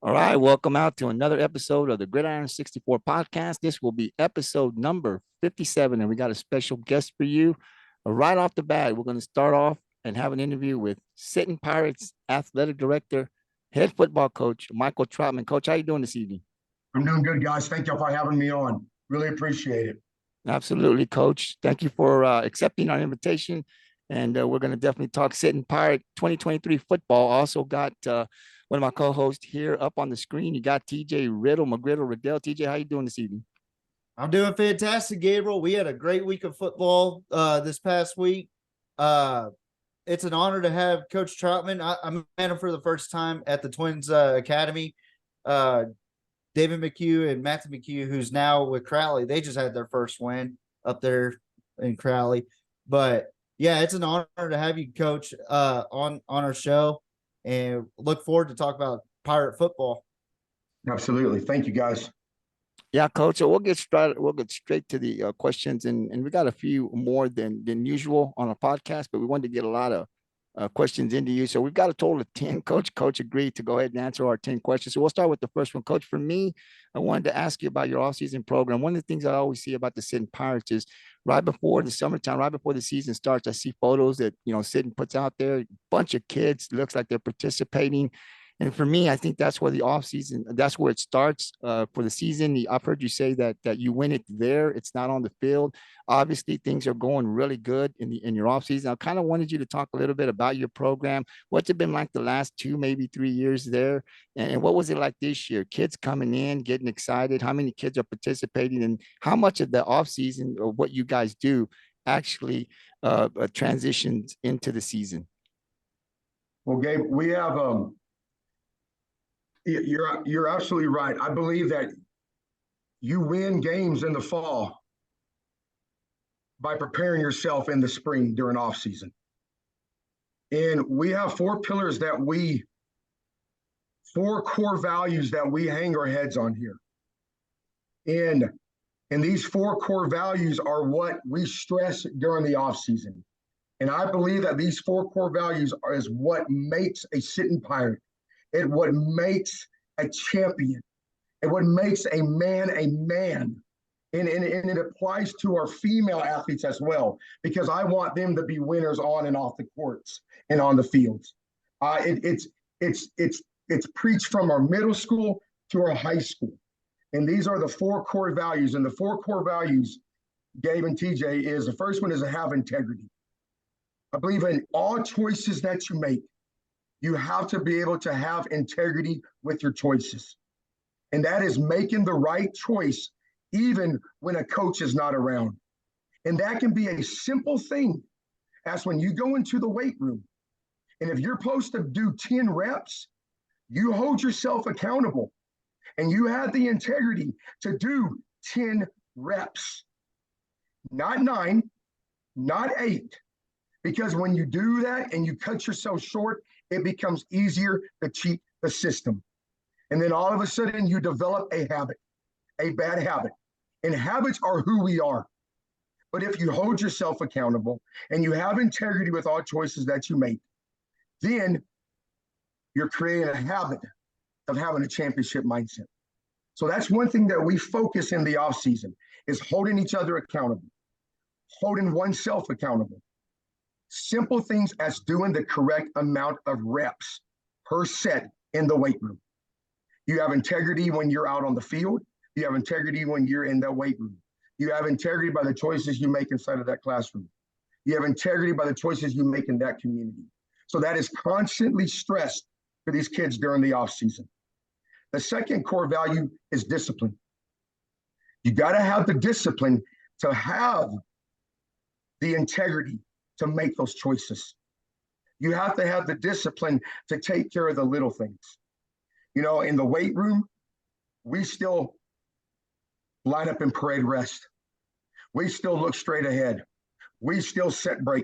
All right, welcome out to another episode of the Gridiron 64 podcast. This will be episode number 57, and we got a special guest for you. Right off the bat, we're going to start off and have an interview with Sinton Pirates Athletic Director, head football coach Michael Troutman. Coach, how you doing this evening? I'm doing good, guys. Thank you for having me on. Really appreciate it. Absolutely, Coach. Thank you for accepting our invitation. And we're going to definitely talk Sinton Pirate 2023 football. Also got one of my co-hosts here up on the screen. You got TJ Riddle. TJ, how you doing this evening? I'm doing fantastic, Gabriel. We had a great week of football this past week. It's an honor to have Coach Troutman. I met him for the first time at the Twins Academy. David McHugh and Matthew McHugh, who's now with Crowley, they just had their first win up there in Crowley. But yeah, it's an honor to have you, Coach, on our show, and look forward to talk about Pirate football. Absolutely. Thank you, guys. Yeah, Coach. So we'll get started. We'll get straight to the questions, and we got a few more than usual on our podcast, but we wanted to get a lot of questions into you. So we've got a total of 10. Coach agreed to go ahead and answer our 10 questions. So we'll start with the first one. Coach, for me, I wanted to ask you about your offseason program. One of the things I always see about the Sinton Pirates is right before the summertime, right before the season starts, I see photos that, Sinton puts out there, a bunch of kids, looks like they're participating. And for me, I think that's where the offseason, that's where it starts for the season. I've heard you say that you win it there. It's not on the field. Obviously, things are going really good in your offseason. I kind of wanted you to talk a little bit about your program. What's it been like the last 2, maybe 3 years there? And what was it like this year? Kids coming in, getting excited. How many kids are participating? And how much of the offseason or what you guys do actually transitions into the season? Well, Gabe, we have you're absolutely right. I believe that you win games in the fall by preparing yourself in the spring during off season. And we have 4 pillars that 4 core values that we hang our heads on here. And these 4 core values are what we stress during the off season. And I believe that these 4 core values is what makes a Sinton Pirate. It what makes a champion. It what makes a man a man. And it applies to our female athletes as well, because I want them to be winners on and off the courts and on the fields. It's preached from our middle school to our high school. And these are the 4 core values. And the 4 core values, Gabe and TJ, is the first one is to have integrity. I believe in all choices that you make, you have to be able to have integrity with your choices. And that is making the right choice even when a coach is not around. And that can be a simple thing as when you go into the weight room. And if you're supposed to do 10 reps, you hold yourself accountable and you have the integrity to do 10 reps, not 9, not 8. Because when you do that and you cut yourself short, it becomes easier to cheat the system. And then all of a sudden you develop a habit, a bad habit. And habits are who we are. But if you hold yourself accountable and you have integrity with all choices that you make, then you're creating a habit of having a championship mindset. So that's one thing that we focus in the off season is holding each other accountable, holding oneself accountable. Simple things as doing the correct amount of reps per set in the weight room. You have integrity when you're out on the field. You have integrity when you're in the weight room. You have integrity by the choices you make inside of that classroom. You have integrity by the choices you make in that community. So that is constantly stressed for these kids during the off season. The second core value is discipline. You got to have the discipline to have the integrity to make those choices. You have to have the discipline to take care of the little things. In the weight room, we still line up in parade rest. We still look straight ahead. We still set break.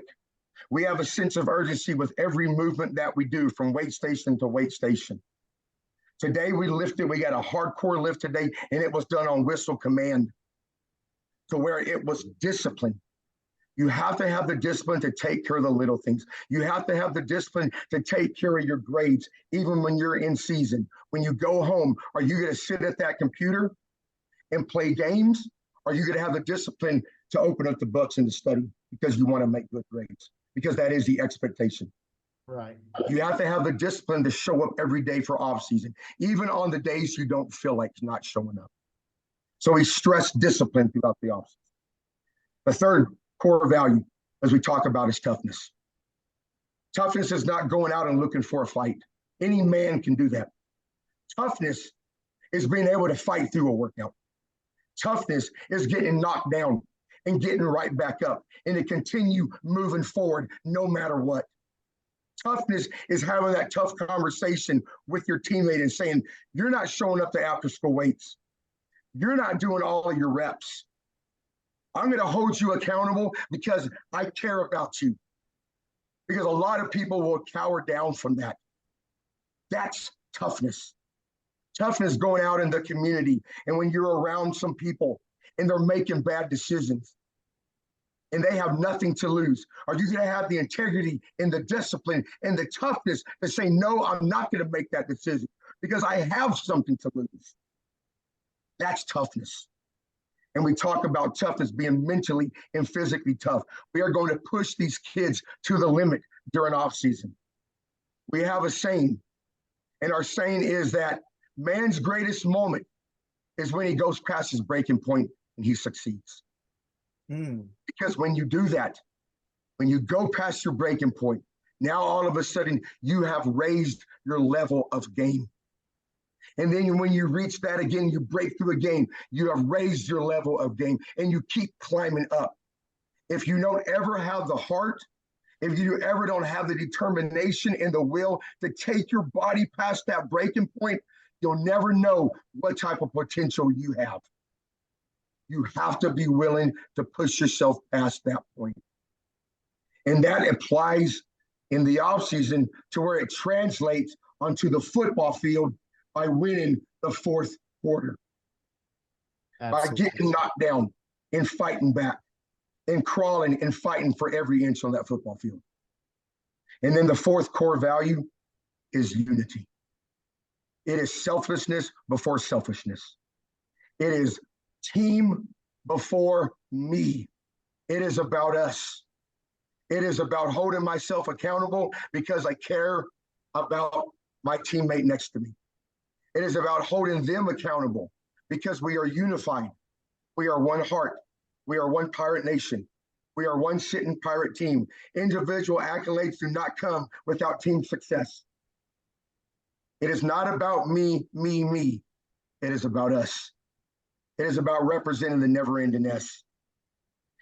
We have a sense of urgency with every movement that we do from weight station to weight station. Today we lifted, we got a hardcore lift today, and it was done on whistle command to where it was discipline. You have to have the discipline to take care of the little things. You have to have the discipline to take care of your grades, even when you're in season. When you go home, are you going to sit at that computer and play games? Or are you going to have the discipline to open up the books and to study because you want to make good grades? Because that is the expectation. Right. You have to have the discipline to show up every day for off season, even on the days you don't feel like not showing up. So we stress discipline throughout the off season. The third core value, as we talk about, is toughness. Toughness is not going out and looking for a fight. Any man can do that. Toughness is being able to fight through a workout. Toughness is getting knocked down and getting right back up and to continue moving forward no matter what. Toughness is having that tough conversation with your teammate and saying, you're not showing up to after school weights. You're not doing all of your reps. I'm going to hold you accountable because I care about you. Because a lot of people will cower down from that. That's toughness. Toughness going out in the community and when you're around some people and they're making bad decisions and they have nothing to lose. Are you going to have the integrity and the discipline and the toughness to say, no, I'm not going to make that decision because I have something to lose? That's toughness. And we talk about toughness being mentally and physically tough. We are going to push these kids to the limit during off season. We have a saying, and our saying is that man's greatest moment is when he goes past his breaking point and he succeeds. Because when you do that, when you go past your breaking point, now all of a sudden you have raised your level of game. And then when you reach that again, you break through a game, you have raised your level of game and you keep climbing up. If you don't ever have the heart, if you ever don't have the determination and the will to take your body past that breaking point, you'll never know what type of potential you have. You have to be willing to push yourself past that point. And that applies in the offseason to where it translates onto the football field by winning the fourth quarter. Absolutely. By getting knocked down and fighting back and crawling and fighting for every inch on that football field. And then the fourth core value is unity. It is selflessness before selfishness. It is team before me. It is about us. It is about holding myself accountable because I care about my teammate next to me. It is about holding them accountable because we are unified. We are one heart. We are one Pirate Nation. We are one Sinton Pirate team. Individual accolades do not come without team success. It is not about me, me, me. It is about us. It is about representing the never-ending S.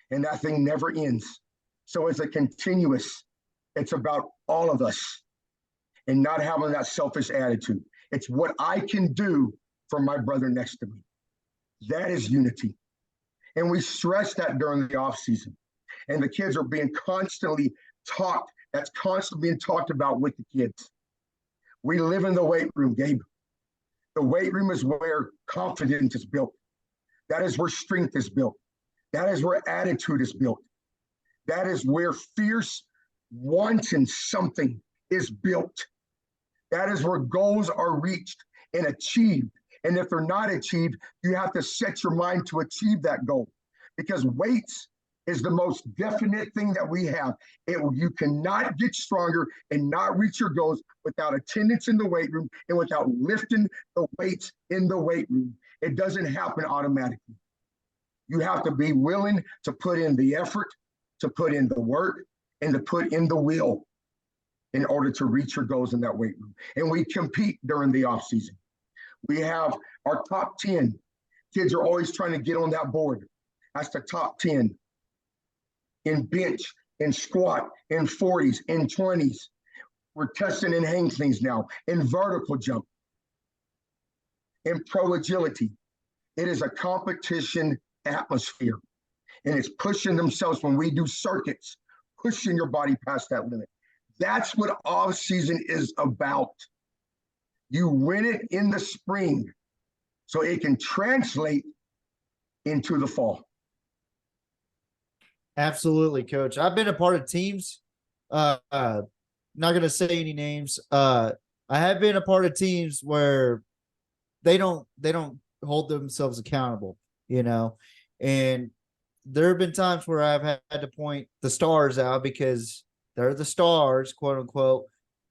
And that thing never ends. So it's a continuous. It's about all of us and not having that selfish attitude. It's what I can do for my brother next to me. That is unity. And we stress that during the off season. And the kids are being constantly taught. That's constantly being talked about with the kids. We live in the weight room, Gabe. The weight room is where confidence is built. That is where strength is built. That is where attitude is built. That is where fierce wanting something is built. That is where goals are reached and achieved. And if they're not achieved, you have to set your mind to achieve that goal. Because weights is the most definite thing that we have. You cannot get stronger and not reach your goals without attendance in the weight room and without lifting the weights in the weight room. It doesn't happen automatically. You have to be willing to put in the effort, to put in the work, and to put in the will in order to reach your goals in that weight room. And we compete during the off season. We have our top 10. Kids are always trying to get on that board. That's the top 10. In bench, in squat, in 40s, in 20s. We're testing in hang cleans now, in vertical jump, in pro agility. It is a competition atmosphere. And it's pushing themselves when we do circuits, pushing your body past that limit. That's what off season is about. You win it in the spring so it can translate into the fall. Absolutely, coach. I've been a part of teams. Not gonna say any names. I have been a part of teams where they don't hold themselves accountable, you know, and there have been times where I've had to point the stars out because they're the stars, quote unquote,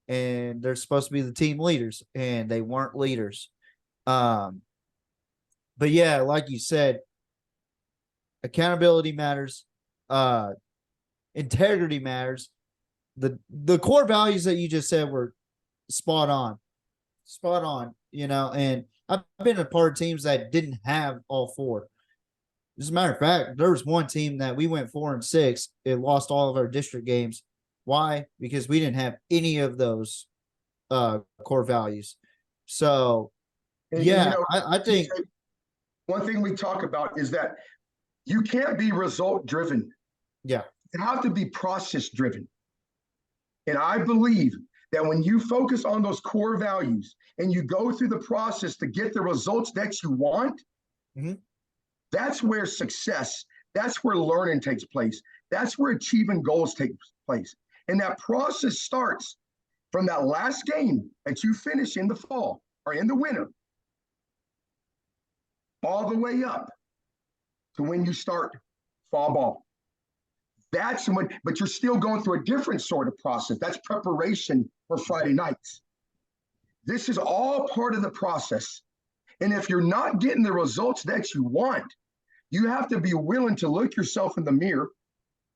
and they're supposed to be the team leaders, and they weren't leaders. Um, but yeah, like you said, accountability matters. Uh, integrity matters. The core values that you just said were spot on, spot on. You know, and I've been a part of teams that didn't have all four. As a matter of fact, there was one team that we went 4-6. It lost all of our district games. Why? Because we didn't have any of those core values. So And, yeah, I think one thing we talk about is that you can't be result driven. yeah, You have to be process driven. And I believe that when you focus on those core values and you go through the process to get the results that you want, that's where success, that's where learning takes place. That's where achieving goals takes place. And that process starts from that last game that you finish in the fall or in the winter, all the way up to when you start fall ball. That's when, but you're still going through a different sort of process. That's preparation for Friday nights. This is all part of the process. And if you're not getting the results that you want, you have to be willing to look yourself in the mirror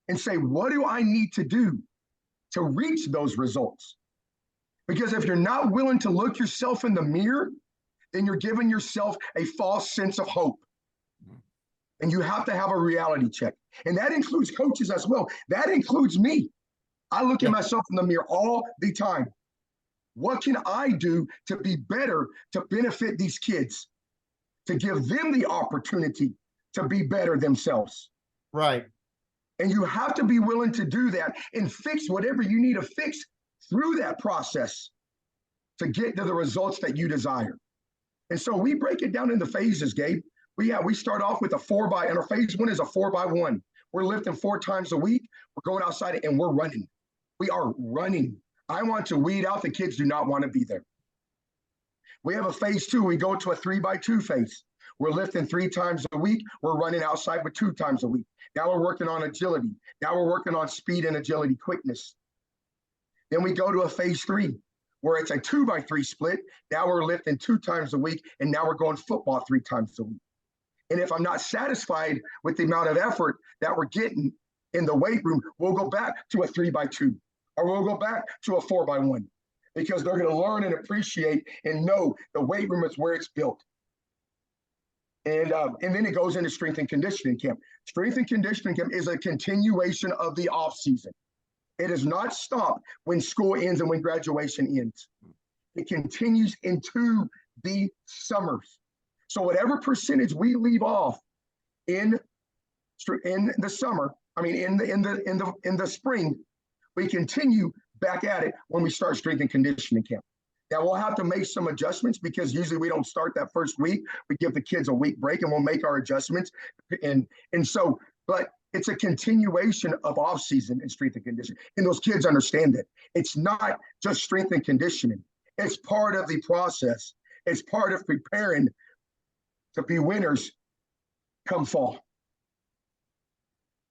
and say, what do I need to do to reach those results? Because if you're not willing to look yourself in the mirror, then you're giving yourself a false sense of hope. And you have to have a reality check. And that includes coaches as well. That includes me. I look at myself in the mirror all the time. What can I do to be better, to benefit these kids, to give them the opportunity to be better themselves? right. And you have to be willing to do that and fix whatever you need to fix through that process to get to the results that you desire. And so we break it down into phases, Gabe. We start off with a 4x, and our phase 1 is a 4x1. We're lifting 4 times a week. We're going outside and we're running. We are running. I want to weed out the kids do not want to be there. We have a phase 2. We go to a 3x2 phase. We're lifting 3 times a week. We're running outside with 2 times a week. Now we're working on agility. Now we're working on speed and agility, quickness. Then we go to a phase 3 where it's a 2x3 split. Now we're lifting 2 times a week, and now we're going football 3 times a week. And if I'm not satisfied with the amount of effort that we're getting in the weight room, we'll go back to a 3x2, or we'll go back to a 4x1, because they're going to learn and appreciate and know the weight room is where it's built. And then it goes into strength and conditioning camp. Strength and conditioning camp is a continuation of the off season. It does not stop when school ends and when graduation ends. It continues into the summers. So whatever percentage we leave off in the summer, in the spring, we continue back at it when we start strength and conditioning camp. Now we'll have to make some adjustments because usually we don't start that first week. We give the kids a week break and we'll make our adjustments. But it's a continuation of off season and strength and conditioning. And those kids understand it. It's not just strength and conditioning. It's part of the process. It's part of preparing to be winners come fall.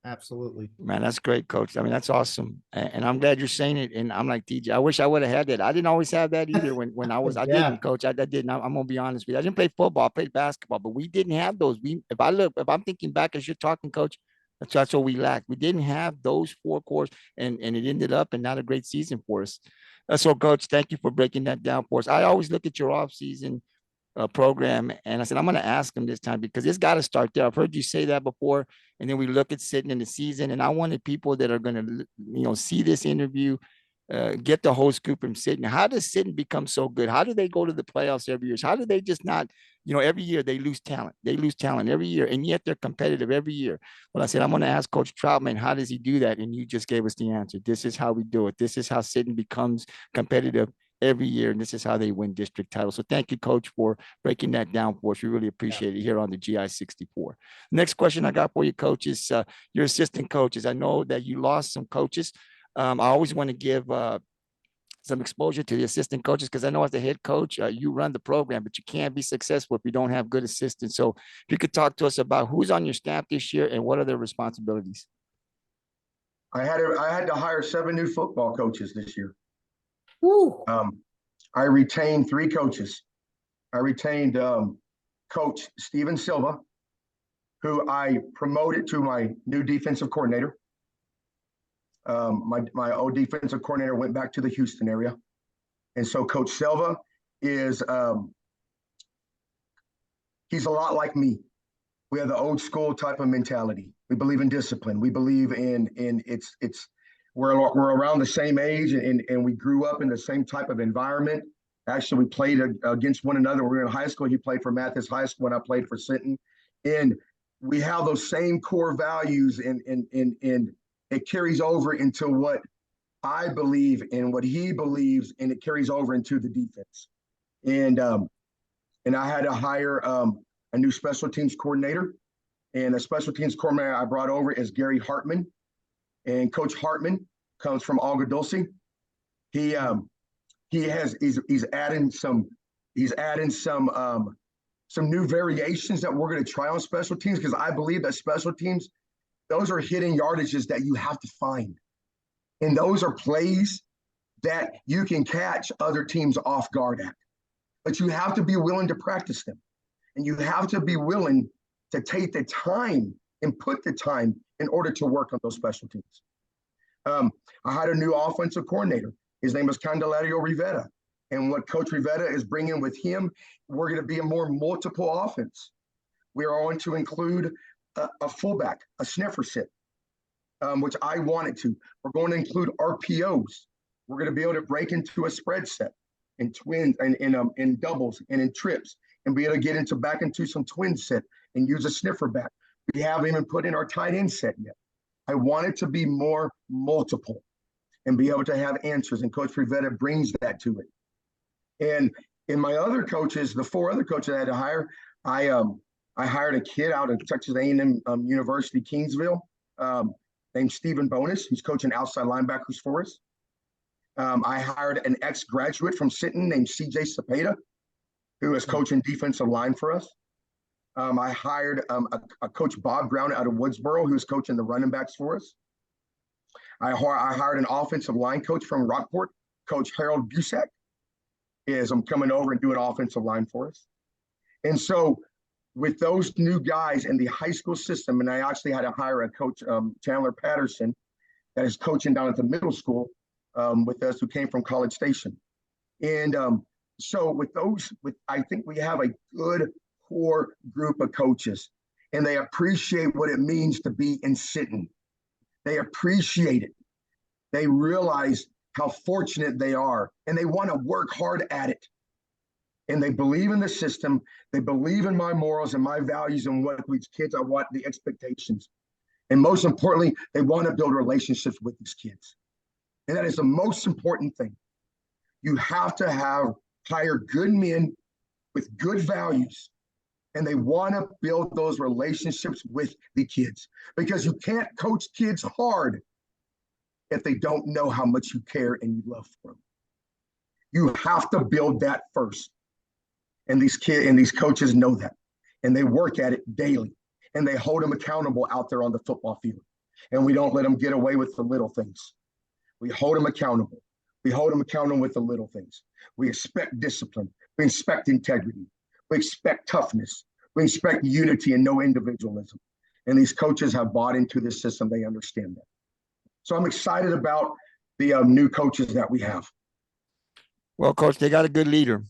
Absolutely. Man, that's great, coach. That's awesome. And I'm glad you're saying it. And I'm like, TJ, I wish I would have had that. I didn't always have that either when I was, I didn't, coach. I didn't. I'm going to be honest with you. I didn't play football. I played basketball, but we didn't have those. If I'm thinking back as you're talking, coach, that's what we lacked. We didn't have those 4 cores, and it ended up and not a great season for us. So, coach, thank you for breaking that down for us. I always look at your off season program. And I said, I'm going to ask him this time because it's got to start there. I've heard you say that before. And then we look at sitting in the season. And I wanted people that are going to, see this interview, get the whole scoop from Sinton. How does Sinton become so good? How do they go to the playoffs every year? How do they just not, every year they lose talent. They lose talent every year. And yet they're competitive every year. Well, I said, I'm going to ask Coach Troutman, how does he do that? And you just gave us the answer. This is how we do it. This is how Sinton becomes competitive every year, and this is how they win district titles. So thank you, Coach, for breaking that down for us. We really appreciate it here on the GI 64. Next question I got for you, Coach, is your assistant coaches. I know that you lost some coaches. I always want to give some exposure to the assistant coaches, because I know as the head coach, you run the program, but you can't be successful if you don't have good assistants. So if you could talk to us about who's on your staff this year and what are their responsibilities. I had to hire 7 new football coaches this year. Woo. I retained 3 coaches. I retained Coach Steven Silva, who I promoted to my new defensive coordinator. My old defensive coordinator went back to the Houston area. And so Coach Silva is, he's a lot like me. We have the old school type of mentality. We believe in discipline. We believe in we're around the same age, and we grew up in the same type of environment. Actually, we played against one another. We were in high school. He played for Mathis High School when I played for Sinton. And we have those same core values, and it carries over into what I believe and what he believes, and it carries over into the defense. And I had to hire a new special teams coordinator. And the special teams coordinator I brought over is Gary Hartman. And Coach Hartman comes from Alga Dulce. He's adding some new variations that we're going to try on special teams, because I believe that special teams, those are hidden yardages that you have to find. And those are plays that you can catch other teams off guard at. But you have to be willing to practice them. And you have to be willing to take the time and put the time in order to work on those special teams. I had a new offensive coordinator. His name is Candelario Rivera. And what Coach Rivera is bringing with him, we're going to be a more multiple offense. We are going to include a fullback, a sniffer set, which I wanted to. We're going to include RPOs. We're going to be able to break into a spread set and twins and in doubles and in trips, and be able to get back into some twin set and use a sniffer back. We haven't even put in our tight end set yet. I want it to be more multiple and be able to have answers, and Coach Rivera brings that to it. And in my other coaches, the 4 other coaches I had to hire, I hired a kid out of Texas A&M University, Kingsville, named Stephen Bonus. He's coaching outside linebackers for us. I hired an ex-graduate from Sinton named CJ Cepeda, who is coaching defensive line for us. I hired a coach, Bob Brown, out of Woodsboro, who's coaching the running backs for us. I hired an offensive line coach from Rockport, Coach Harold Busak, is coming over and doing offensive line for us. And so with those new guys in the high school system, and I actually had to hire a coach, Chandler Patterson, that is coaching down at the middle school with us, who came from College Station. And so I think we have a good core group of coaches, and they appreciate what it means to be in Sinton. They appreciate it. They realize how fortunate they are, and they want to work hard at it. And they believe in the system. They believe in my morals and my values and what these kids, I want the expectations. And most importantly, they want to build relationships with these kids. And that is the most important thing. You have to hire good men with good values, and they want to build those relationships with the kids, because you can't coach kids hard if they don't know how much you care and you love them. You have to build that first. And these coaches know that, and they work at it daily, and they hold them accountable out there on the football field. And we don't let them get away with the little things. We hold them accountable. We hold them accountable with the little things. We expect discipline. We expect integrity. We expect toughness. We expect unity and no individualism. And these coaches have bought into this system. They understand that. So I'm excited about the new coaches that we have. Well, Coach, they got a good leader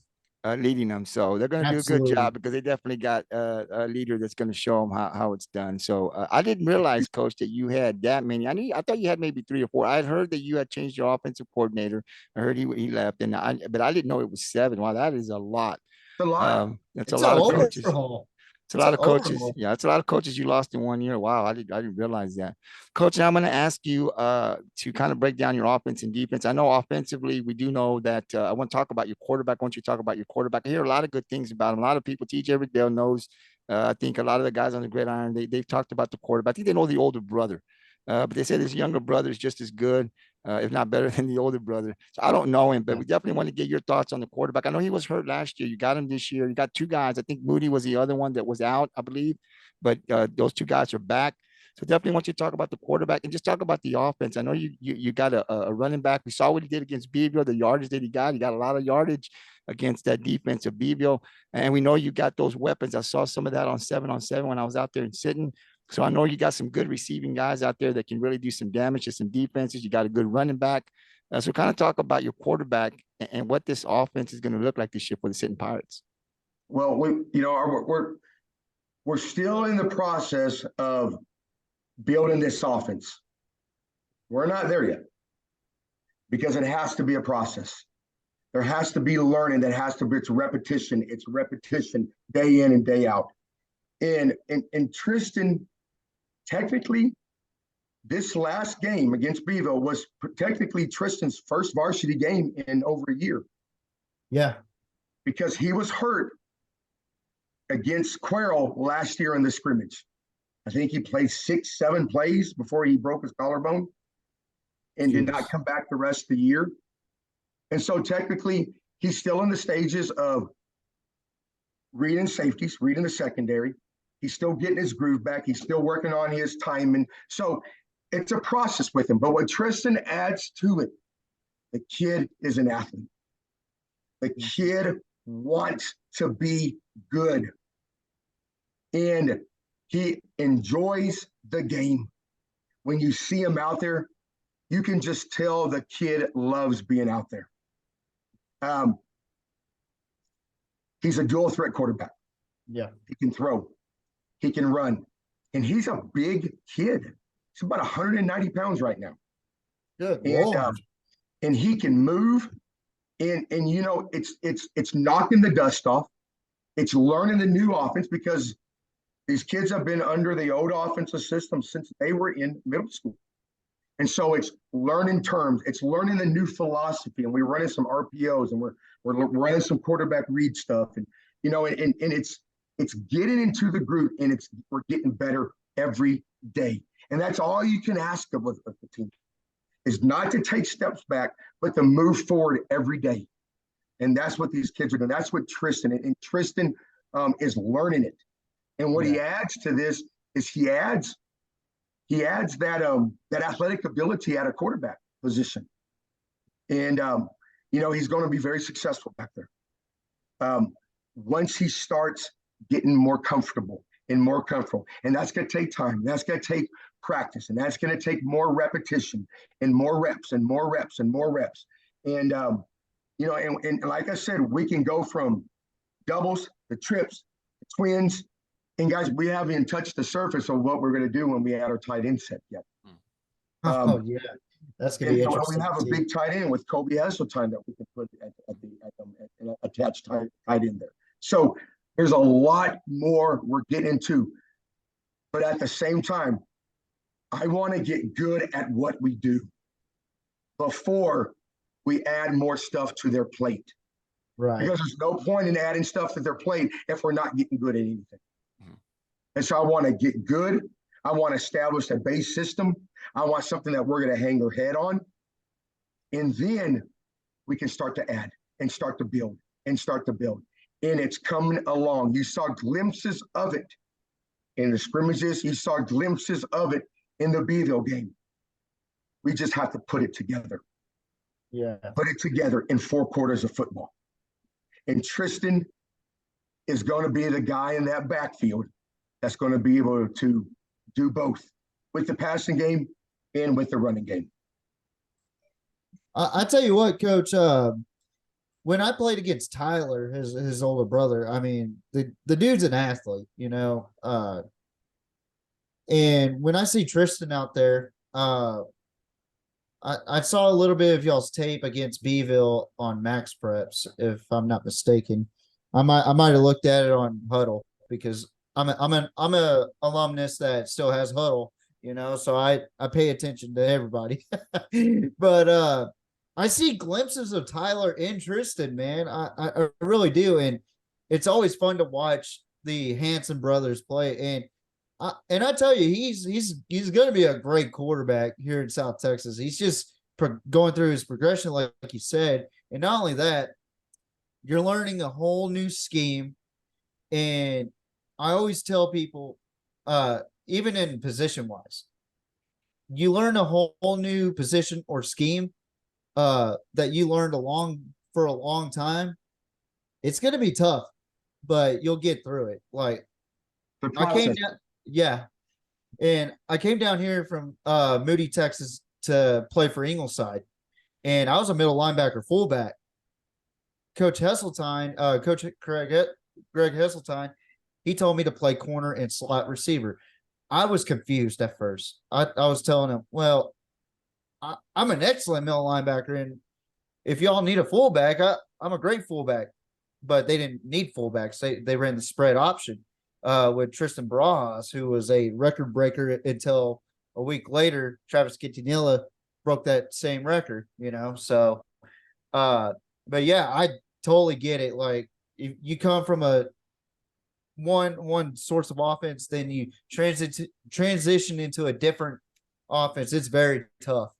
leading them, so they're going to do a good Absolutely. job, because they definitely got a leader that's going to show them how it's done. So I didn't realize, Coach, that you had that many. I thought you had maybe 3 or 4. I had heard that you had changed your offensive coordinator. I heard he left, but I didn't know it was 7. Wow, that is a lot. It's a lot. That's It's a lot a of coaches. overhaul. It's a lot of coaches. overall. Yeah, it's a lot of coaches you lost in 1 year. Wow, I didn't realize that. Coach, I'm going to ask you to kind of break down your offense and defense. I know offensively, we do know that I want to talk about your quarterback. I want you to talk about your quarterback. I hear a lot of good things about him. A lot of people, TJ Riddell knows. I think a lot of the guys on the gridiron, they've talked about the quarterback. I think they know the older brother, but they said his younger brother is just as good, if not better than the older brother. So I don't know him, but we definitely want to get your thoughts on the quarterback. I know he was hurt last year. You got him this year. You got two guys. I think Moody was the other one that was out, I believe, but those two guys are back. So definitely want you to talk about the quarterback and just talk about the offense. I know you got a running back. We saw what he did against Beeville, the yardage that he got. He got a lot of yardage against that defense of Beeville. And we know you got those weapons. I saw some of that on 7-on-7 when I was out there in Sinton. So I know you got some good receiving guys out there that can really do some damage to some defenses. You got a good running back. So kind of talk about your quarterback and what this offense is going to look like this year for the Sinton Pirates. Well, we're still in the process of building this offense. We're not there yet because it has to be a process. There has to be learning. That has to be, it's repetition. It's repetition day in and day out. And Tristan, technically, this last game against Beeville was technically Tristan's first varsity game in over a year. Yeah. Because he was hurt against Quail last year in the scrimmage. I think he played 6-7 plays before he broke his collarbone and did not come back the rest of the year. And so technically, he's still in the stages of reading safeties, reading the secondary. He's still getting his groove back. He's still working on his timing. So it's a process with him. But what Tristan adds to it, the kid is an athlete. The kid wants to be good. And he enjoys the game. When you see him out there, you can just tell the kid loves being out there. He's a dual threat quarterback. Yeah. He can throw. He can run. And he's a big kid. He's about 190 pounds right now. Good Lord. And he can move. And you know, it's knocking the dust off. It's learning the new offense because these kids have been under the old offensive system since they were in middle school. And so it's learning terms. It's learning the new philosophy. And we're running some RPOs and we're running some quarterback read stuff. And, you know, and it's getting into the group and we're getting better every day. And that's all you can ask of the team is not to take steps back, but to move forward every day. And that's what these kids are doing. That's what Tristan, and Tristan is learning it. And what he adds to this is he adds that athletic ability at a quarterback position. And, you know, he's going to be very successful back there. Once he starts getting more comfortable. And that's going to take time. That's going to take practice. And that's going to take more repetition and more reps and more reps and more reps. And, you know, and like I said, we can go from doubles, the trips, the twins. And guys, we haven't even touched the surface of what we're going to do when we add our tight end set yet. Oh, yeah. That's going to be interesting. We have a big tight end with Kobe Heseltine that we can put at attached tight end there. So there's a lot more we're getting into. But at the same time, I want to get good at what we do before we add more stuff to their plate. Right. Because there's no point in adding stuff to their plate if we're not getting good at anything. Mm-hmm. And so I want to get good. I want to establish a base system. I want something that we're going to hang our head on. And then we can start to add and start to build and start to build. And it's coming along. You saw glimpses of it in the scrimmages. You saw glimpses of it in the Beeville game. We just have to put it together. Yeah. Put it together in 4 quarters of football. And Tristan is going to be the guy in that backfield that's going to be able to do both with the passing game and with the running game. I tell you what, Coach, when I played against Tyler, his older brother, I mean, the dude's an athlete, you know. And when I see Tristan out there, I saw a little bit of y'all's tape against Beeville on Max Preps, if I'm not mistaken. I might have looked at it on Huddle because I'm a alumnus that still has huddle, so I pay attention to everybody. But I see glimpses of Tyler and Tristan, man. I really do, and it's always fun to watch the Hanson brothers play. And I tell you, he's going to be a great quarterback here in South Texas. He's just going through his progression, like you said, and not only that, you're learning a whole new scheme. And I always tell people, even in position wise, you learn a whole new position or scheme that you learned for a long time. It's going to be tough, but you'll get through it. Like I came down, yeah, and I came down here from Moody, Texas, to play for Ingleside, and I was a middle linebacker, fullback. Coach Hesseltine, Coach Greg Hesseltine, he told me to play corner and slot receiver. I was confused at first. I was telling him, well, I'm an excellent middle linebacker, and if y'all need a fullback, I'm a great fullback. But they didn't need fullbacks. They ran the spread option with Tristan Barajas, who was a record breaker until a week later. Travis Quintanilla broke that same record, So, but yeah, I totally get it. Like if you come from a one source of offense, then you transition into a different offense. It's very tough.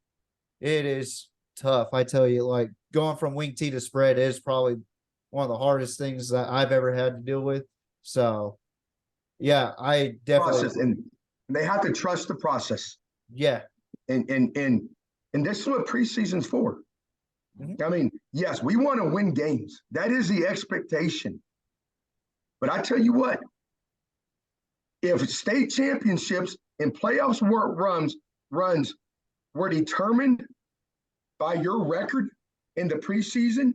It is tough. I tell you, like going from wing T to spread is probably one of the hardest things that I've ever had to deal with. So yeah, I definitely process, and they have to trust the process. Yeah. And this is what preseason's for. I mean, yes, we want to win games. That is the expectation. But I tell you what, if state championships and playoffs runs were determined by your record in the preseason,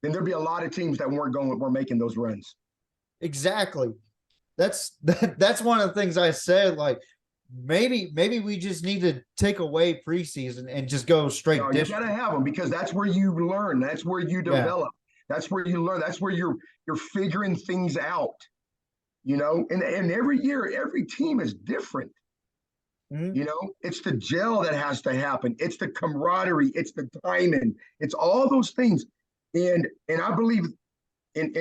then there'd be a lot of teams that were making those runs. Exactly. That's one of the things I said. Like maybe we just need to take away preseason and just go straight. No, you gotta have them because that's where you learn. That's where you develop. Yeah. That's where you learn. That's where you're figuring things out. And every year, every team is different. It's the gel that has to happen. It's the camaraderie. It's the timing. It's all those things. And I believe in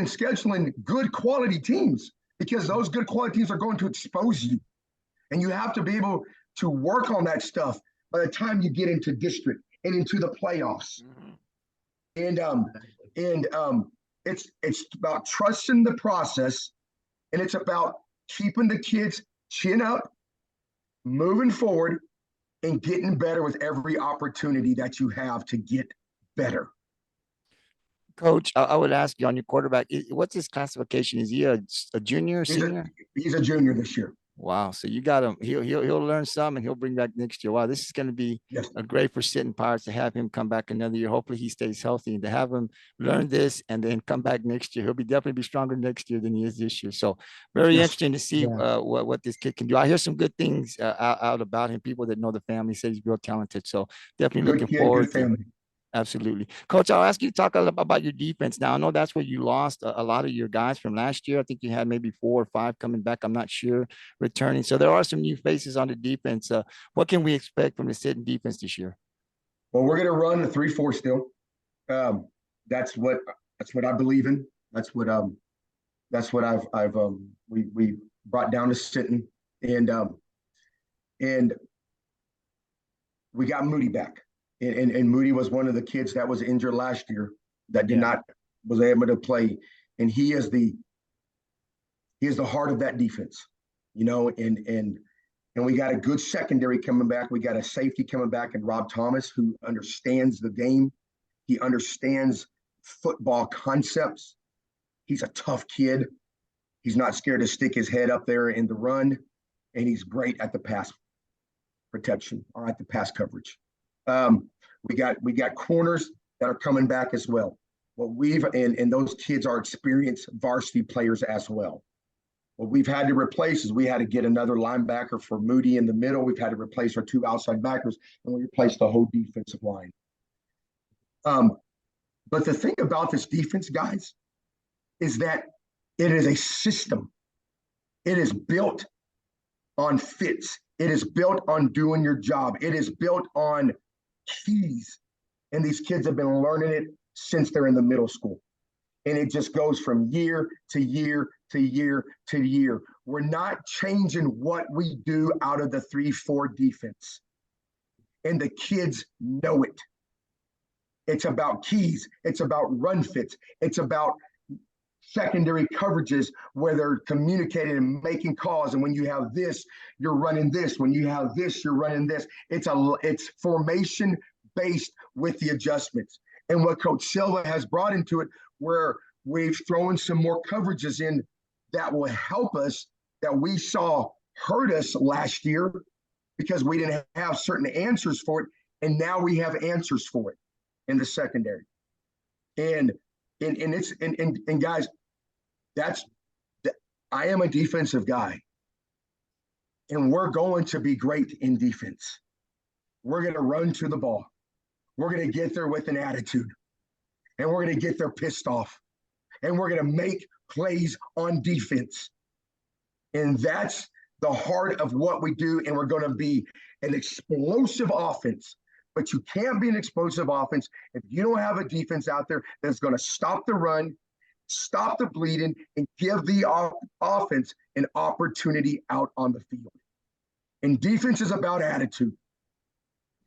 scheduling good quality teams because those good quality teams are going to expose you. And you have to be able to work on that stuff by the time you get into district and into the playoffs. It's about trusting the process, and it's about keeping the kids chin up, moving forward, and getting better with every opportunity that you have to get better. Coach, I would ask you on your quarterback, what's his classification? Is he a junior, senior? He's a junior this year. Wow. So you got him. He'll learn some and he'll bring back next year. Wow, this is going to be a great for Sinton Pirates to have him come back another year. Hopefully he stays healthy and to have him learn this and then come back next year. He'll definitely be stronger next year than he is this year. So very interesting to see what this kid can do. I hear some good things out about him. People that know the family say he's real talented. So definitely looking forward to it. Absolutely. Coach, I'll ask you to talk a little about your defense. Now, I know that's where you lost a lot of your guys from last year. I think you had maybe 4 or 5 coming back. I'm not sure returning. So there are some new faces on the defense. What can we expect from the Sinton defense this year? Well, we're going to run the 3-4 still. That's what I believe in. That's what we brought down to Sinton, and we got Moody back. And Moody was one of the kids that was injured last year that was able to play, and he is the heart of that defense, and we got a good secondary coming back. We got a safety coming back, and Rob Thomas, who understands the game. He understands football concepts. He's a tough kid. He's not scared to stick his head up there in the run, and he's great at the pass protection or at the pass coverage. We got corners that are coming back as well. And those kids are experienced varsity players as well. What we've had to replace is we had to get another linebacker for Moody in the middle. We've had to replace our 2 outside backers, and we replaced the whole defensive line. But the thing about this defense, guys, is that It is a system. It is built on fits. It is built on doing your job. It is built on keys. And these kids have been learning it since they're in the middle school. And it just goes from year to year to year to year. We're not changing what we do out of the 3-4 defense. And the kids know it. It's about keys. It's about run fits. It's about secondary coverages where they're communicating and making calls. And when you have this, you're running this. When you have this, you're running this. It's formation based with the adjustments. And what Coach Silva has brought into it, where we've thrown some more coverages in that will help us, that we saw hurt us last year because we didn't have certain answers for it. And now we have answers for it in the secondary. And guys, I am a defensive guy, and we're going to be great in defense. We're going to run to the ball. We're going to get there with an attitude, and we're going to get there pissed off, and we're going to make plays on defense. And that's the heart of what we do. And we're going to be an explosive offense. But you can't be an explosive offense if you don't have a defense out there that's going to stop the run, stop the bleeding, and give the offense an opportunity out on the field. And defense is about attitude.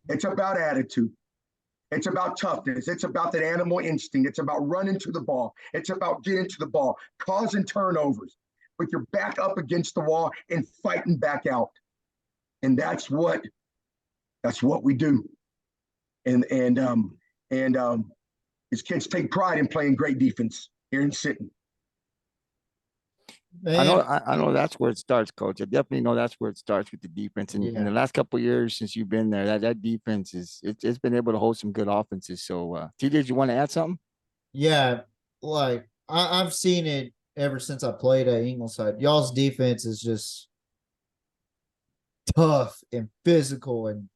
It's about attitude. It's about toughness. It's about that animal instinct. It's about running to the ball. It's about getting to the ball, causing turnovers with your back up against the wall and fighting back out. And that's what we do. And his kids take pride in playing great defense here in Sinton. I know that's where it starts, Coach. I definitely know that's where it starts with the defense. And in the last couple of years since you've been there, that defense it's been able to hold some good offenses. So, TJ, you want to add something? Yeah, like I've seen it ever since I played at Ingleside. Y'all's defense is just tough and physical and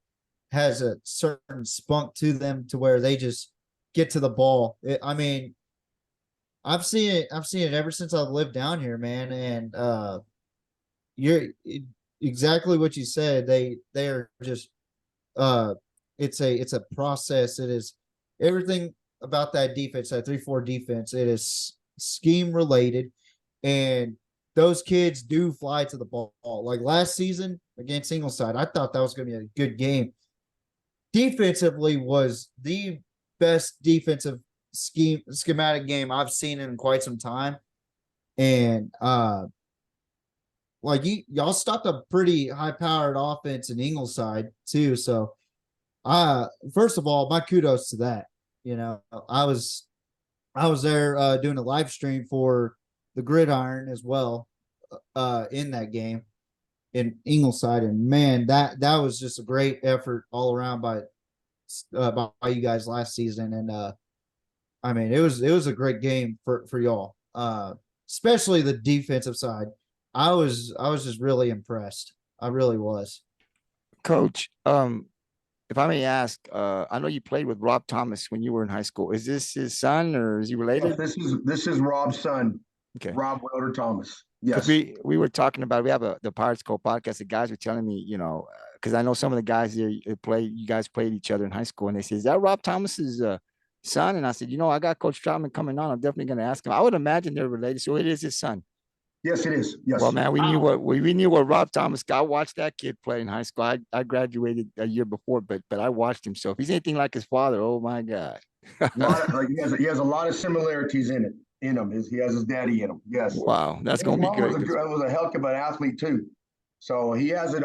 has a certain spunk to them to where they just get to the ball. I mean, I've seen it ever since I've lived down here, man. And you're exactly what you said. They are just it's a process. It is everything about that defense, that 3-4 defense. It is scheme related, and those kids do fly to the ball. Like last season against Ingleside, I thought that was going to be a good game. Defensively was the best defensive schematic game I've seen in quite some time. And like y'all stopped a pretty high powered offense in Ingleside too. So first of all, my kudos to that. You know, I was there doing a live stream for the Gridiron as well in that game in Ingleside, and man, that was just a great effort all around by you guys last season. And I mean, it was a great game for y'all, especially the defensive side. I was just really impressed. I really was. Coach, if I may ask, I know you played with Rob Thomas when you were in high school. Is this his son, or is he related? Yes, this is Rob's son. Okay. Rob Wilder Thomas. Yes. We were talking about, we have the Pirates Co podcast. The guys were telling me, you know, because I know some of the guys there you guys played each other in high school, and they said, "Is that Rob Thomas's son?" And I said, "You know, I got Coach Troutman coming on. I'm definitely going to ask him." I would imagine they're related, so it is his son. Yes, it is. Yes. Well, man, we knew what Rob Thomas got. I watched that kid play in high school. I graduated a year before, but I watched him. So if he's anything like his father, oh my God. He has a lot of similarities in him. He has his daddy in him. Yes. Wow, that's going to be good. Was a heck of an athlete too. So he has it.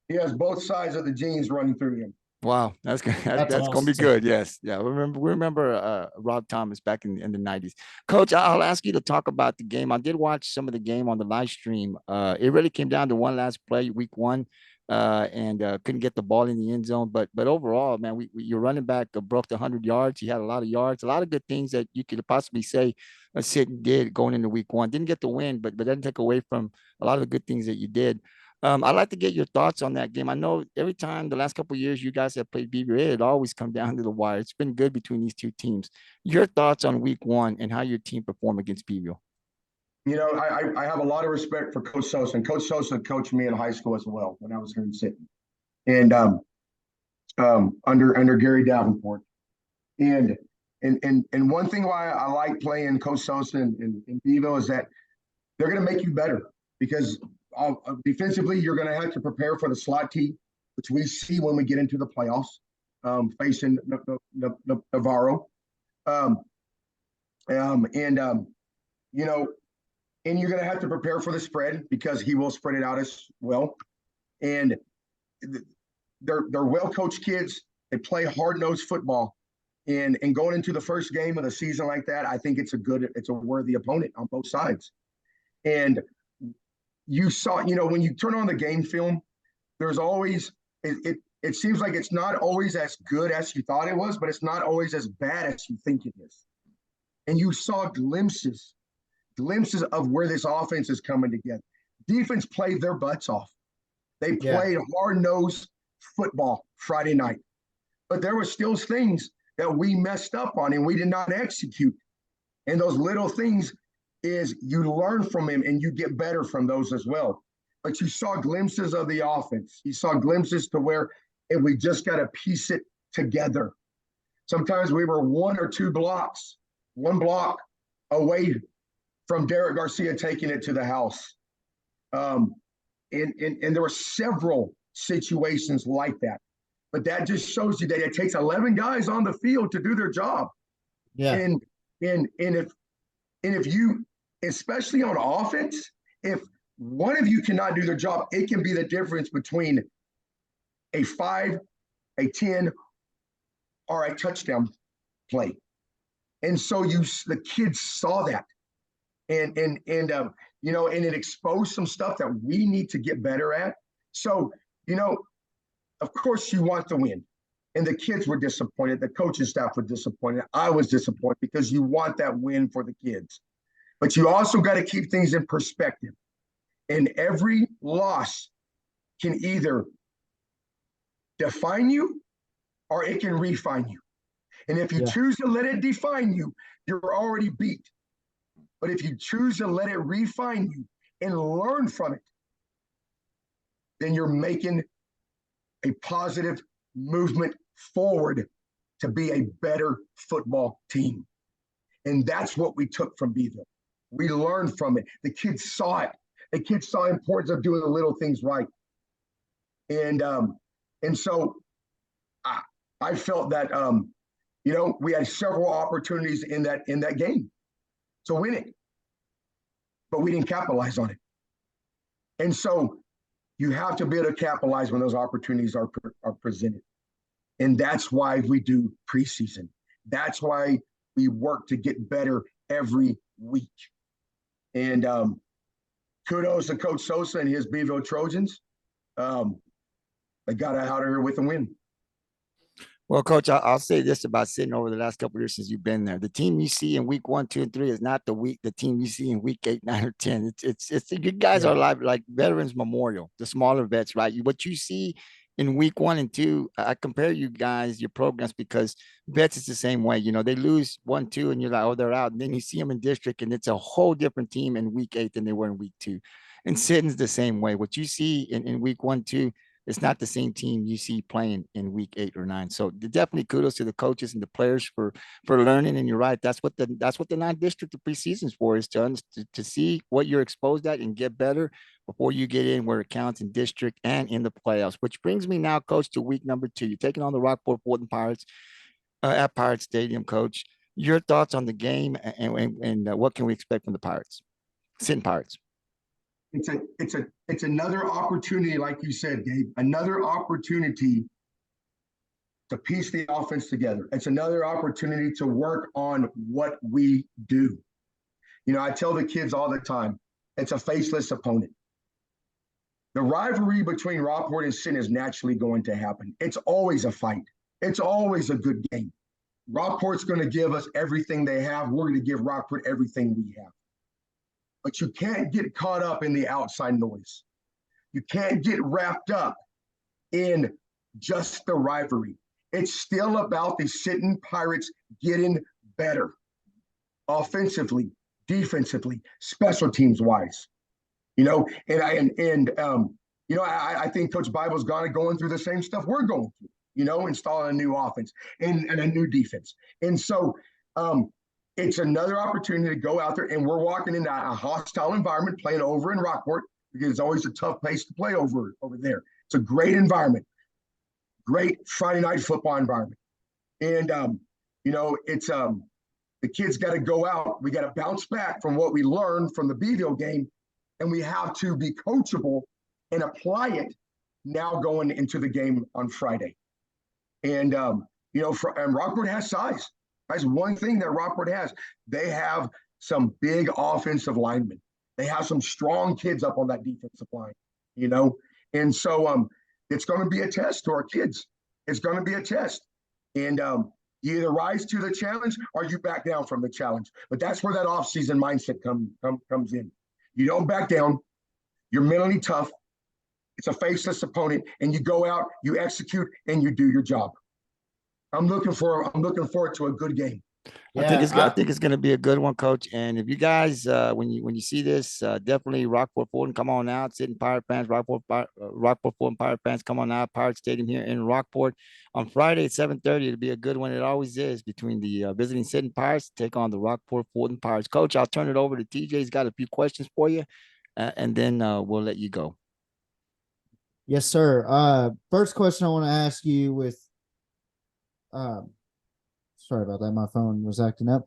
He has both sides of the genes running through him. Wow, that's awesome. Going to be good. Yes, yeah. We remember Rob Thomas back in the 90s. Coach, I'll ask you to talk about the game. I did watch some of the game on the live stream. It really came down to one last play, week one, and couldn't get the ball in the end zone. But overall, man, your running back broke the 100 yards. He had a lot of yards, a lot of good things that you could possibly say Sinton did going into week one. Didn't get the win, but doesn't take away from a lot of the good things that you did. I'd like to get your thoughts on that game. I know every time the last couple of years you guys have played Beaver, it always come down to the wire. It's been good between these two teams. Your thoughts on week one and how your team performed against Beaver? I have a lot of respect for Coach Sosa, and Coach Sosa coached me in high school as well when I was here in Sinton, and under Gary Davenport. And one thing why I like playing Coach Sosa and Bevo is that they're going to make you better because defensively you're going to have to prepare for the slot team, which we see when we get into the playoffs, facing Navarro, you know, and you're going to have to prepare for the spread because he will spread it out as well. And they're well coached kids. They play hard nosed football. And going into the first game of the season like that, I think it's a worthy opponent on both sides. And you saw, when you turn on the game film, there's always it seems like it's not always as good as you thought it was, but it's not always as bad as you think it is. And you saw glimpses of where this offense is coming together. Defense played their butts off. They played hard-nosed football Friday night. But there were still things that we messed up on and we did not execute. And those little things is you learn from them and you get better from those as well. But you saw glimpses of the offense. You saw glimpses to where if we just got to piece it together. Sometimes we were one block away from Derek Garcia taking it to the house. And there were several situations like that. But that just shows you that it takes 11 guys on the field to do their job. Yeah. And if you, especially on offense, if one of you cannot do their job, it can be the difference between a 5, a 10, or a touchdown play. And so the kids saw that. And it exposed some stuff that we need to get better at. So, of course you want to win. And the kids were disappointed. The coaching staff were disappointed. I was disappointed because you want that win for the kids. But you also got to keep things in perspective. And every loss can either define you or it can refine you. And if you choose to let it define you, you're already beat. But if you choose to let it refine you and learn from it, then you're making a positive movement forward to be a better football team. And that's what we took from Beeville. We learned from it. The kids saw it. The kids saw the importance of doing the little things right. And so I felt that we had several opportunities in that game to win it, but we didn't capitalize on it. And so you have to be able to capitalize when those opportunities are presented. And that's why we do preseason. That's why we work to get better every week. And kudos to Coach Sosa and his Beeville Trojans. They got out of here with a win. Well, Coach, I'll say this about Sinton over the last couple of years since you've been there. The team you see in week 1, 2, and 3 is not the team you see in week 8, 9, or 10. It's you guys are like Veterans Memorial, the smaller vets, right? What you see in week 1 and 2, I compare you guys, your programs, because vets is the same way. They lose 1, 2, and you're like, oh, they're out. And then you see them in district, and it's a whole different team in week 8 than they were in week 2. And Sinton's the same way. What you see in week 1, 2, it's not the same team you see playing in week 8 or 9. So definitely kudos to the coaches and the players for learning. And you're right. That's what the non-district preseason is for, is to see what you're exposed at and get better before you get in where it counts in district and in the playoffs. Which brings me now, Coach, to week number 2. You're taking on the Rockport Fulton Pirates at Pirate Stadium, Coach. Your thoughts on the game and what can we expect from the Pirates, Sinton Pirates? It's another opportunity, like you said, Gabe, another opportunity to piece the offense together. It's another opportunity to work on what we do. I tell the kids all the time, it's a faceless opponent. The rivalry between Rockport and Sinton is naturally going to happen. It's always a fight. It's always a good game. Rockport's going to give us everything they have. We're going to give Rockport everything we have. But you can't get caught up in the outside noise. You can't get wrapped up in just the rivalry. It's still about the Sinton Pirates getting better offensively, defensively, special teams wise. You know, I think Coach Bible's going through the same stuff we're going through. You know, installing a new offense and a new defense, and so it's another opportunity to go out there, and we're walking into a hostile environment, playing over in Rockport, because it's always a tough place to play over there. It's a great environment, great Friday night football environment, and it's the kids got to go out. We got to bounce back from what we learned from the Beeville game, and we have to be coachable and apply it now going into the game on Friday. And and Rockport has size. That's one thing that Rockport has. They have some big offensive linemen. They have some strong kids up on that defensive line, you know. And so it's going to be a test to our kids. It's going to be a test. And you either rise to the challenge or you back down from the challenge. But that's where that offseason mindset comes in. You don't back down. You're mentally tough. It's a faceless opponent, and you go out, you execute, and you do your job. I'm looking forward to a good game. Yeah, I think it's going to be a good one, Coach. And if you guys, when you see this, definitely Rockport Fulton, come on out. Sinton Pirate fans, Rockport Fulton Pirate fans, come on out. Pirate Stadium here in Rockport on Friday at 7:30. It'll be a good one. It always is, between the visiting Sinton Pirates take on the Rockport Fulton Pirates. Coach, I'll turn it over to TJ. He's got a few questions for you, and then we'll let you go. Yes, sir. First question I want to ask you sorry about that. My phone was acting up.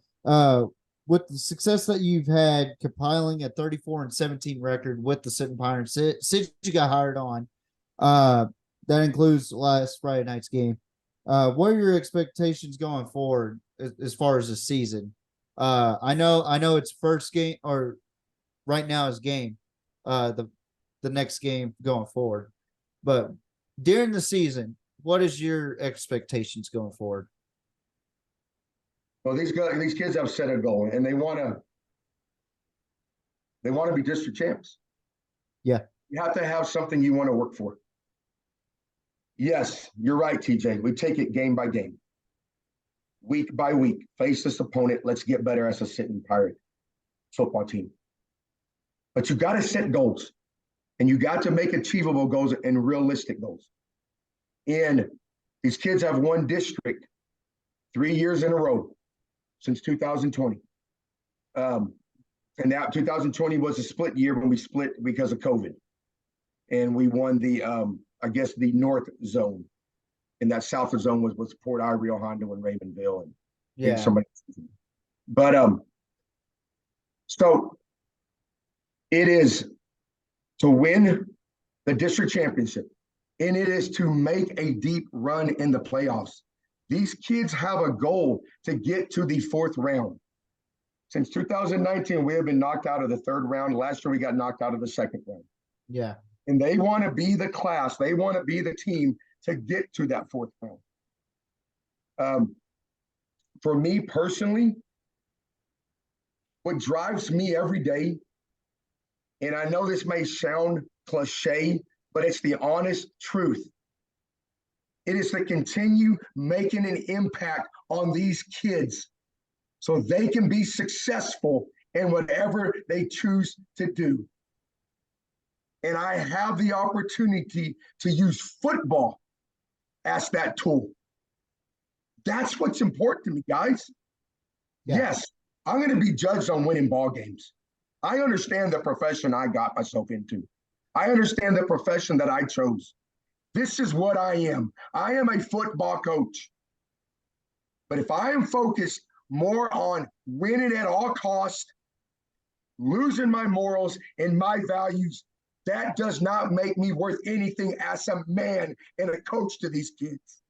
With the success that you've had compiling a 34-17 record with the Sinton Pirates since you got hired on, that includes last Friday night's game. What are your expectations going forward as far as the season? I know it's first game, or right now is game, the next game going forward. But during the season, what is your expectations going forward? Well, these kids have set a goal, and they want to be district champs. Yeah. You have to have something you want to work for. Yes, you're right, TJ. We take it game by game, week by week. Face this opponent. Let's get better as a Sinton Pirate football team. But you got to set goals, and you got to make achievable goals and realistic goals. And these kids have won district 3 years in a row since 2020. And now 2020 was a split year when we split because of COVID. And we won the, the North Zone. And that South Zone was Port Ivory, Hondo, and Raymondville. And yeah. Somebody. But so it is to win the district championship. And it is to make a deep run in the playoffs. These kids have a goal to get to the fourth round. Since 2019, we have been knocked out of the third round. Last year, we got knocked out of the second round. Yeah. And they want to be the class. They want to be the team to get to that fourth round. For me personally, what drives me every day, and I know this may sound cliche, but it's the honest truth. It is to continue making an impact on these kids so they can be successful in whatever they choose to do. And I have the opportunity to use football as that tool. That's what's important to me, guys. Yeah. Yes, I'm going to be judged on winning ball games. I understand the profession I got myself into. I understand the profession that I chose. This is what I am. I am a football coach. But if I am focused more on winning at all costs, losing my morals and my values, that does not make me worth anything as a man and a coach to these kids.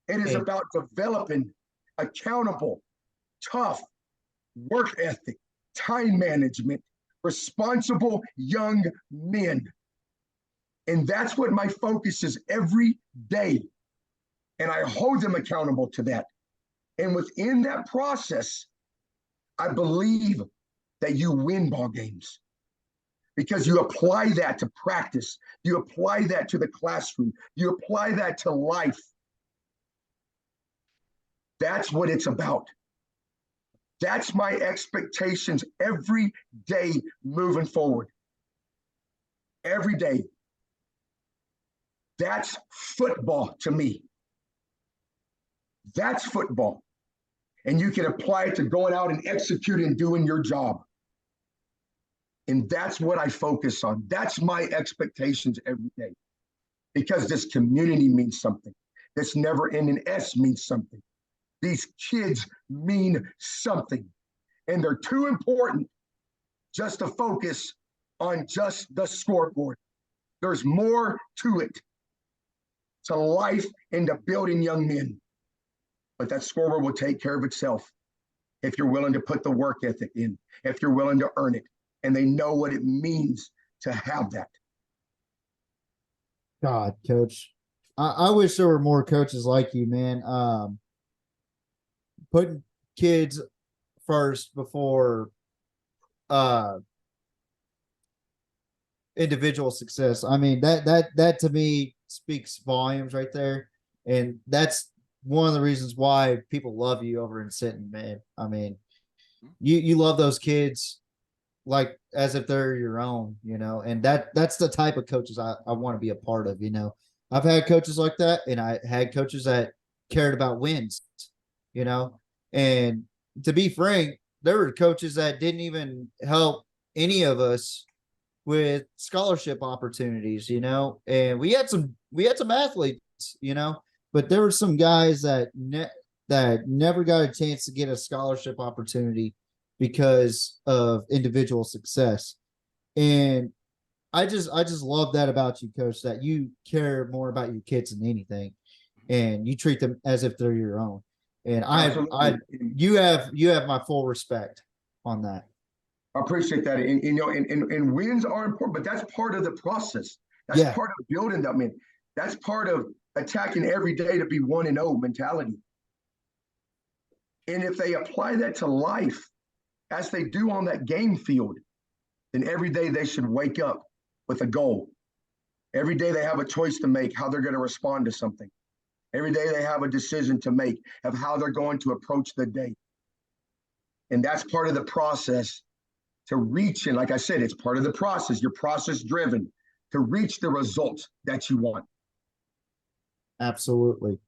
It is about developing accountable, tough, work ethic, time management, responsible young men. And that's what my focus is every day. And I hold them accountable to that. And within that process, I believe that you win ball games because you apply that to practice. You apply that to the classroom. You apply that to life. That's what it's about. That's my expectations every day moving forward. Every day. That's football to me. That's football. And you can apply it to going out and executing and doing your job. And that's what I focus on. That's my expectations every day. Because this community means something. This never ending S means something. These kids mean something. And they're too important just to focus on just the scoreboard. There's more to it, to life and to building young men. But that scoreboard will take care of itself if you're willing to put the work ethic in, if you're willing to earn it, and they know what it means to have that. God, Coach, I wish there were more coaches like you, man. Putting kids first before individual success. I mean, that to me speaks volumes right there. And that's one of the reasons why people love you over in Sinton, man. I mean, you love those kids like as if they're your own, you know, and that's the type of coaches I want to be a part of, you know. I've had coaches like that, and I had coaches that cared about wins, you know. And to be frank, there were coaches that didn't even help any of us with scholarship opportunities, you know. And we had some athletes, you know, but there were some guys that that never got a chance to get a scholarship opportunity because of individual success. And I just love that about you, Coach, that you care more about your kids than anything, and you treat them as if they're your own. And you have my full respect on that. I appreciate that. And you know, and wins are important, but that's part of the process. That's part of building that, man. That's part of attacking every day to be 1-0 mentality. And if they apply that to life, as they do on that game field, then every day they should wake up with a goal. Every day they have a choice to make how they're going to respond to something. Every day they have a decision to make of how they're going to approach the day. And that's part of the process to reach. And like I said, it's part of the process. You're process driven to reach the results that you want. Absolutely.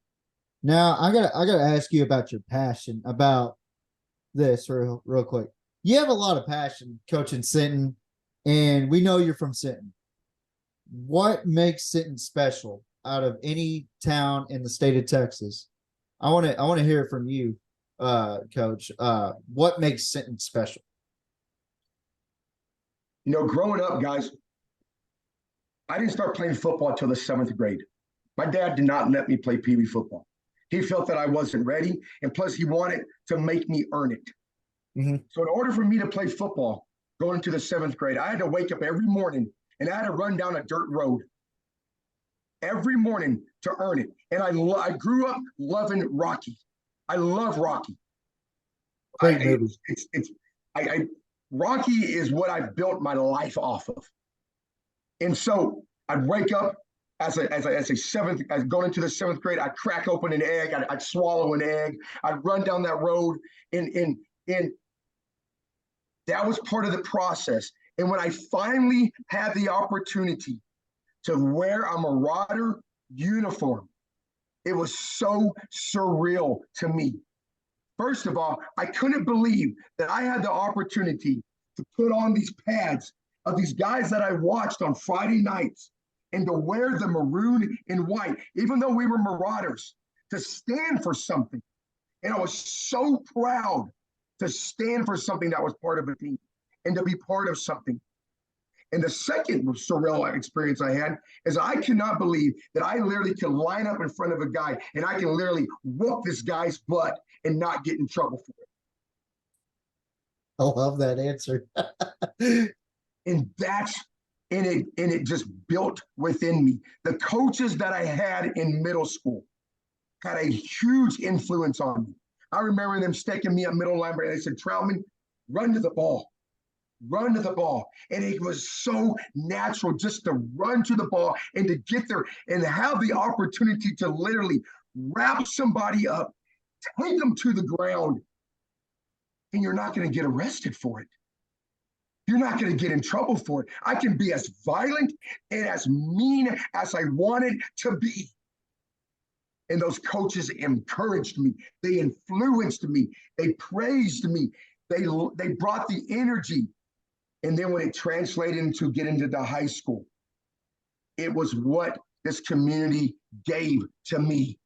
Now I gotta ask you about your passion about this real quick. You have a lot of passion coaching Sinton, and we know you're from Sinton. What makes Sinton special out of any town in the state of Texas? I want to hear from you, Coach. What makes Sinton special? You know, growing up, guys, I didn't start playing football until the 7th grade. My dad did not let me play Pee Wee football. He felt that I wasn't ready, and plus he wanted to make me earn it. Mm-hmm. So in order for me to play football going into the 7th grade, I had to wake up every morning and I had to run down a dirt road every morning to earn it. And I grew up loving Rocky. I love Rocky. Rocky is what I've built my life off of. And so I'd wake up as going into the 7th grade, I'd crack open an egg, I'd swallow an egg, I'd run down that road, and that was part of the process. And when I finally had the opportunity to wear a Marauder uniform, it was so surreal to me. First of all, I couldn't believe that I had the opportunity to put on these pads of these guys that I watched on Friday nights and to wear the maroon and white, even though we were Marauders, to stand for something. And I was so proud to stand for something that was part of a team and to be part of something. And the second surreal experience I had is I could not believe that I literally could line up in front of a guy and I can literally whoop this guy's butt and not get in trouble for it. I love that answer. And it just built within me. The coaches that I had in middle school had a huge influence on me. I remember them sticking me at middle linebacker. They said, Troutman, run to the ball. Run to the ball. And it was so natural just to run to the ball and to get there and have the opportunity to literally wrap somebody up, take them to the ground, and you're not going to get arrested for it. You're not going to get in trouble for it. I can be as violent and as mean as I wanted to be. And those coaches encouraged me. They influenced me. They praised me. They brought the energy. And then when it translated into getting into the high school, it was what this community gave to me.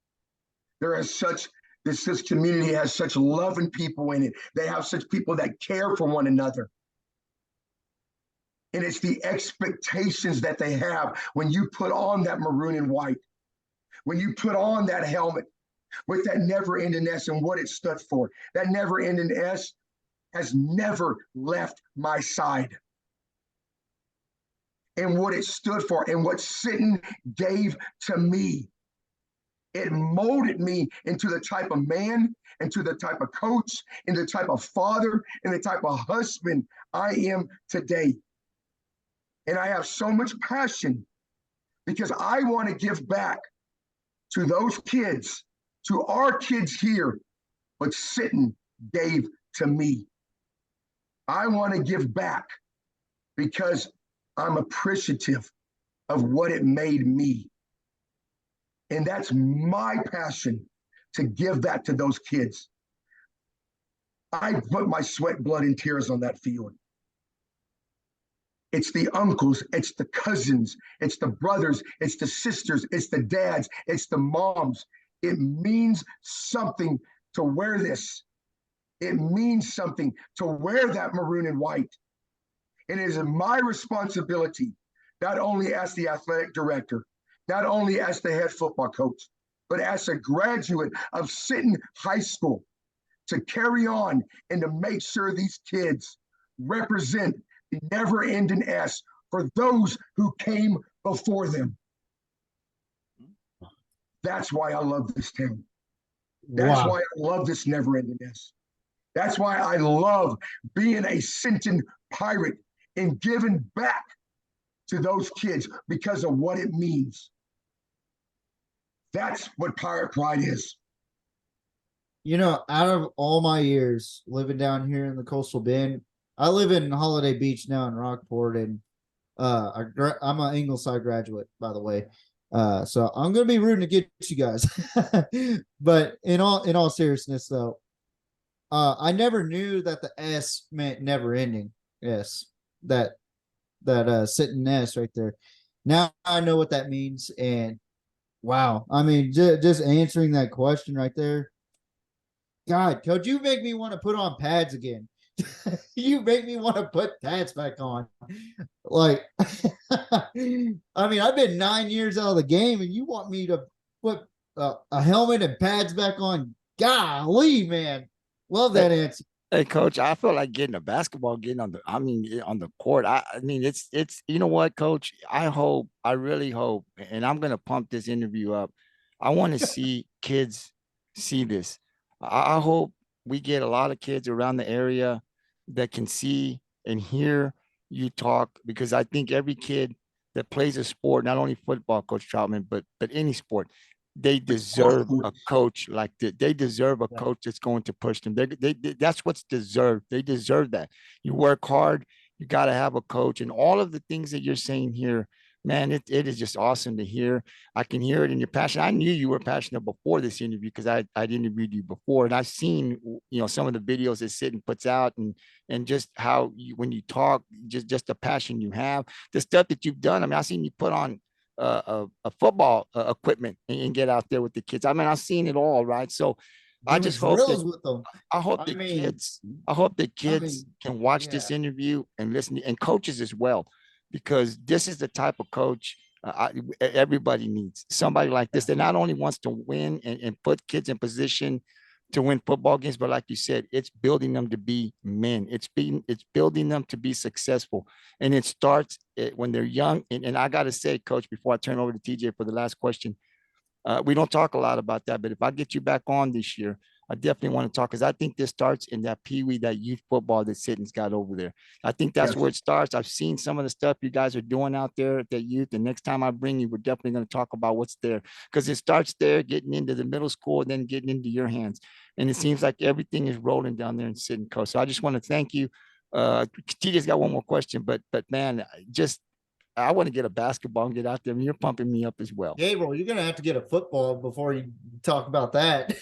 This community has such loving people in it. They have such people that care for one another. And it's the expectations that they have when you put on that maroon and white, when you put on that helmet with that never-ending S and what it stood for. That never-ending S has never left my side. And what it stood for and what Sinton gave to me. It molded me into the type of man, into the type of coach, into the type of father, and the type of husband I am today. And I have so much passion because I want to give back to those kids, to our kids here, what Sinton gave to me. I want to give back because I'm appreciative of what it made me. And that's my passion, to give that to those kids. I put my sweat, blood, and tears on that field. It's the uncles, it's the cousins, it's the brothers, it's the sisters, it's the dads, it's the moms. It means something to wear this. It means something to wear that maroon and white. And it is my responsibility, not only as the athletic director, not only as the head football coach, but as a graduate of Sinton High School, to carry on and to make sure these kids represent the never-ending S for those who came before them. That's why I love this town. That's why I love this never-ending S. That's why I love being a Sinton Pirate and giving back to those kids because of what it means. That's what Pirate Pride is. You know, out of all my years living down here in the Coastal Bend, I live in Holiday Beach now in Rockport, and I'm an Ingleside graduate, by the way. So I'm going to be rooting against you guys. But in all seriousness, though, I never knew that the S meant never ending. Yes, that Sinton S right there. Now I know what that means, and wow, I mean, just answering that question right there. God, Coach, you make me want to put on pads again. You make me want to put pads back on. Like, I mean, I've been 9 years out of the game, and you want me to put a helmet and pads back on? Golly, man. Love that answer. Hey, Coach, I feel like getting a basketball, on the court. I mean, it's, you know what, Coach? I really hope, and I'm going to pump this interview up. I want to see kids see this. I hope we get a lot of kids around the area that can see and hear you talk, because I think every kid that plays a sport, not only football, Coach Troutman, but any sport, they deserve a coach like that. They deserve a coach that's going to push them. That's what's deserved. They deserve that. You work hard, you got to have a coach, and all of the things that you're saying here, man, it is just awesome to hear. I can hear it in your passion. I knew you were passionate before this interview because I'd interviewed you before, and I've seen, some of the videos that Sinton puts out, and just how when you talk, just the passion you have, the stuff that you've done. I mean, I've seen you put on a football equipment and get out there with the kids. I mean, I've seen it all, right? So I just hope that, I hope the kids can watch this interview and listen, and coaches as well, because this is the type of coach everybody needs. Somebody like this that not only wants to win and put kids in position to win football games, but like you said, it's building them to be men. It's building them to be successful. And it starts when they're young. And I got to say, Coach, before I turn over to TJ for the last question, we don't talk a lot about that, but if I get you back on this year, I definitely want to talk because I think this starts in that peewee, that youth football that Sinton's got over there. I think that's Yes. where it starts. I've seen some of the stuff you guys are doing out there at that youth. The next time I bring you, we're definitely going to talk about what's there because it starts there, getting into the middle school, and then getting into your hands. And it seems like everything is rolling down there in Sinton, Coach. So I just want to thank you. TJ's got one more question, but man, just I want to get a basketball and get out there. I mean, you're pumping me up as well. Gabriel, you're gonna have to get a football before you talk about that.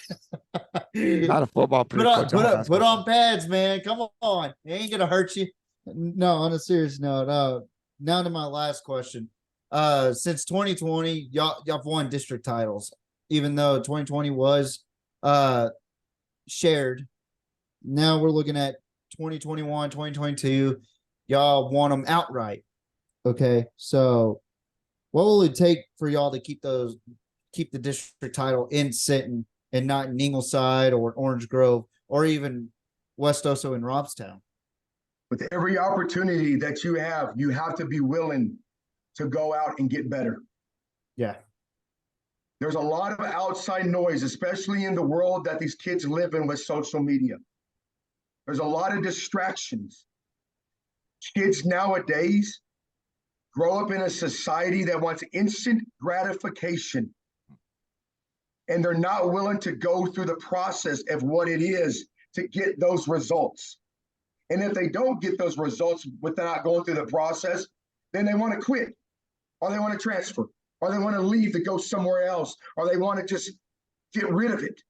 Not a football player, Coach. Put on pads, man. Come on, it ain't gonna hurt you. No, on a serious note. Now to my last question. Since 2020, y'all have won district titles, even though 2020 was shared. Now we're looking at 2021, 2022. Y'all won them outright. Okay, so what will it take for y'all to keep the district title in Sinton and not in Ingleside or Orange Grove or even West Oso and Robstown? With every opportunity that you have to be willing to go out and get better. Yeah. There's a lot of outside noise, especially in the world that these kids live in with social media. There's a lot of distractions. Kids nowadays grow up in a society that wants instant gratification. And they're not willing to go through the process of what it is to get those results. And if they don't get those results without going through the process, then they want to quit, or they want to transfer, or they want to leave to go somewhere else, or they want to just get rid of it.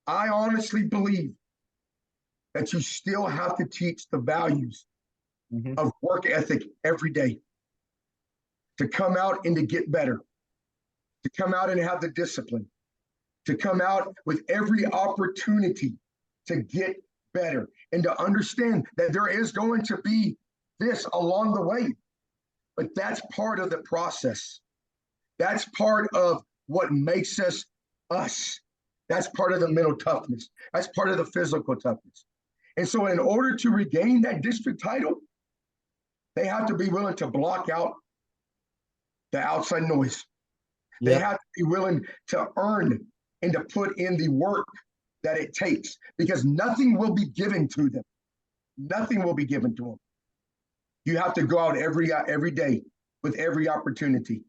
I honestly believe that you still have to teach the values of work ethic every day, to come out and to get better, to come out and have the discipline, to come out with every opportunity to get better, and to understand that there is going to be this along the way. But that's part of the process. That's part of what makes us us. That's part of the mental toughness. That's part of the physical toughness. And so in order to regain that district title, they have to be willing to block out the outside noise. They have to be willing to earn and to put in the work that it takes, because nothing will be given to them. Nothing will be given to them. You have to go out every day with every opportunity.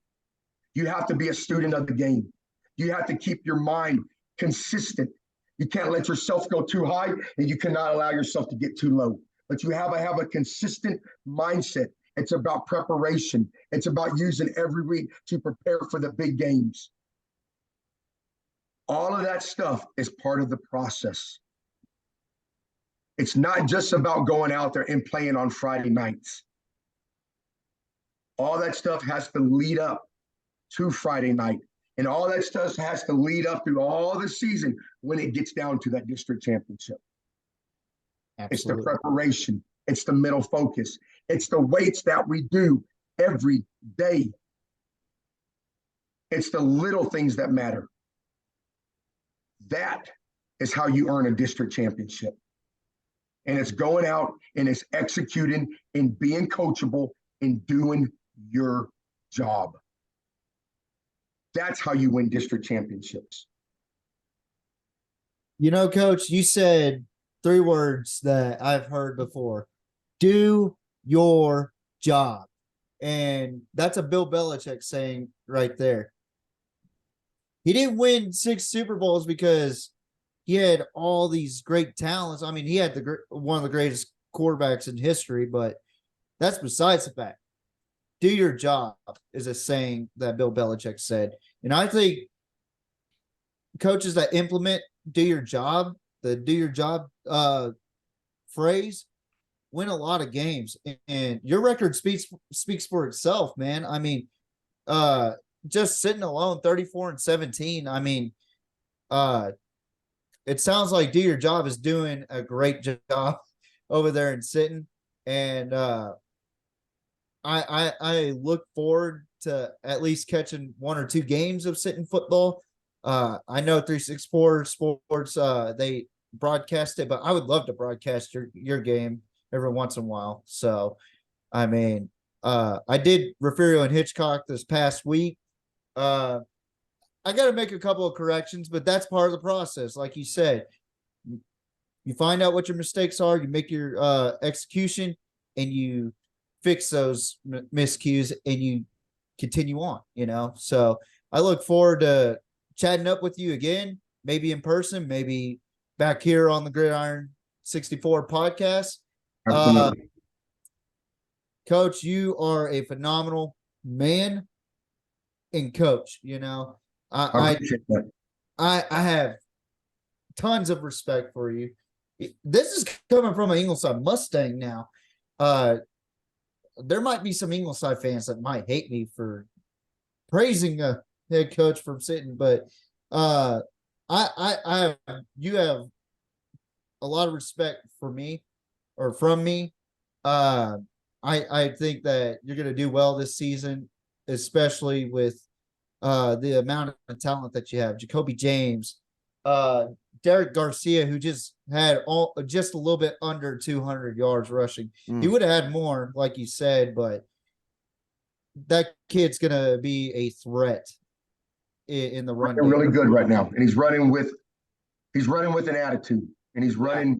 You have to be a student of the game. You have to keep your mind consistent. You can't let yourself go too high, and you cannot allow yourself to get too low. But you have to have a consistent mindset. It's about preparation. It's about using every week to prepare for the big games. All of that stuff is part of the process. It's not just about going out there and playing on Friday nights. All that stuff has to lead up to Friday night. And all that stuff has to lead up through all the season when it gets down to that district championship. Absolutely. It's the preparation. It's the mental focus. It's the weights that we do every day. It's the little things that matter. That is how you earn a district championship. And it's going out and it's executing and being coachable and doing your job. That's how you win district championships. You know, Coach, you said 3 words that I've heard before. Do your job. And that's a Bill Belichick saying right there. He didn't win 6 Super Bowls because he had all these great talents. I mean, he had one of the greatest quarterbacks in history, but that's besides the fact. Do your job is a saying that Bill Belichick said. And I think coaches that implement do your job, the do your job phrase, win a lot of games. And your record speaks for itself, man. I mean, just sitting alone 34-17. I mean, it sounds like do your job is doing a great job over there in Sinton. And I look forward to at least catching 1 or 2 games of Sinton football. I know 364 Sports, they broadcast it, but I would love to broadcast your game every once in a while. So, I mean, I did Refugio and Hitchcock this past week. I got to make a couple of corrections, but that's part of the process. Like you said, you find out what your mistakes are, you make your execution, and you fix those miscues, and you continue on. So I look forward to chatting up with you again, maybe in person, maybe back here on the Gridiron 64 podcast. Absolutely. Coach, you are a phenomenal man and coach. I appreciate that. I have tons of respect for you. This is coming from an Ingleside Mustang now. There might be some Ingleside fans that might hate me for praising a head coach from Sinton, but you have a lot of respect for me or from me. I think that you're going to do well this season, especially with the amount of talent that you have. Jacoby James, Derek Garcia, who just had just a little bit under 200 yards rushing. He would have had more, like you said, but that kid's going to be a threat in the run. They're really good right now, and he's running with an attitude, and he's running.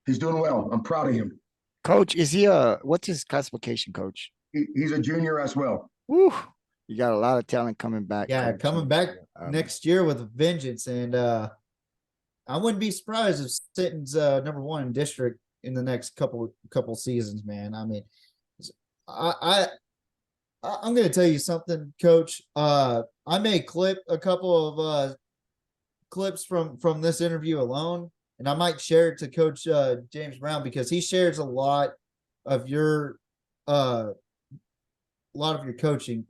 He's doing well. I'm proud of him. Coach, is he what's his classification, Coach? He's a junior as well. Woo! You got a lot of talent coming back. Yeah, Coach. coming back next year with a vengeance, and I wouldn't be surprised if Sinton's number one in district in the next couple seasons, man. I mean, I'm going to tell you something, Coach. I may clip a couple of clips from this interview alone, and I might share it to Coach James Brown, because he shares a lot of your coaching.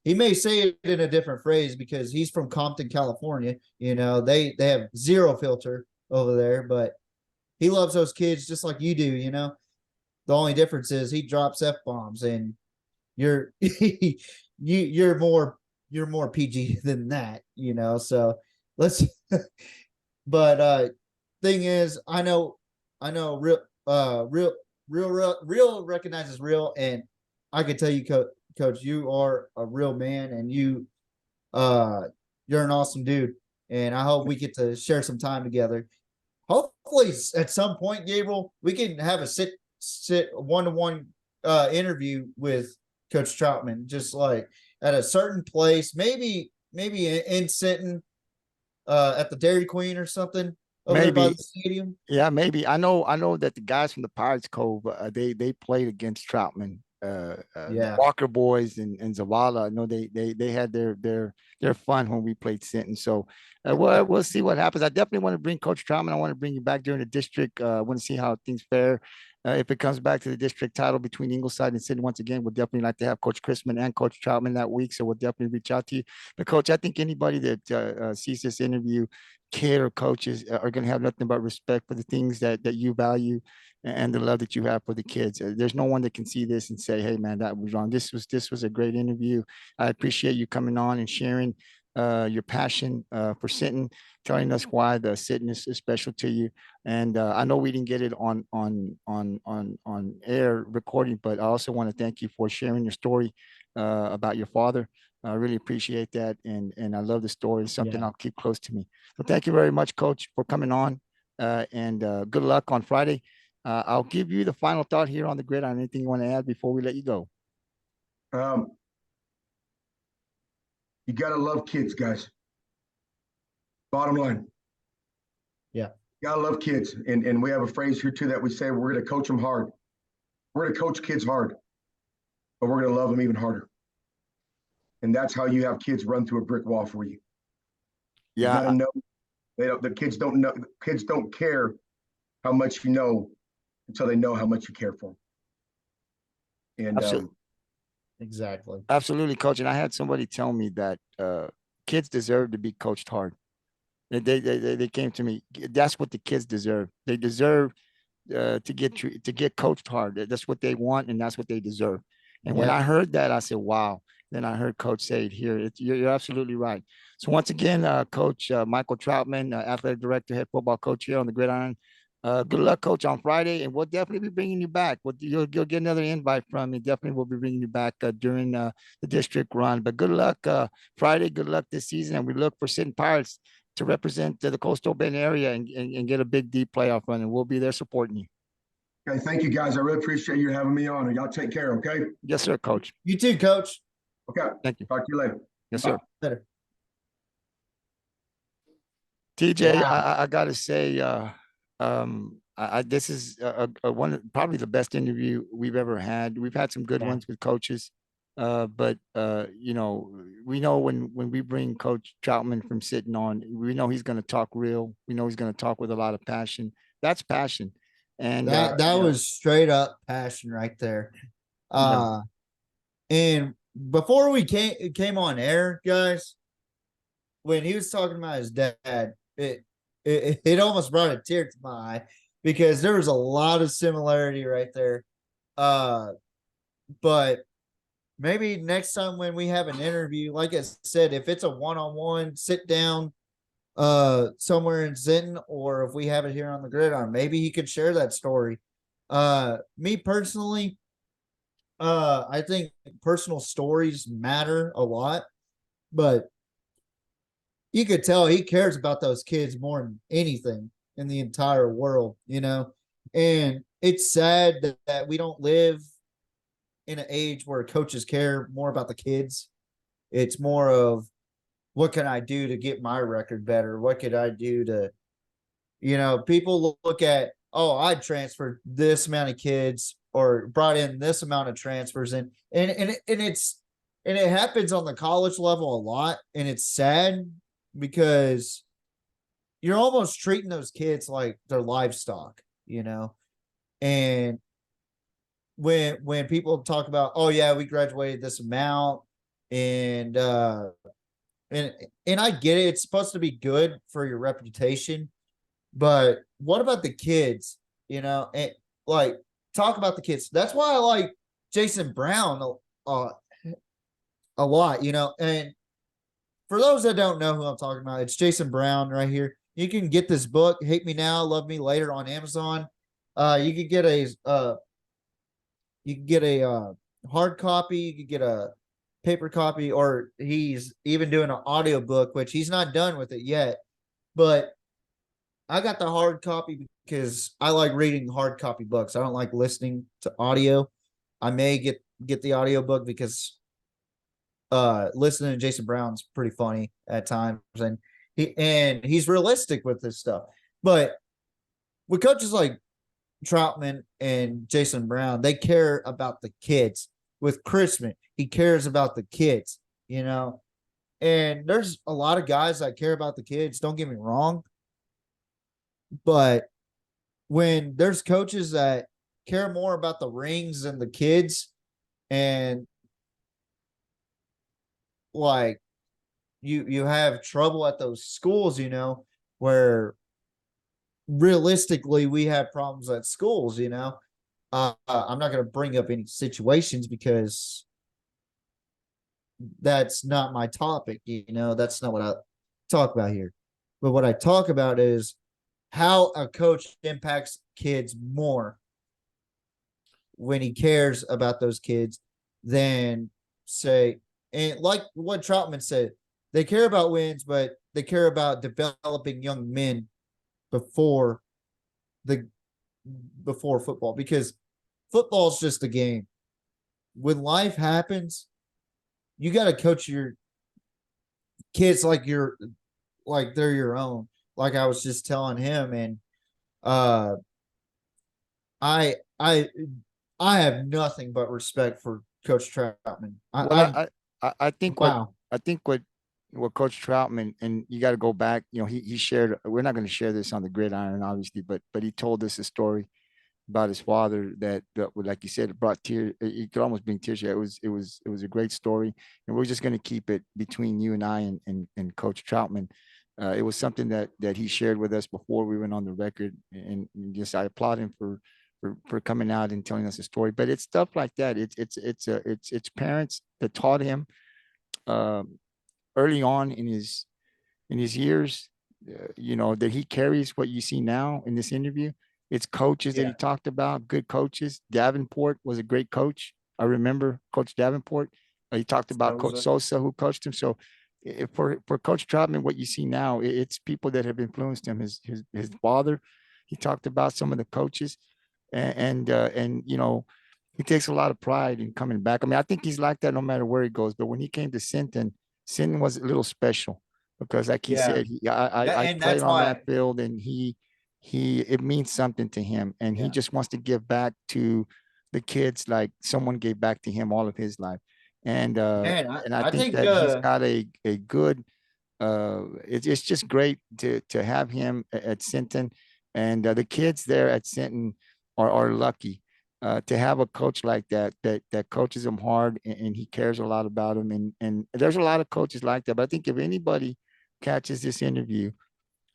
He may say it in a different phrase because he's from Compton, California. They have zero filter over there, but he loves those kids just like you do. The only difference is he drops F-bombs, and you're you're more PG than that. So let's but thing is, I know real recognizes real, and I can tell you, Coach, you are a real man, and you're an awesome dude, and I hope we get to share some time together. Hopefully at some point, Gabriel, we can have a sit one-to-one interview with Coach Troutman, just like at a certain place, maybe in Sinton, at the Dairy Queen or something. Maybe by the stadium. Yeah, maybe. I know that the guys from the Pirates Cove, they played against Troutman. The Walker boys and Zavala. I know they had their fun when we played Sinton. So we'll see what happens. I definitely want to bring Coach Troutman. I want to bring you back during the district. I want to see how things fare. If it comes back to the district title between Ingleside and Sinton once again, we'll definitely like to have Coach Chrisman and Coach Troutman that week. So we'll definitely reach out to you. But Coach, I think anybody that sees this interview, kid or coaches, are going to have nothing but respect for the things that you value and the love that you have for the kids. There's no one that can see this and say, hey man, that was wrong. This was a great interview. I appreciate you coming on and sharing your passion for Sinton, telling us why the Sinton is special to you. And I know we didn't get it on air recording, but I also want to thank you for sharing your story about your father. I really appreciate that, and I love the story. It's something I'll keep close to me. So thank you very much, Coach, for coming on, and good luck on Friday. I'll give you the final thought here on the Gridiron. Anything you want to add before we let you go? You got to love kids, guys. Bottom line. Yeah. You got to love kids. And we have a phrase here too that we say, we're going to coach them hard. We're going to coach kids hard, but we're going to love them even harder. And that's how you have kids run through a brick wall for you. Yeah. You got to know. The kids don't know. Kids don't care how much you know until they know how much you care for them. And absolutely. Exactly. Absolutely, Coach. And I had somebody tell me that kids deserve to be coached hard. They came to me. That's what the kids deserve. They deserve to get coached hard. That's what they want, and that's what they deserve. And when I heard that, I said, "Wow." Then I heard Coach say it here. You're absolutely right. So once again, Coach Michael Troutman, Athletic Director, Head Football Coach here on the Gridiron Good luck, Coach, on Friday, and we'll definitely be bringing you back. You'll get another invite from me. Definitely, we'll be bringing you back during the district run. But good luck Friday. Good luck this season, and we look for Sinton Pirates to represent the Coastal Bend area and get a big deep playoff run, and we'll be there supporting you. Okay, thank you guys. I really appreciate you having me on, and y'all take care. Okay. Yes, sir, Coach. You too, Coach. Okay. Thank you. Talk to you later. Yes, sir. Later. TJ, Wow. I gotta say, this is one probably the best interview we've ever had. We've had some good Yeah. ones with coaches, but you know, we know when we bring Coach Troutman from Sitting on, we know he's going to talk real. We know he's going to talk with a lot of passion. That's passion, and That was straight up passion right there. Yeah. And before we came on air, guys, when he was talking about his dad, it almost brought a tear to my eye because there was a lot of similarity right there. But maybe next time when we have an interview, like I said, if it's a one-on-one sit down somewhere in Sinton, or if we have it here on the Gridiron, maybe he could share that story. Me personally, I think personal stories matter a lot, but you could tell he cares about those kids more than anything in the entire world, you know? And it's sad that we don't live in an age where coaches care more about the kids. It's more of, what can I do to get my record better? What could I do to, people look at, oh, I transferred this amount of kids or brought in this amount of transfers, and it happens on the college level a lot, and it's sad because you're almost treating those kids like they're livestock, and when people talk about, oh yeah, we graduated this amount, and I get it, it's supposed to be good for your reputation, but what about the kids? And like, talk about the kids. That's why I like Jason Brown a lot, and for those that don't know who I'm talking about, it's Jason Brown right here. You can get this book, Hate Me Now, Love Me Later, on Amazon. You could get a hard copy, you could get a paper copy, or he's even doing an audiobook, which he's not done with it yet. But I got the hard copy because I like reading hard copy books. I don't like listening to audio. I may get the audiobook because listening to Jason Brown's pretty funny at times, and he's realistic with this stuff. But with coaches like Troutman and Jason Brown, they care about the kids. With Chrisman, he cares about the kids, and there's a lot of guys that care about the kids, don't get me wrong, but when there's coaches that care more about the rings than the kids, and like you have trouble at those schools, where realistically we have problems at schools, I'm not going to bring up any situations because that's not my topic, that's not what I talk about here. But what I talk about is how a coach impacts kids more when he cares about those kids than, say, and like what Troutman said, they care about wins, but they care about developing young men before football, because football's just a game. When life happens, you got to coach your kids like they're your own. Like I was just telling him, and I have nothing but respect for Coach Troutman. I think wow. what Coach Troutman, and you got to go back, he shared, we're not going to share this on the Gridiron, obviously, but he told us a story about his father that like you said, it brought tears. It could almost bring tears. It was a great story, and we're just going to keep it between you and I and Coach Troutman. It was something that he shared with us before we went on the record, and just I applaud him for coming out and telling us a story. But it's stuff like that. It's parents that taught him early on in his years, that he carries what you see now in this interview. It's coaches that Yeah. he talked about, good coaches. Davenport was a great coach. I remember Coach Davenport. He talked about Coach Sosa, who coached him. So for Coach Troutman, what you see now, it's people that have influenced him. His father, he talked about some of the coaches, and you know, he takes a lot of pride in coming back. I mean, I think he's like that no matter where he goes. But when he came to Sinton, Sinton was a little special because, like he Yeah. said, I And played that's on why, that field, and he it means something to him, and he yeah. just wants to give back to the kids like someone gave back to him all of his life. And Man, and I I think think that he's got a good it's just great to have him at Sinton, and the kids there at Sinton are lucky to have a coach like that coaches them hard, and he cares a lot about them. And there's a lot of coaches like that. But I think if anybody catches this interview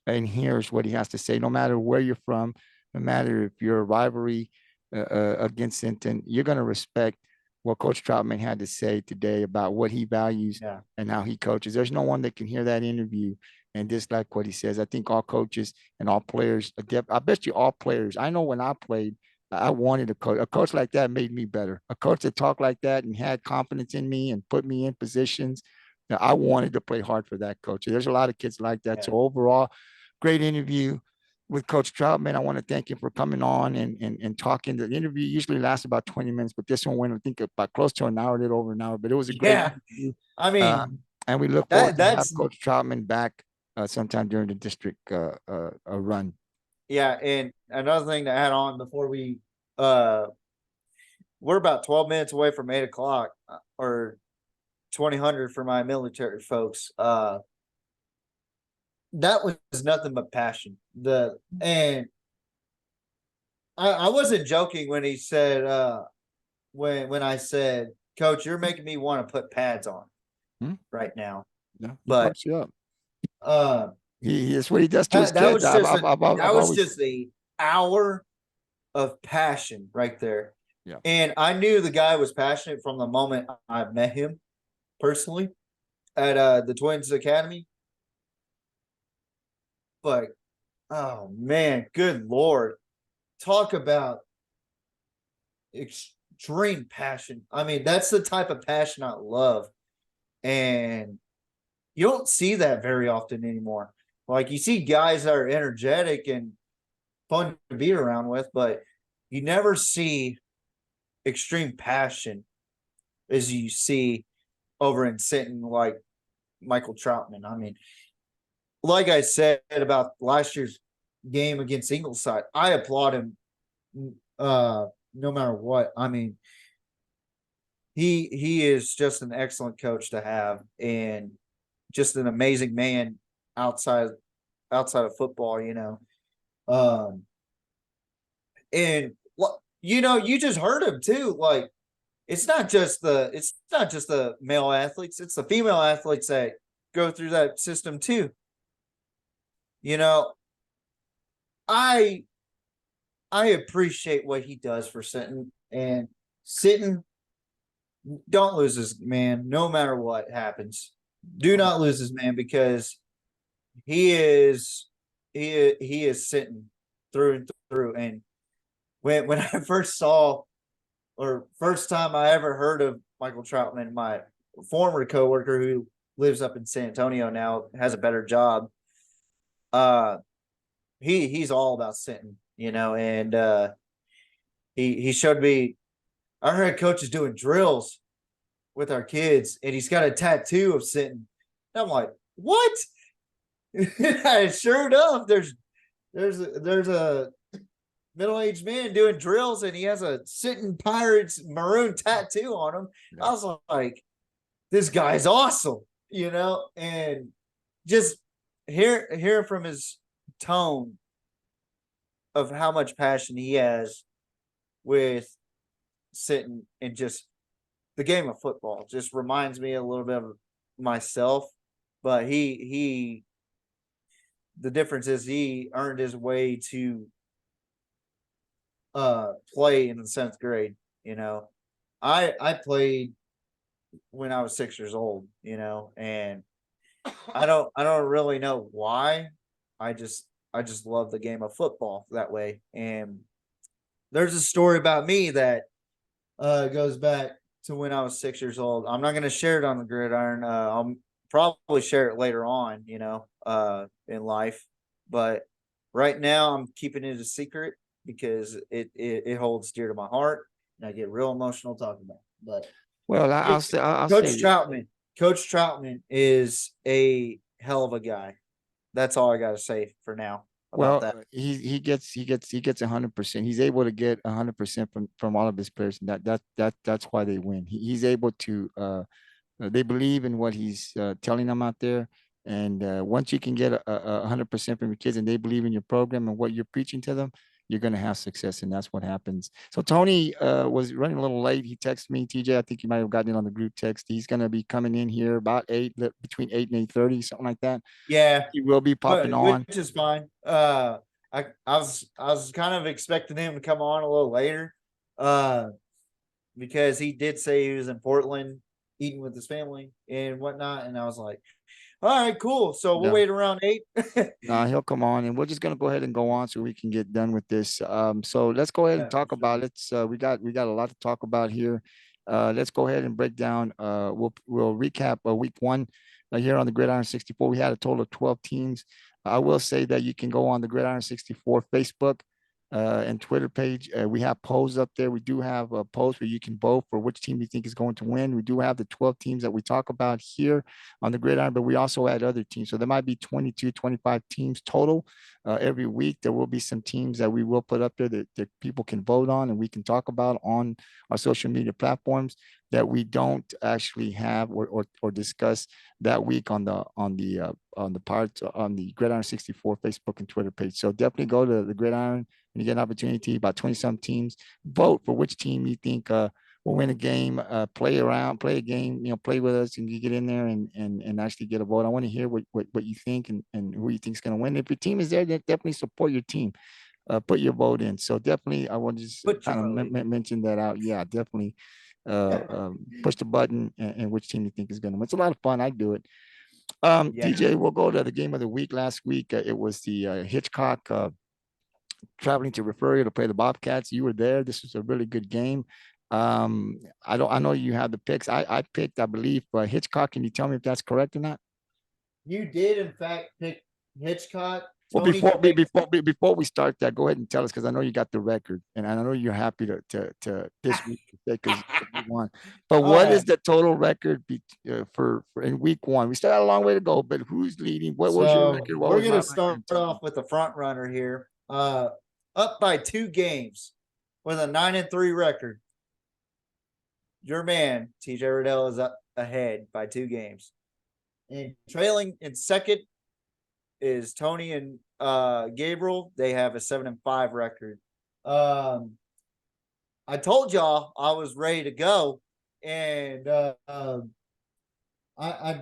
and hears what he has to say, no matter where you're from, no matter if you're a rivalry against Sinton, you're going to respect what Coach Troutman had to say today about what he values Yeah. and how he coaches. There's no one that can hear that interview and dislike what he says. I think all coaches and all players, I bet you all players, I know when I played, I wanted a coach like that made me better. A coach that talked like that and had confidence in me and put me in positions. Now, I wanted to play hard for that coach. There's a lot of kids like that. Yeah. So overall, great interview with Coach Troutman. I want to thank him for coming on and talking. The interview usually lasts about 20 minutes, but this one went, I think, about close to an hour, a little over an hour. But it was a great interview. I mean, And we look forward to have that's Coach Troutman back sometime during the district run. yeah. And another thing to add on before uh we're about 12 minutes away from 8 o'clock, or 2000 for my military folks. That was nothing but passion. And I wasn't joking when he said when I said, Coach, you're making me want to put pads on right now. Yeah, he But pumps you up. uh That's what he does to his that kids. was just that was always, just the hour of passion right there. Yeah. And I knew the guy was passionate from the moment I met him personally at the Twins Academy. But oh man, good Lord. Talk about extreme passion. I mean, that's the type of passion I love. And you don't see that very often anymore. Like, you see guys that are energetic and fun to be around with, but you never see extreme passion as you see over in Sinton, like Michael Troutman. I mean, like I said about last year's game against Ingleside, I applaud him no matter what. I mean, he is just an excellent coach to have, and just an amazing man outside of football, you know. And you know, you just heard him too. Like, it's not just the male athletes, it's the female athletes that go through that system too. You know, I appreciate what he does for Sinton, and Sinton, don't lose this man no matter what happens. Do not lose this man, because he is Sinton through and through. And when I first saw, or first time I ever heard of Michael Troutman, my former coworker who lives up in San Antonio now, has a better job. He's all about Sinton, you know, and he showed me our head coach is doing drills with our kids, and he's got a tattoo of Sinton. And I'm like, what? Sure enough, there's a middle-aged man doing drills, and he has a Sinton Pirates maroon tattoo on him. I was like, this guy's awesome, you know. And just hear from his tone of how much passion he has with Sinton, and just the game of football just reminds me a little bit of myself. But the difference is he earned his way to play in the 7th grade. You know, I played when I was 6 years old, you know, and I don't really know why. I just love the game of football that way. And there's a story about me that goes back to when I was 6 years old. I'm not going to share it on the gridiron. I'll probably share it later on, in life. But right now, I'm keeping it a secret because it holds dear to my heart, and I get real emotional talking about it. But Well, I'll say, Coach Troutman is a hell of a guy. That's all I got to say for now about that. he gets 100%. He's able to get 100% from all of his players, and that's why they win. He's able to. They believe in what he's telling them out there, and once you can get 100% from your kids, and they believe in your program and what you're preaching to them, you're going to have success, and that's what happens. So Tony was running a little late. He texted me, TJ. I think you might have gotten it on the group text. He's going to be coming in here about between 8 and 8:30, something like that. Yeah, he will be popping on, which is fine. I was kind of expecting him to come on a little later, because he did say he was in Portland eating with his family and whatnot, and I was like, all right, cool. So we'll wait around 8. No, he'll come on, and we're just gonna go ahead and go on so we can get done with this. So let's go ahead and talk about it. We got a lot to talk about here. Let's go ahead and break down. We'll recap week 1 here on the Gridiron 64. We had a total of 12 teams. I will say that you can go on the Gridiron 64 Facebook and Twitter page. We have polls up there. We do have a post where you can vote for which team you think is going to win. We do have the 12 teams that we talk about here on the Gridiron, but we also add other teams. So there might be 22, 25 teams total every week. There will be some teams that we will put up there that people can vote on and we can talk about on our social media platforms that we don't actually have or discuss that week on the Gridiron 64 Facebook and Twitter page. So definitely go to the Gridiron when you get an opportunity. About 20-some teams. Vote for which team you think will win a game. Play a game. Play with us, and you get in there and actually get a vote. I want to hear what you think and who you think is going to win. If your team is there, then definitely support your team. Put your vote in. So definitely, I want to just kind of mention that out. Yeah, definitely. Push the button and which team you think is going to win. It's a lot of fun. I do it. DJ, we'll go to the game of the week. Last week, it was the Hitchcock traveling to Referral to play the Bobcats. You were there. This was a really good game. I know you have the picks. I picked, I believe, Hitchcock. Can you tell me if that's correct or not? You did, in fact, pick Hitchcock. Well, before we start that, go ahead and tell us, because I know you got the record, and I know you're happy to this week because you won. But what is the total record for in week 1? We still got a long way to go, but who's leading? What was your record? We're going to start off with the front runner here. Up by 2 games with a 9-3 record. Your man, TJ Riddell, is up ahead by 2 games. And trailing in second is Tony and Gabriel. They have a 7-5 record. I told y'all I was ready to go, and I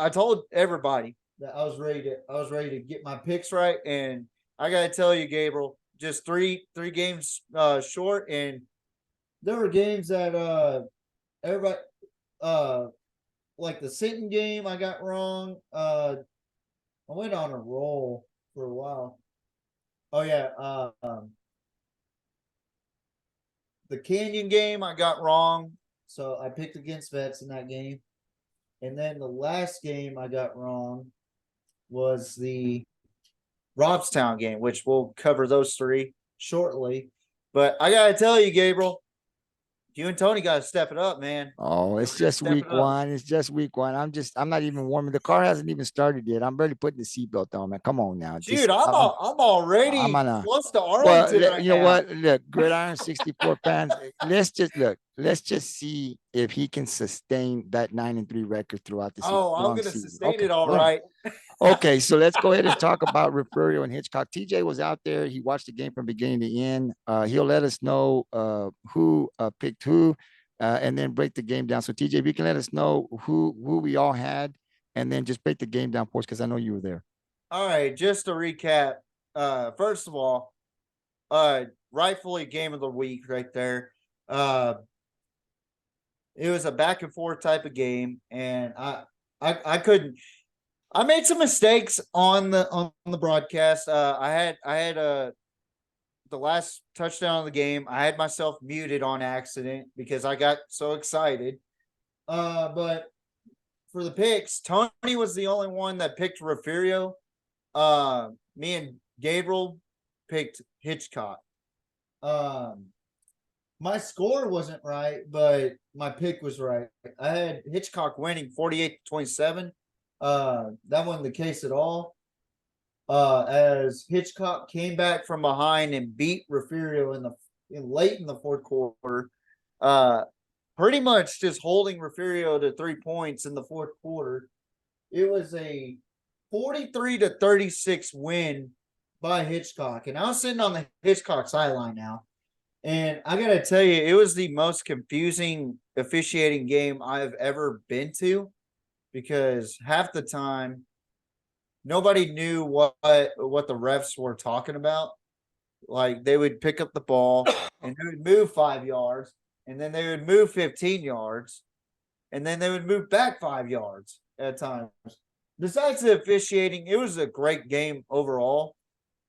told everybody that I was ready to get my picks right, and I gotta tell you, Gabriel, just three games short, and there were games that everybody like the Sinton game I got wrong. I went on a roll for a while. Oh yeah, the Canyon game I got wrong, so I picked against Vets in that game. And then the last game I got wrong was the Robstown game, which we'll cover those 3 shortly. But I gotta tell you, Gabriel, you and Tony gotta step it up, man. Oh, it's just week 1. It's just week 1. I'm not even warming. The car hasn't even started yet. I'm barely putting the seatbelt on, man. Come on now. Dude, I'm already close to Arlington. Well, you know what? Look, Gridiron 64 fans, let's just see if he can sustain that 9-3 record throughout the season. Oh, I'm gonna sustain it all right. Okay, so let's go ahead and talk about Referral and Hitchcock. TJ was out there. He watched the game from beginning to end. He'll let us know who picked who, and then break the game down. So TJ, if you can let us know who we all had, and then just break the game down for us, because I know you were there. All right, just to recap. First of all, rightfully game of the week right there. It was a back and forth type of game, and I couldn't. I made some mistakes on the broadcast. I had the last touchdown of the game. I had myself muted on accident because I got so excited. But for the picks, Tony was the only one that picked Refugio. Me and Gabriel picked Hitchcock. My score wasn't right, but my pick was right. I had Hitchcock winning 48-27. That wasn't the case at all. As Hitchcock came back from behind and beat Refugio late in the fourth quarter. Pretty much just holding Refugio to 3 points in the fourth quarter. It was a 43-36 win by Hitchcock. And I was sitting on the Hitchcock sideline now. And I got to tell you, it was the most confusing officiating game I've ever been to, because half the time nobody knew what the refs were talking about. Like, they would pick up the ball and they would move 5 yards, and then they would move 15 yards, and then they would move back 5 yards at times. Besides the officiating, it was a great game overall.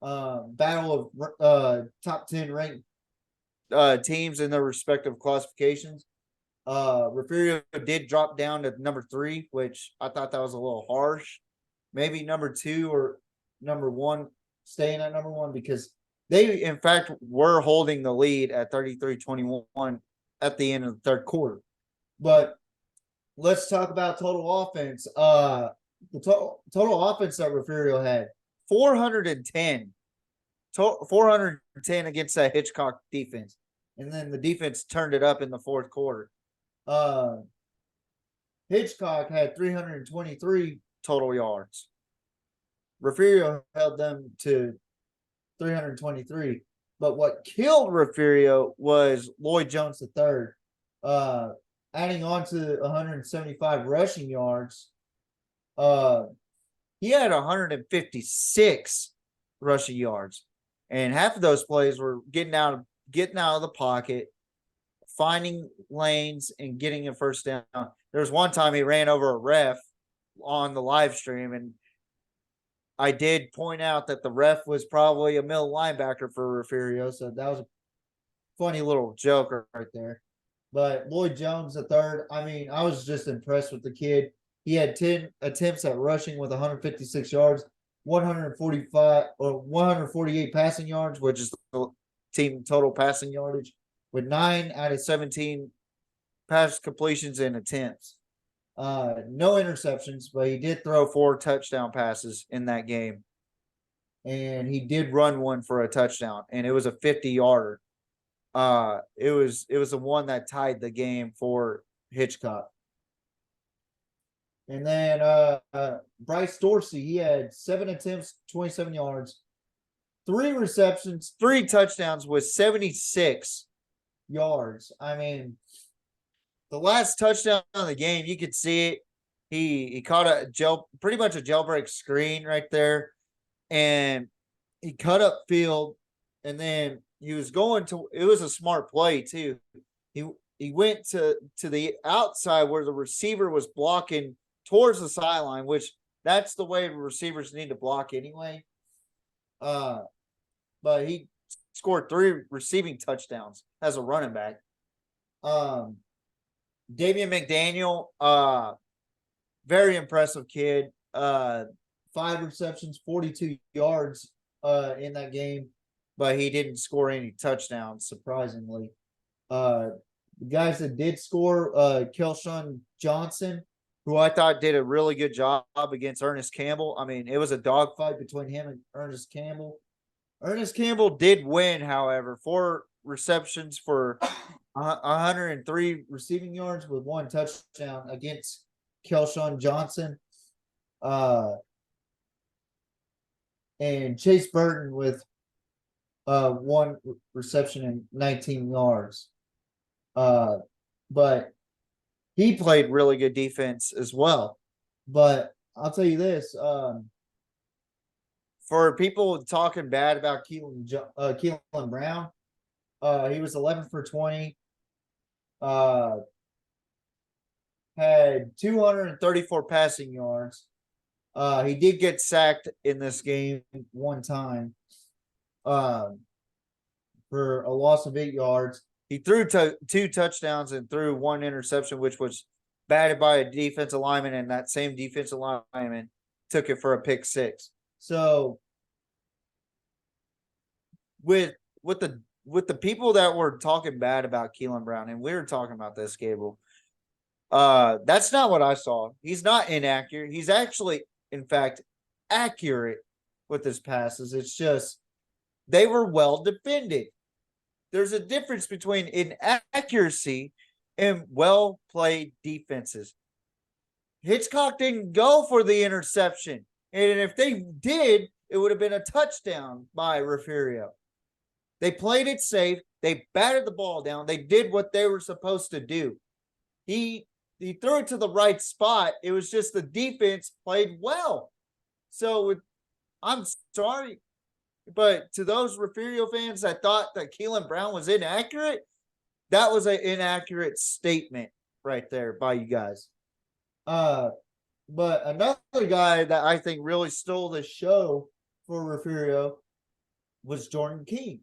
Battle of top 10 ranked teams in their respective classifications. Refugio did drop down to number 3, which I thought that was a little harsh. Maybe number 2 or number 1, staying at number 1, because they, in fact, were holding the lead at 33-21 at the end of the third quarter. But let's talk about total offense. The total offense that Refugio had 410. 410 against that Hitchcock defense. And then the defense turned it up in the fourth quarter. Hitchcock had 323 total yards. Refugio held them to 323. But what killed Refugio was Lloyd Jones III, adding on to 175 rushing yards. He had 156 rushing yards, and half of those plays were getting out of the pocket, finding lanes, and getting a first down. There was one time he ran over a ref on the live stream, and I did point out that the ref was probably a middle linebacker for Refugio, so that was a funny little joke right there. But Lloyd Jones III, I mean, I was just impressed with the kid. He had 10 attempts at rushing with 156 yards, 148 passing yards, which is the team total passing yardage, with 9 out of 17 pass completions and attempts. No interceptions, but he did throw 4 touchdown passes in that game. And he did run one for a touchdown, and it was a 50-yarder. It was the one that tied the game for Hitchcock. And then Bryce Dorsey, he had 7 attempts, 27 yards, 3 receptions, 3 touchdowns with 76 yards. I mean, the last touchdown of the game, you could see it. He caught pretty much a jailbreak screen right there, and he cut up field, and then he was going to. It was a smart play too. He went to the outside where the receiver was blocking towards the sideline, which that's the way receivers need to block anyway. But he scored 3 receiving touchdowns as a running back. Davian McDaniel, very impressive kid. 5 receptions, 42 yards in that game, but he didn't score any touchdowns, surprisingly. The guys that did score, Kelshawn Johnson, who I thought did a really good job against Ernest Campbell. I mean, it was a dogfight between him and Ernest Campbell. Ernest Campbell did win, however, 4 receptions for 103 receiving yards with 1 touchdown against Kelshawn Johnson. And Chase Burton with 1 reception and 19 yards. But he played really good defense as well. But I'll tell you this, for people talking bad about Keelan Brown, he was 11 for 20, had 234 passing yards, He did get sacked in this game one time for a loss of 8 yards. He threw 2 touchdowns and threw 1 interception, which was batted by a defensive lineman, and that same defensive lineman took it for a pick 6. So with the people that were talking bad about Keelan Brown, and we were talking about this, Gable, that's not what I saw. He's not inaccurate. He's actually, in fact, accurate with his passes. It's just they were well defended. There's a difference between inaccuracy and well played defenses. Hitchcock didn't go for the interception. And if they did, it would have been a touchdown by Refugio. They played it safe. They batted the ball down. They did what they were supposed to do. He threw it to the right spot. It was just the defense played well. So I'm sorry, but to those Refugio fans that thought that Keelan Brown was inaccurate, that was an inaccurate statement right there by you guys. But another guy that I think really stole the show for Refugio was Jordan King.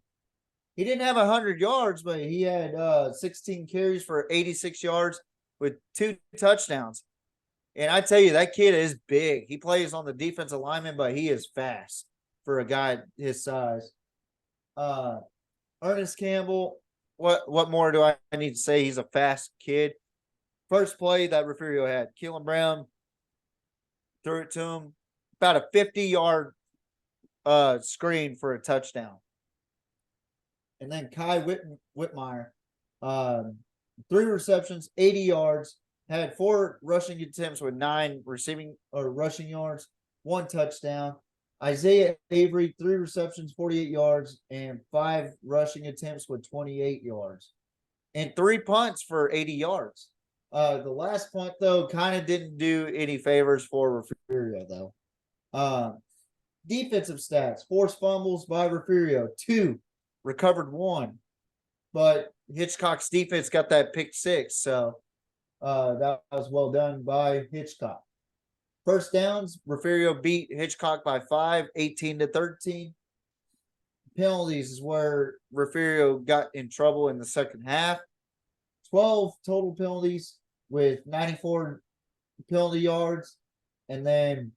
He didn't have 100 yards, but he had 16 carries for 86 yards with 2 touchdowns. And I tell you, that kid is big. He plays on the defensive lineman, but he is fast for a guy his size. Ernest Campbell, what more do I need to say? He's a fast kid. First play that Refugio had, Keelan Brown threw it to him, about a 50-yard screen for a touchdown. And then Kai Whitmire, 3 receptions, 80 yards, had 4 rushing attempts with 9 receiving or rushing yards, 1 touchdown. Isaiah Avery, 3 receptions, 48 yards, and 5 rushing attempts with 28 yards. And 3 punts for 80 yards. The last punt, though, kind of didn't do any favors for Refugio, though. Defensive stats, forced fumbles by Refugio, 2, recovered 1. But Hitchcock's defense got that pick 6, so that was well done by Hitchcock. First downs, Refugio beat Hitchcock by 5, 18-13. Penalties is where Refugio got in trouble in the second half. 12 total penalties with 94 penalty yards. And then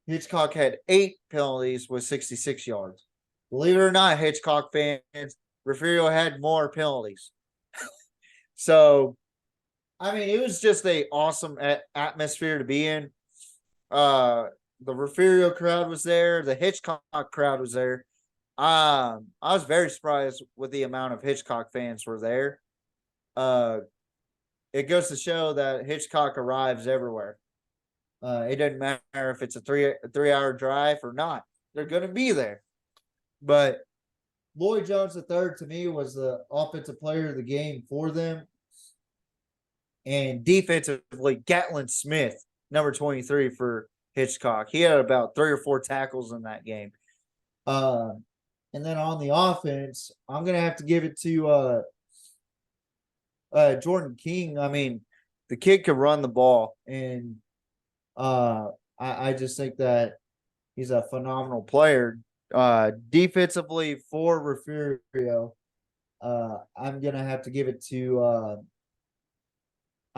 Hitchcock had 8 penalties with 66 yards. Believe it or not, Hitchcock fans, Refugio had more penalties. So, I mean, it was just an awesome atmosphere to be in. The Refugio crowd was there. The Hitchcock crowd was there. I was very surprised with the amount of Hitchcock fans were there. It goes to show that Hitchcock arrives everywhere. It doesn't matter if it's a 3-hour drive or not. They're going to be there. But Lloyd Jones III, to me, was the offensive player of the game for them. And defensively, Gatlin Smith, number 23 for Hitchcock. He had about 3 or 4 tackles in that game. And then on the offense, I'm going to have to give it to Jordan King. I mean, the kid could run the ball. And I just think that he's a phenomenal player. Defensively for Refugio, I'm going to have to give it to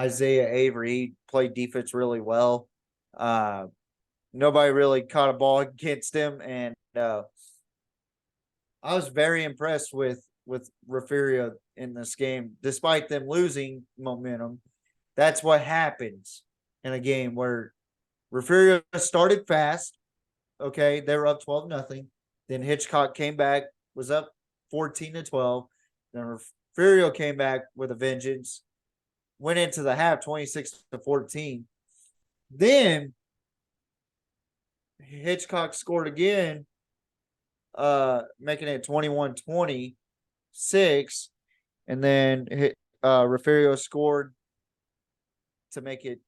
Isaiah Avery. He played defense really well. Nobody really caught a ball against him, and I was very impressed with Refugio in this game, despite them losing momentum. That's what happens in a game where Refugio started fast. Okay, they were up 12-0. Then Hitchcock came back, was up 14-12. Then Refugio came back with a vengeance. Went into the half 26-14. Then Hitchcock scored again, making it 21-26. And then Refugio scored to make it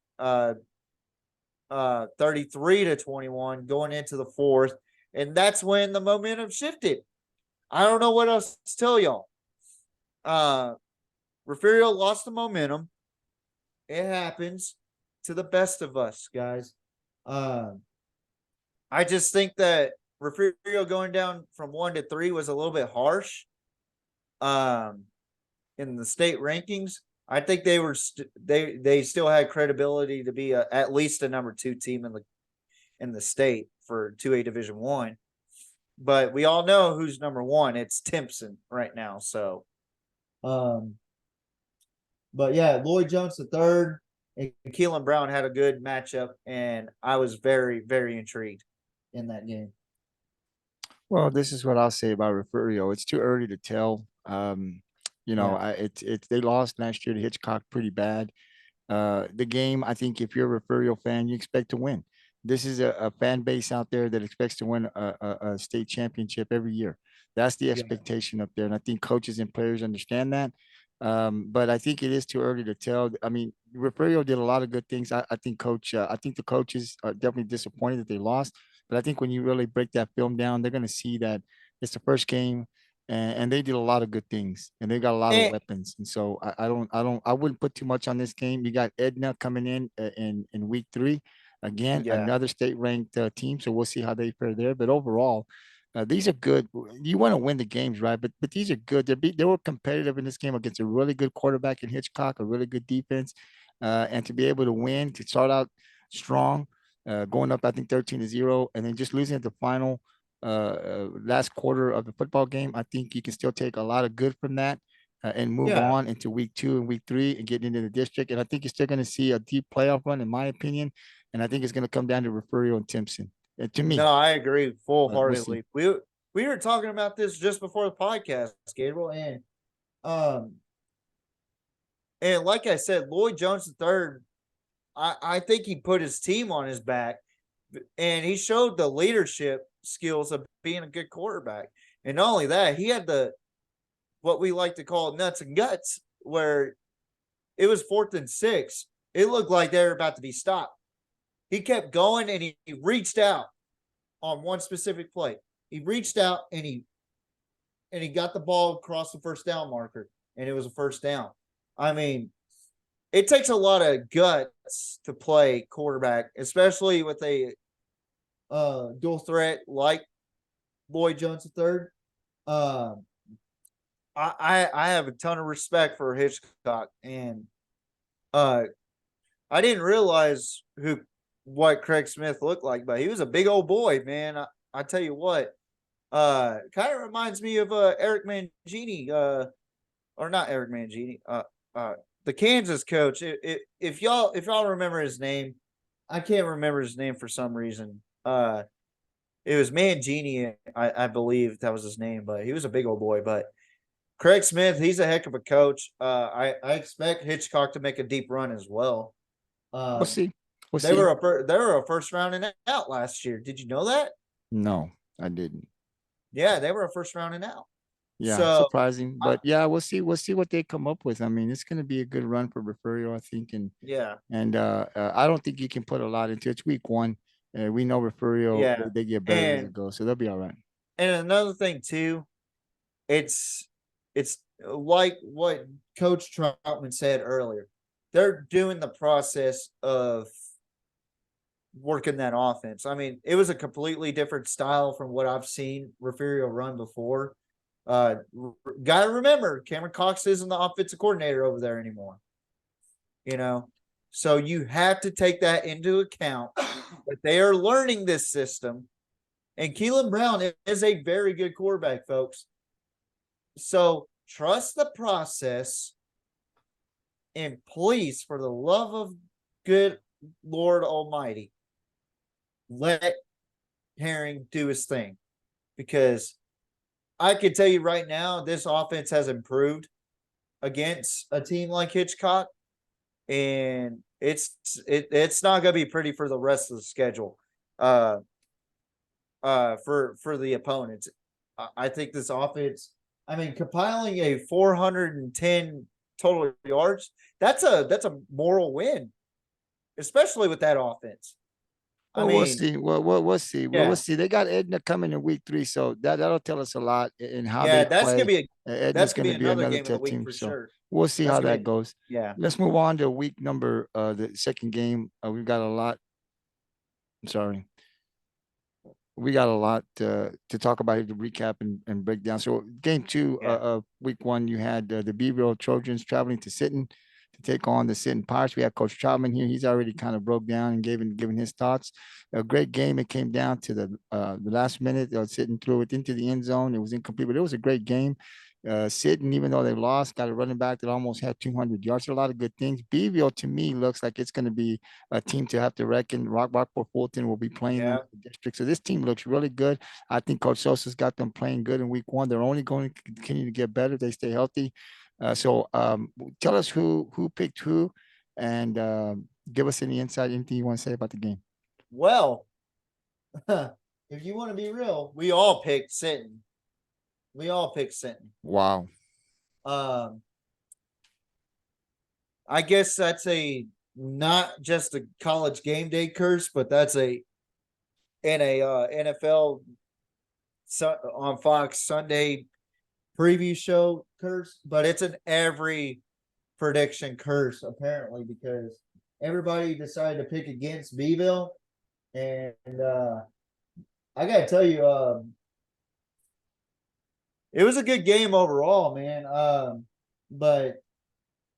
33-21 going into the 4th. And that's when the momentum shifted. I don't know what else to tell y'all. Refugio lost the momentum. It happens to the best of us, guys. I just think that Refugio going down from 1 to 3 was a little bit harsh. In the state rankings, I think they were they still had credibility to be at least a number 2 team in the state for 2A Division 1. But we all know who's number 1. It's Timpson right now. So, but yeah, Lloyd Jones III and Keelan Brown had a good matchup, and I was very, very intrigued in that game. Well, this is what I'll say about Refugio. It's too early to tell. They lost last year to Hitchcock pretty bad. The game, I think, if you're a Refugio fan, you expect to win. This is a fan base out there that expects to win a state championship every year. That's the expectation up there, and I think coaches and players understand that. But I think it is too early to tell. I mean, Refugio did a lot of good things. I think the coaches are definitely disappointed that they lost. But I think when you really break that film down, they're going to see that it's the first game, and they did a lot of good things, and they got a lot of weapons. And so I wouldn't put too much on this game. You got Edna coming in week 3, again, another state ranked team. So we'll see how they fare there. But overall, these are good. You want to win the games, right? But these are good. They were competitive in this game against a really good quarterback in Hitchcock, a really good defense, and to be able to win, to start out strong, going up I think 13-0, and then just losing at the final last quarter of the football game. I think you can still take a lot of good from that and move on into week 2 and week 3 and get into the district. And I think you're still going to see a deep playoff run, in my opinion. And I think it's going to come down to Refugio and Timpson. To me, no, I agree full-heartedly. We were talking about this just before the podcast, Gabriel, and like I said, Lloyd Jones III, I think he put his team on his back, and he showed the leadership skills of being a good quarterback. And not only that, he had what we like to call nuts and guts, where it was 4th and 6. It looked like they were about to be stopped. He kept going, and he reached out on one specific play. He reached out and he got the ball across the first down marker, and it was a first down. I mean, it takes a lot of guts to play quarterback, especially with a dual threat like Lloyd Jones III. I have a ton of respect for Hitchcock, and I didn't realize what Craig Smith looked like, but he was a big old boy, man. I tell you what, kind of reminds me of Eric Mangini, or not Eric Mangini, the Kansas coach. If y'all remember his name, I can't remember his name for some reason. It was Mangini, I believe that was his name, but he was a big old boy. But Craig Smith, he's a heck of a coach. I expect Hitchcock to make a deep run as well. We'll see. They were a first round and out last year. Did you know that? No, I didn't. Yeah, they were a first round and out. Yeah, so, surprising, but yeah, we'll see what they come up with. I mean, it's going to be a good run for Refugio, I think, and I don't think you can put a lot into it. It's week 1. We know Refugio, they get better as it goes, so they'll be all right. And another thing too, it's like what Coach Troutman said earlier. They're doing the process of working that offense. I mean, it was a completely different style from what I've seen Refugio run before. Gotta remember, Cameron Cox isn't the offensive coordinator over there anymore. So you have to take that into account that they are learning this system. And Keelan Brown is a very good quarterback, folks. So trust the process, and please, for the love of good Lord Almighty, let Herring do his thing, because I can tell you right now, this offense has improved against a team like Hitchcock, and it's not going to be pretty for the rest of the schedule. For the opponents, I think this offense. I mean, compiling a 410 total yards, that's a moral win, especially with that offense. We'll see. We'll see. Yeah. We'll see. They got Edna coming in week 3, so that'll tell us a lot in how they play. That's going to be another game of the week team, for sure. We'll see how that goes. Yeah. Let's move on to week number the second game. We've got a lot. I'm sorry. we got a lot to talk about here to recap and break down. So game two Yeah. of week one, you had the Beeville Trojans traveling to Sinton to take on the Sinton Pirates. We had Coach Troutman here. He's already kind of broke down and given his thoughts. A great game. It came down to the last minute. Sinton threw it into the end zone. It was incomplete, but it was a great game. Sinton, even though they lost, got a running back that almost had 200 yards. A lot of good things. Beeville, to me, looks like it's going to be a team to have to reckon. Rockport Fulton will be playing them Yeah. in the district. So this team looks really good. I think Coach Sosa's got them playing good in week one. They're only going to continue to get better if they stay healthy. So tell us who picked who, and give us any insight, anything you want to say about the game. Well, if you want to be real, we all picked Sinton. Wow. Um, I guess that's not just a college game day curse, but that's in a NFL on Fox Sunday preview show curse. But it's an every prediction curse apparently, because everybody decided to pick against Beeville, and I gotta tell you, it was a good game overall, man. But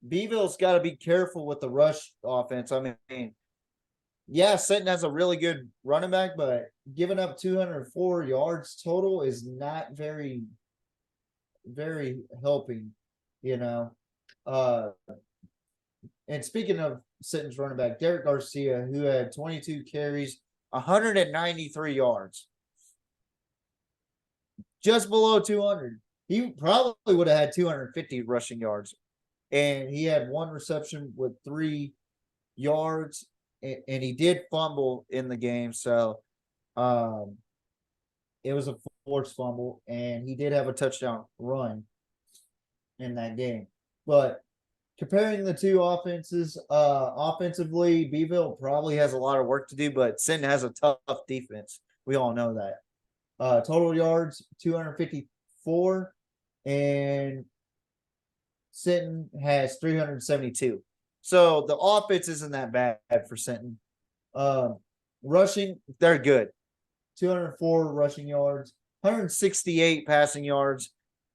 Beeville's got to be careful with the rush offense. I mean, yeah, Sinton has a really good running back, but giving up 204 yards total is not very, very helping, you know. And speaking of Sinton's running back, Derek Garcia, who had 22 carries, 193 yards, just below 200. He probably would have had 250 rushing yards, and he had one reception with 3 yards, and he did fumble in the game. So it was a forced fumble, and he did have a touchdown run in that game. But comparing the two offenses, offensively, Beeville probably has a lot of work to do, but Sinton has a tough defense. We all know that. Total yards, 254, and Sinton has 372. So the offense isn't that bad for Sinton. Rushing, they're good. 204 rushing yards, 168 passing yards.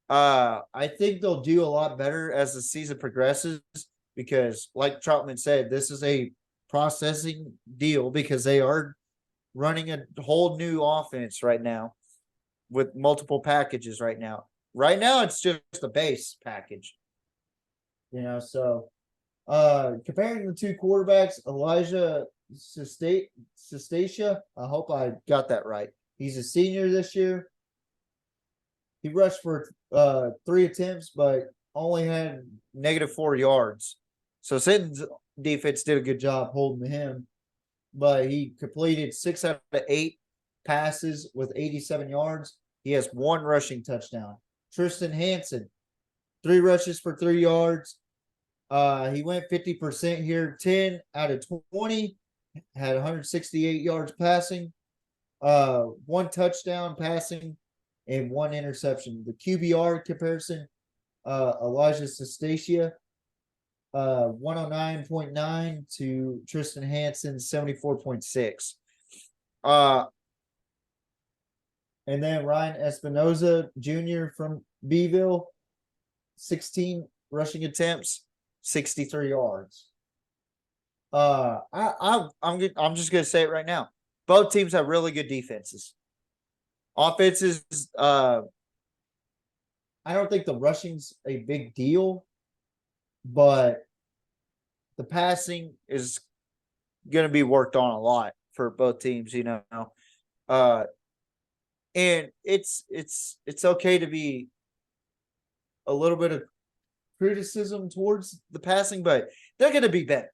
I think they'll do a lot better as the season progresses because, like Troutman said, this is a processing deal because they are running a whole new offense right now with multiple packages right now. Right now, it's just a base package. So comparing the two quarterbacks, Elijah Sestacia, I hope I got that right. He's a senior this year. He rushed for 3 attempts, but only had -4 yards. So Sinton's defense did a good job holding him, but he completed 6 out of 8 passes with 87 yards. He has 1 rushing touchdown. Tristan Hansen, 3 rushes for 3 yards. He went 50% here, 10 out of 20, had 168 yards passing, 1 touchdown passing, and 1 interception. The QBR comparison, Elijah Sestacia, 109.9 to Tristan Hansen, 74.6. And then Ryan Espinoza Jr. from Beeville, 16 rushing attempts, 63 yards. I'm just gonna say it right now. Both teams have really good defenses. Offenses, I don't think the rushing's a big deal, but the passing is gonna be worked on a lot for both teams, and it's okay to be a little bit of criticism towards the passing, but they're going to be better.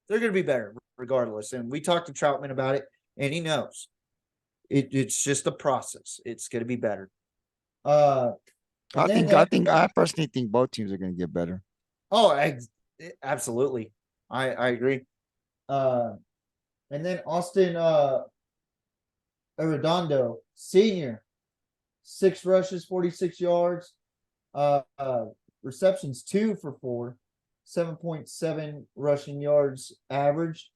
They're going to be better regardless. And we talked to Troutman about it, and he knows it's just a process. It's going to be better. I personally think both teams are going to get better. Oh, absolutely. I agree. And then Austin Arredondo, senior, 6 rushes, 46 yards. Receptions 2 for 4, 7.7 rushing yards average.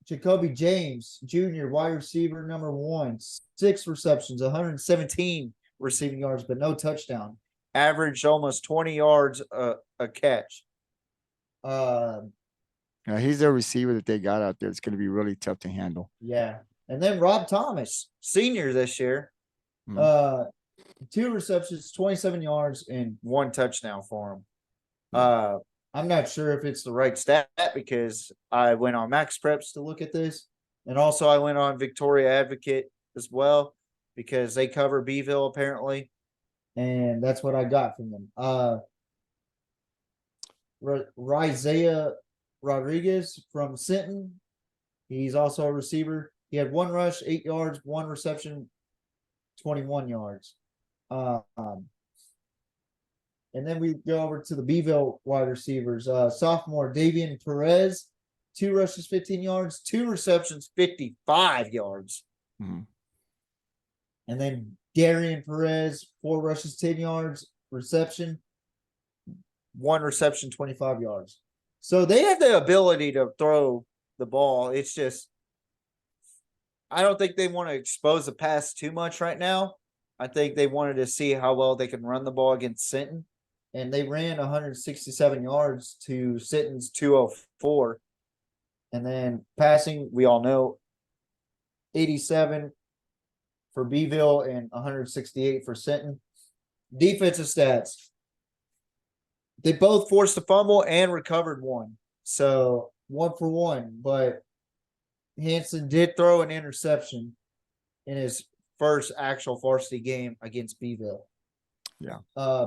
Jacoby James Jr., wide receiver number 1, 6 receptions, 117 receiving yards, but no touchdown. Averaged almost 20 yards a catch. He's a receiver that they got out there. It's going to be really tough to handle. Yeah. And then Rob Thomas, senior this year. 2 receptions, 27 yards, and 1 touchdown for him. I'm not sure if it's the right stat because I went on Max Preps to look at this. And also I went on Victoria Advocate as well because they cover Beeville apparently. And that's what I got from them. Rizaiah Rodriguez from Sinton. He's also a receiver. He had 1 rush, 8 yards, 1 reception, 21 yards. And then we go over to the Beeville wide receivers. Sophomore Davian Perez, 2 rushes, 15 yards, 2 receptions, 55 yards. Mm-hmm. And then Darian Perez, 4 rushes, 10 yards, reception, 1 reception, 25 yards. So they have the ability to throw the ball. It's just, I don't think they want to expose the pass too much right now. I think they wanted to see how well they can run the ball against Sinton. And they ran 167 yards to Sinton's 204. And then passing, we all know, 87 for Beeville and 168 for Sinton. Defensive stats. They both forced a fumble and recovered 1. So 1 for 1. But Hanson did throw an interception in his first actual varsity game against Beeville. Yeah.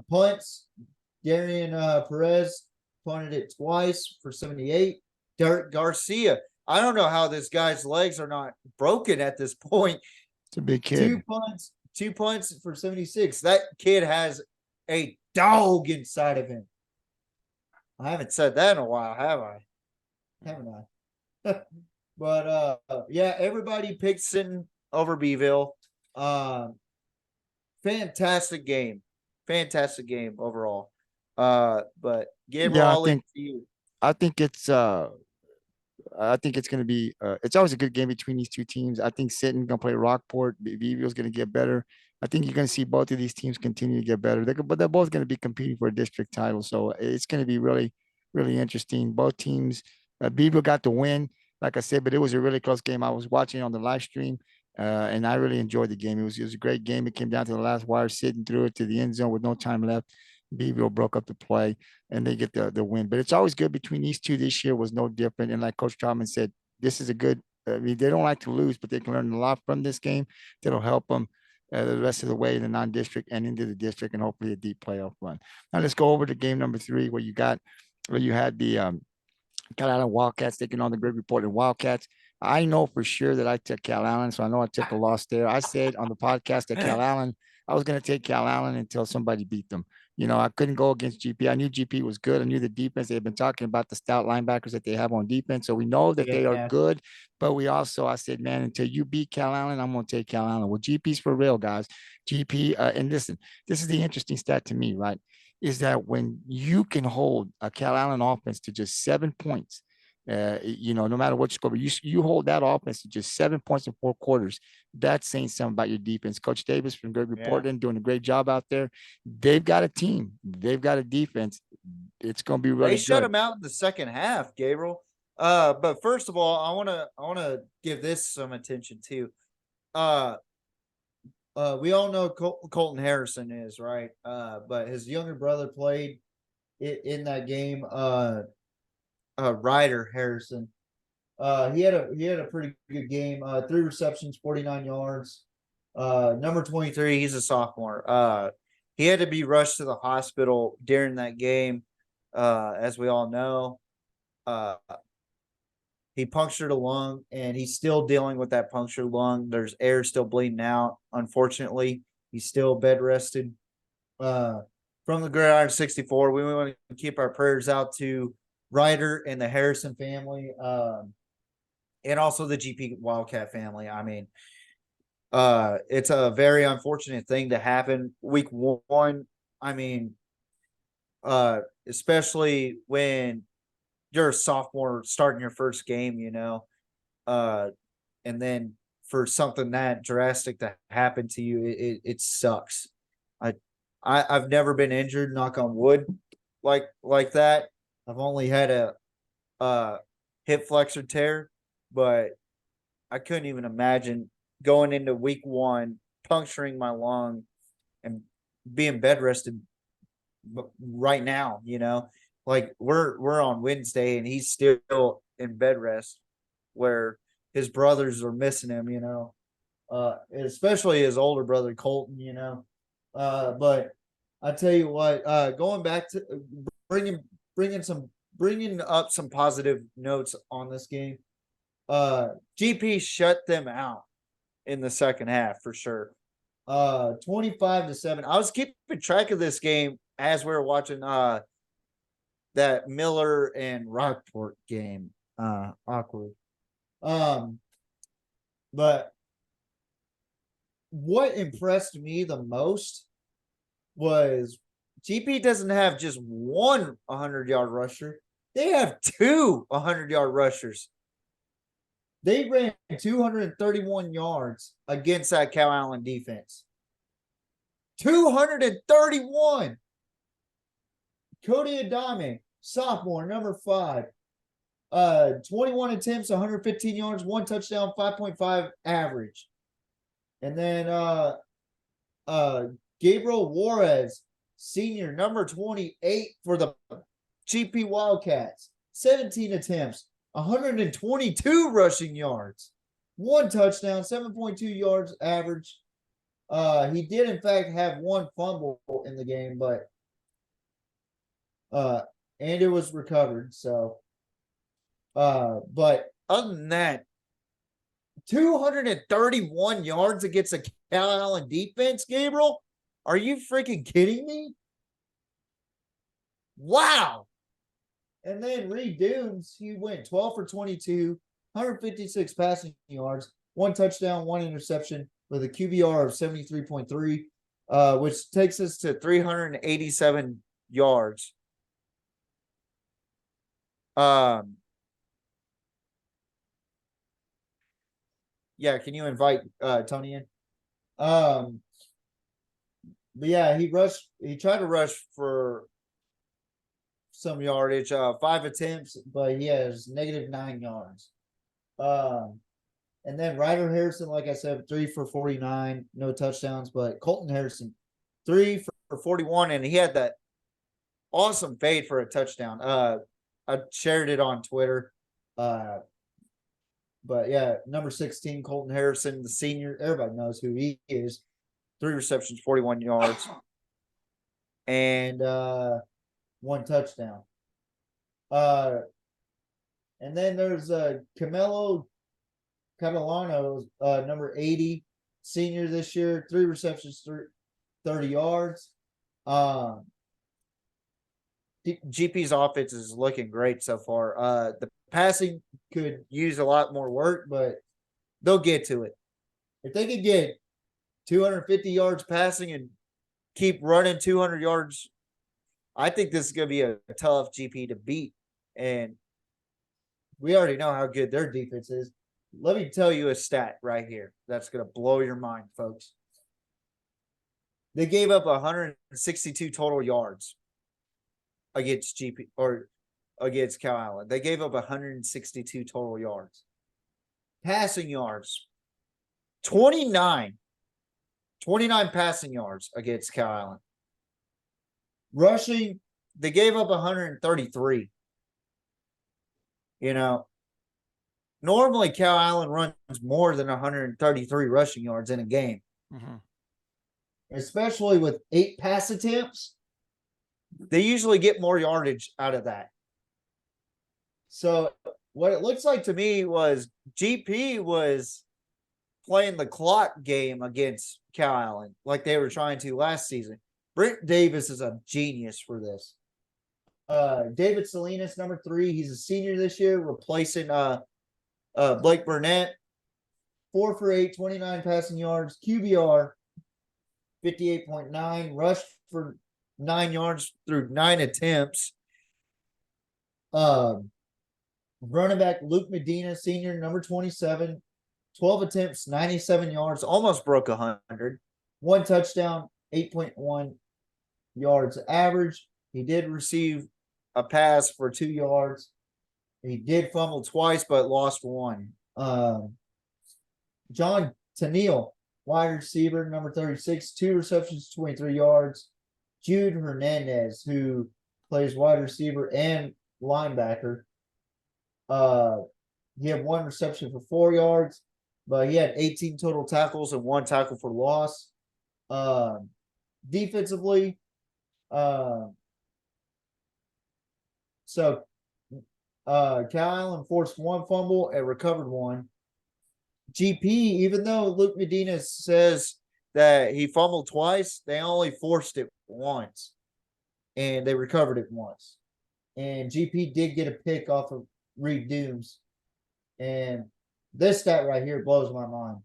Punts. Darian Perez punted it twice for 78. Derek Garcia. I don't know how this guy's legs are not broken at this point. It's a big kid. 2 punts for 76. That kid has a dog inside of him. I haven't said that in a while, have I? Haven't I? But yeah, everybody picked Sinton over Beeville. Fantastic game overall. But Gabriel, I'll leave it to you. I think it's going to be it's always a good game between these two teams. I think Sinton going to play Rockport. Beeville's going to get better. I think you're going to see both of these teams continue to get better. But they're both going to be competing for a district title. So it's going to be really, really interesting. Both teams, Beeville got the win, like I said, but it was a really close game. I was watching on the live stream, and I really enjoyed the game. It was a great game. It came down to the last wire, Sinton threw it to the end zone with no time left. Beeville broke up the play, and they get the win. But it's always good between these two. This year was no different. And like Coach Troutman said, this is a good I mean, they don't like to lose, but they can learn a lot from this game that'll help them the rest of the way in the non-district and into the district and hopefully a deep playoff run. Now let's go over to game number 3 where you had the Cal Allen Wildcats taking on the Great Reported Wildcats. I know for sure that I took Cal Allen, so I know I took a loss there. I said on the podcast that Cal Allen, I was going to take Cal Allen until somebody beat them. You know, I couldn't go against GP. I knew GP was good. I knew the defense. They've been talking about the stout linebackers that they have on defense. So we know that they are good. But I said, man, until you beat Cal Allen, I'm going to take Cal Allen. Well, GP's for real, guys. GP, and listen, this is the interesting stat to me, right? Is that when you can hold a Cal Allen offense to just 7 points, no matter what score, but you hold that offense to just 7 points in 4 quarters. That's saying something about your defense. Coach Davis from Good Reporting doing a great job out there. They've got a team. They've got a defense. It's going to be really good. They shut them out in the second half, Gabriel. But first of all, I want to give this some attention too. We all know Colton Harrison is right. But his younger brother played in that game. Ryder Harrison. He had a pretty good game. 3 receptions, 49 yards. Number 23, he's a sophomore. He had to be rushed to the hospital during that game. As we all know, he punctured a lung, and he's still dealing with that punctured lung. There's air still bleeding out. Unfortunately, he's still bed rested. From the Gridiron 64, we want to keep our prayers out to Ryder and the Harrison family, and also the GP Wildcat family. I mean, it's a very unfortunate thing to happen week 1. I mean, especially when you're a sophomore starting your first game, And then for something that drastic to happen to you, it sucks. I've never been injured, knock on wood, like that. I've only had a hip flexor tear, but I couldn't even imagine going into week 1, puncturing my lung and being bed rested right now, like we're on Wednesday and he's still in bed rest where his brothers are missing him, especially his older brother Colton, but I tell you what, going back to bringing up some positive notes on this game. GP shut them out in the second half for sure. 25-7. I was keeping track of this game as we were watching that Miller and Rockport game. Awkward. But what impressed me the most was GP doesn't have just one 100-yard rusher. They have two 100-yard rushers. They ran 231 yards against that Cal Allen defense. 231. Cody Adame, sophomore, number 5. 21 attempts, 115 yards, 1 touchdown, 5.5 average. And then Gabriel Juarez, senior, number 28 for the GP Wildcats. 17 attempts, 122 rushing yards, 1 touchdown, 7.2 yards average. He did in fact have 1 fumble in the game, but and it was recovered. So, but other than that, 231 yards against a Cal Allen defense, Gabriel? Are you freaking kidding me? Wow. And then Reed Dooms, he went 12 for 22, 156 passing yards, 1 touchdown, 1 interception with a QBR of 73.3, which takes us to 387 yards. Yeah, can you invite Tony in? But yeah, he tried to rush for some yardage, 5 attempts, but he has -9 yards. And then Ryder Harrison, like I said, 3 for 49, no touchdowns, but Colton Harrison, 3 for 41, and he had that awesome fade for a touchdown. I shared it on Twitter. But yeah, number 16, Colton Harrison, the senior, everybody knows who he is. 3 receptions, 41 yards, and 1 touchdown. And then there's Camelo Catalano, number 80, senior this year, 3 receptions, 30 yards. GP's offense is looking great so far. The passing could use a lot more work, but they'll get to it. If they could get 250 yards passing and keep running 200 yards, I think this is going to be a tough GP to beat. And we already know how good their defense is. Let me tell you a stat right here that's going to blow your mind, folks. They gave up 162 total yards against GP or against Cal Allen. They gave up 162 total yards. Passing yards, 29 passing yards against Cal Allen. Rushing, they gave up 133. Normally Cal Allen runs more than 133 rushing yards in a game. Mm-hmm. Especially with 8 pass attempts. They usually get more yardage out of that. So what it looks like to me was GP was playing the clock game against Cal Allen like they were trying to last season. Brent Davis is a genius for this. David Salinas, number 3, he's a senior this year, replacing Blake Burnett. 4 for 8, 29 passing yards, QBR 58.9, rushed for 9 yards through 9 attempts. Running back Luke Medina, senior, number 27, 12 attempts, 97 yards, almost broke 100. 1 touchdown, 8.1 yards average. He did receive a pass for 2 yards. He did fumble twice, but lost 1. John Tennille, wide receiver, number 36, 2 receptions, 23 yards. Jude Hernandez, who plays wide receiver and linebacker. He had 1 reception for 4 yards, but he had 18 total tackles and 1 tackle for loss. Defensively, Cal Allen forced 1 fumble and recovered 1. GP, even though Luke Medina says that he fumbled twice, they only forced it once, and they recovered it once. And GP did get a pick off of Reed Dooms. And this stat right here blows my mind.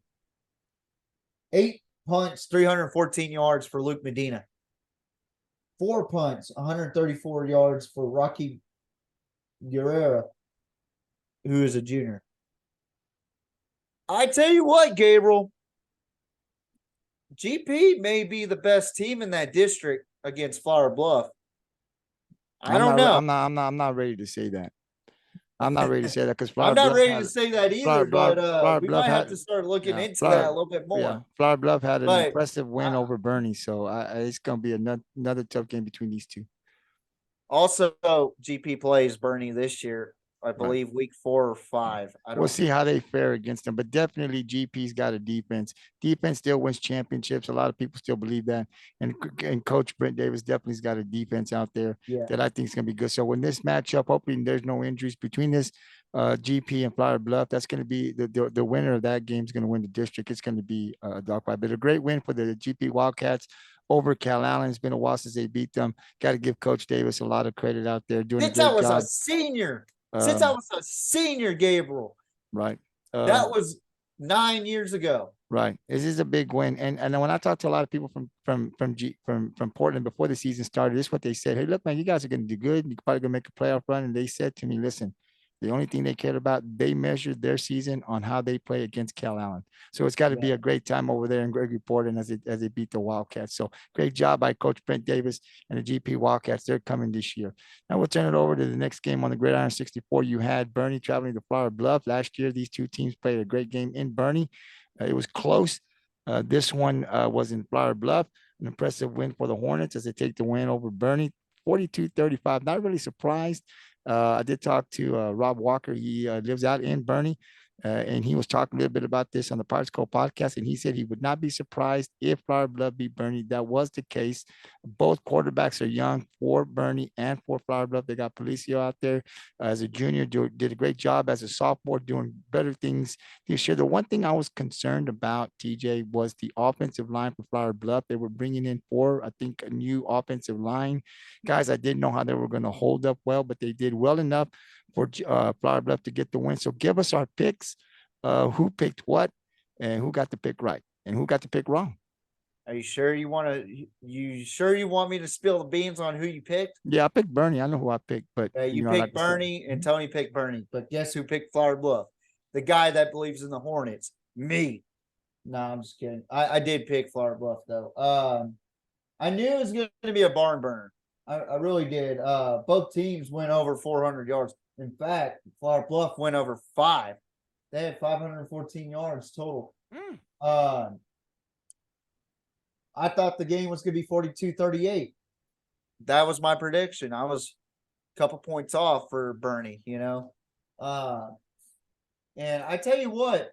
8 punts, 314 yards for Luke Medina. 4 punts, 134 yards for Rocky Guerrero, who is a junior. I tell you what, Gabriel, GP may be the best team in that district against Flower Bluff. I don't know. I'm not ready to say that. I'm not ready to say that because I'm not ready to say that either, but we might have to start looking into that a little bit more. Yeah, Flower Bluff had an impressive win over Bernie, so it's going to be another tough game between these two. Also, GP plays Bernie this year, I believe, week 4 or 5. We'll see how they fare against them, but definitely GP's got a defense. Defense still wins championships. A lot of people still believe that, and Coach Brent Davis definitely's got a defense out there that I think is going to be good. So when this matchup, hoping there's no injuries between this GP and Flower Bluff, that's going to be the winner of that game is going to win the district. It's going to be a dogfight, but a great win for the GP Wildcats over Cal Allen. It's been a while since they beat them. Got to give Coach Davis a lot of credit out there doing a great job. Since I was a senior, Gabriel. Right. That was 9 years ago. Right. This is a big win. And when I talked to a lot of people from Portland before the season started, this is what they said. Hey, look, man, you guys are going to do good. You're probably going to make a playoff run. And they said to me, listen, the only thing they cared about, they measured their season on how they play against Cal Allen. So it's got to be a great time over there in Gregory Portland as they beat the Wildcats. So great job by Coach Brent Davis and the GP Wildcats. They're coming this year. Now we'll turn it over to the next game on the Gridiron 64. You had Bernie traveling to Flower Bluff. Last year, these two teams played a great game in Bernie. It was close. This one was in Flower Bluff. An impressive win for the Hornets as they take the win over Bernie, 42-35. Not really surprised. I did talk to Rob Walker. He lives out in Bernie, and he was talking a little bit about this on the Pirates Code podcast, and he said he would not be surprised if Flower Bluff beat Bernie. That was the case. Both quarterbacks are young for Bernie and for Flower Bluff. They got Policio out there as a junior, did a great job as a sophomore, doing better things this year. The one thing I was concerned about, TJ, was the offensive line for Flower Bluff. They were bringing in a new offensive line guys. I didn't know how they were going to hold up well, but they did well enough for Flower Bluff to get the win. So give us our picks. Who picked what, and who got the pick right, and who got the pick wrong? Are you sure you want me to spill the beans on who you picked? Yeah, I picked Bernie. I know who I picked, but you picked Bernie, and Tony picked Bernie. But guess who picked Flower Bluff? The guy that believes in the Hornets. Me. No, I'm just kidding. I did pick Flower Bluff though. I knew it was going to be a barn burner. I really did. Both teams went over 400 yards. In fact, Flower Bluff went over 5. They had 514 yards total. I thought the game was going to be 42-38. That was my prediction. I was a couple points off for Bernie, and I tell you what,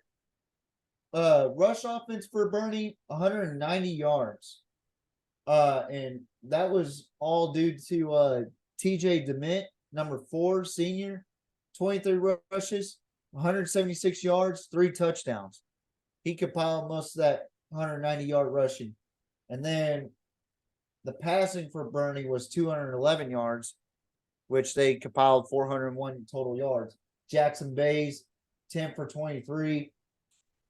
rush offense for Bernie, 190 yards. And that was all due to TJ DeMint, number 4, senior, 23 rushes, 176 yards, 3 touchdowns. He compiled most of that 190-yard rushing. And then the passing for Bernie was 211 yards, which they compiled 401 total yards. Jackson Bays, 10 for 23,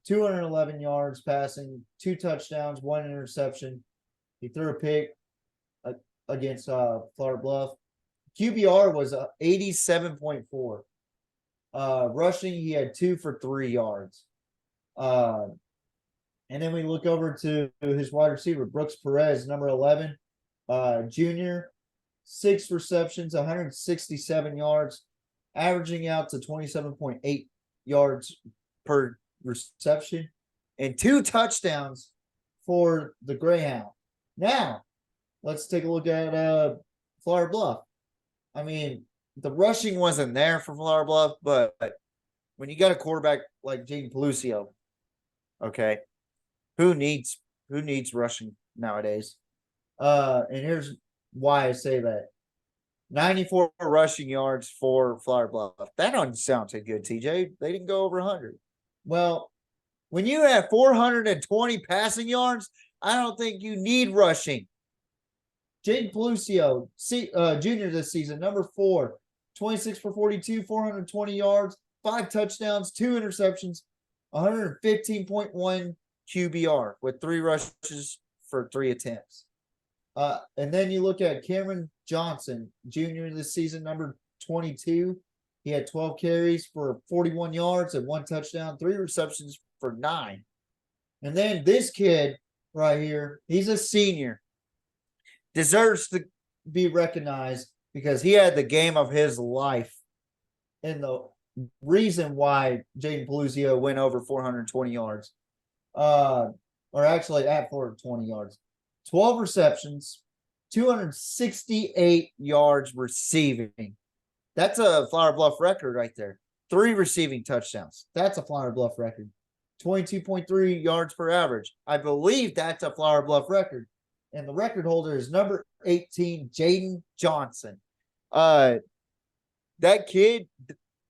211 yards passing, 2 touchdowns, 1 interception. He threw a pick against Flower Bluff. QBR was 87.4. Rushing, he had 2 for 3 yards. And then we look over to his wide receiver, Brooks Perez, number 11, junior, 6 receptions, 167 yards, averaging out to 27.8 yards per reception, and 2 touchdowns for the Greyhound. Now, let's take a look at Flower Bluff. I mean, the rushing wasn't there for Flower Bluff, but when you got a quarterback like Jaden Pelucio, okay, who needs rushing nowadays? And here's why I say that. 94 rushing yards for Flower Bluff. That doesn't sound too good, TJ. They didn't go over 100. Well, when you have 420 passing yards, I don't think you need rushing. Jaden Pelucio, junior this season, number 4, 26 for 42, 420 yards, 5 touchdowns, 2 interceptions, 115.1 QBR with 3 rushes for 3 attempts. And then you look at Cameron Johnson, junior this season, number 22. He had 12 carries for 41 yards and 1 touchdown, 3 receptions for 9. And then this kid right here, he's a senior, deserves to be recognized because he had the game of his life. And the reason why Jaden Pelucio went over 420 yards, or actually at 420 yards, 12 receptions, 268 yards receiving. That's a Flower Bluff record right there. 3 receiving touchdowns. That's a Flower Bluff record. 22.3 yards per average. I believe that's a Flower Bluff record. And the record holder is number 18, Jaden Johnson. That kid,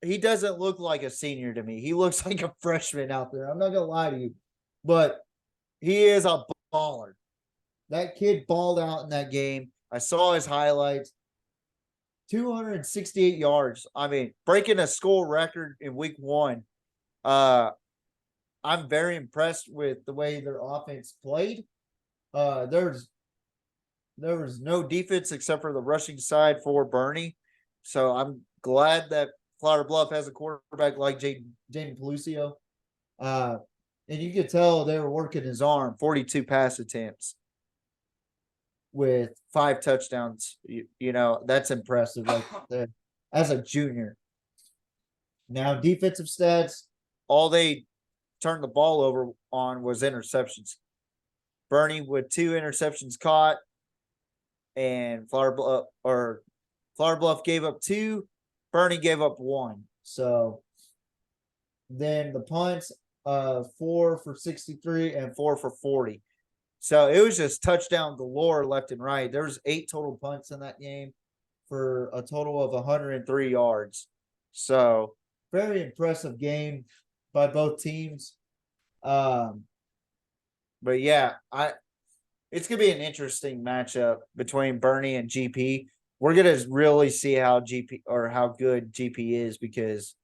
he doesn't look like a senior to me. He looks like a freshman out there. I'm not going to lie to you. But he is a baller. That kid balled out in that game. I saw his highlights. 268 yards. I mean, breaking a school record in week 1. I'm very impressed with the way their offense played. There was no defense except for the rushing side for Bernie. So I'm glad that Flower Bluff has a quarterback like Jaden Pelucio. And you could tell they were working his arm. 42 pass attempts with 5 touchdowns. You know, that's impressive right there as a junior. Now, defensive stats, all they turned the ball over on was interceptions. Bernie with 2 interceptions caught, and Flower Bluff gave up 2. Bernie gave up 1. So then the punts, 4 for 63 and 4 for 40. So it was just touchdown galore left and right. There was 8 total punts in that game for a total of 103 yards. So very impressive game by both teams. But yeah, it's gonna be an interesting matchup between Bernie and GP. We're gonna really see how good GP is, because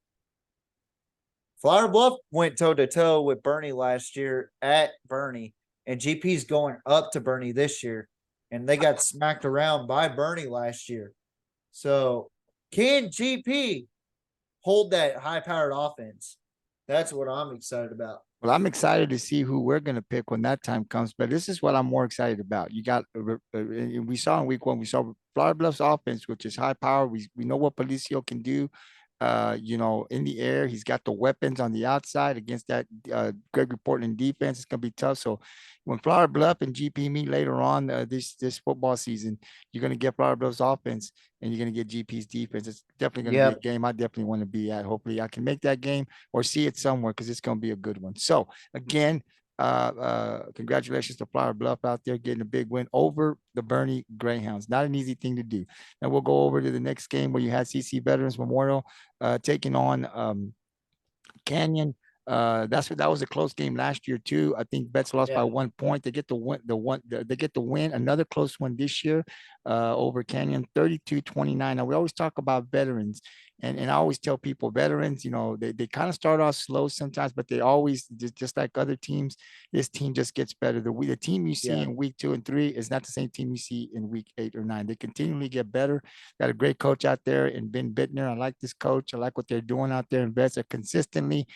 Flower Bluff went toe to toe with Bernie last year at Bernie, and GP's going up to Bernie this year, and they got smacked around by Bernie last year. So can GP hold that high-powered offense? That's what I'm excited about. Well, I'm excited to see who we're going to pick when that time comes. But this is what I'm more excited about. You got, we saw in week 1, we saw Flower Bluff's offense, which is high power. We know what Policio can do. In the air, he's got the weapons on the outside against that Gregory Portland defense. It's going to be tough. So when Flower Bluff and GP meet later on this football season, you're going to get Flower Bluff's offense and you're going to get GP's defense. It's definitely going to be a game I definitely want to be at. Hopefully I can make that game or see it somewhere, because it's going to be a good one. So again, congratulations to Flower Bluff out there getting a big win over the Bernie Greyhounds. Not an easy thing to do. Now we'll go over to the next game where you had CC Veterans Memorial taking on Canyon. That was a close game last year too. I think Betts lost by 1 point. They get the win. Another close one this year over Canyon, 32-29. Now we always talk about veterans, and I always tell people veterans, they kind of start off slow sometimes, but they always just like other teams. This team just gets better. The team you see in week 2 and 3 is not the same team you see in week 8 or 9. They continually get better. Got a great coach out there in Ben Bittner. I like this coach. I like what they're doing out there in Betts. They're consistently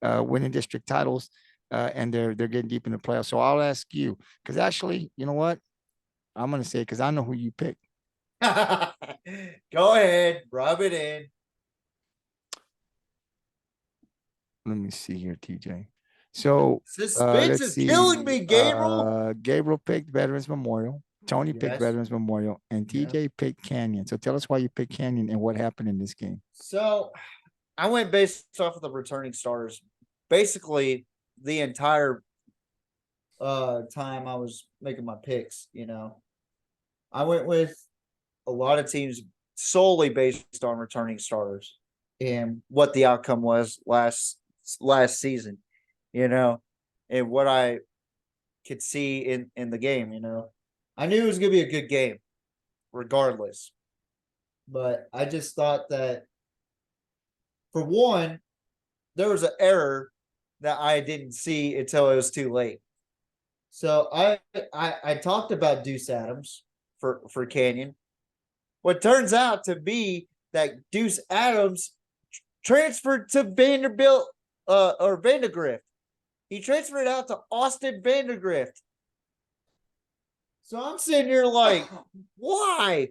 winning district titles, and they're getting deep in the playoffs. So I'll ask you, because actually, you know what? I'm gonna say, because I know who you picked. Go ahead, rub it in. Let me see here, TJ. So suspense is killing me, Gabriel. Gabriel picked Veterans Memorial. Tony picked Veterans Memorial, and TJ picked Canyon. So tell us why you picked Canyon and what happened in this game. So I went based off of the returning starters. Basically, the entire time I was making my picks, I went with a lot of teams solely based on returning starters and what the outcome was last season, and what I could see in the game, I knew it was going to be a good game regardless, but I just thought that, for one, there was an error that I didn't see until it was too late. So I talked about Deuce Adams for Canyon. What turns out to be that Deuce Adams transferred to Vanderbilt or Vandergrift. He transferred out to Austin Vandergrift. So I'm sitting here like, why?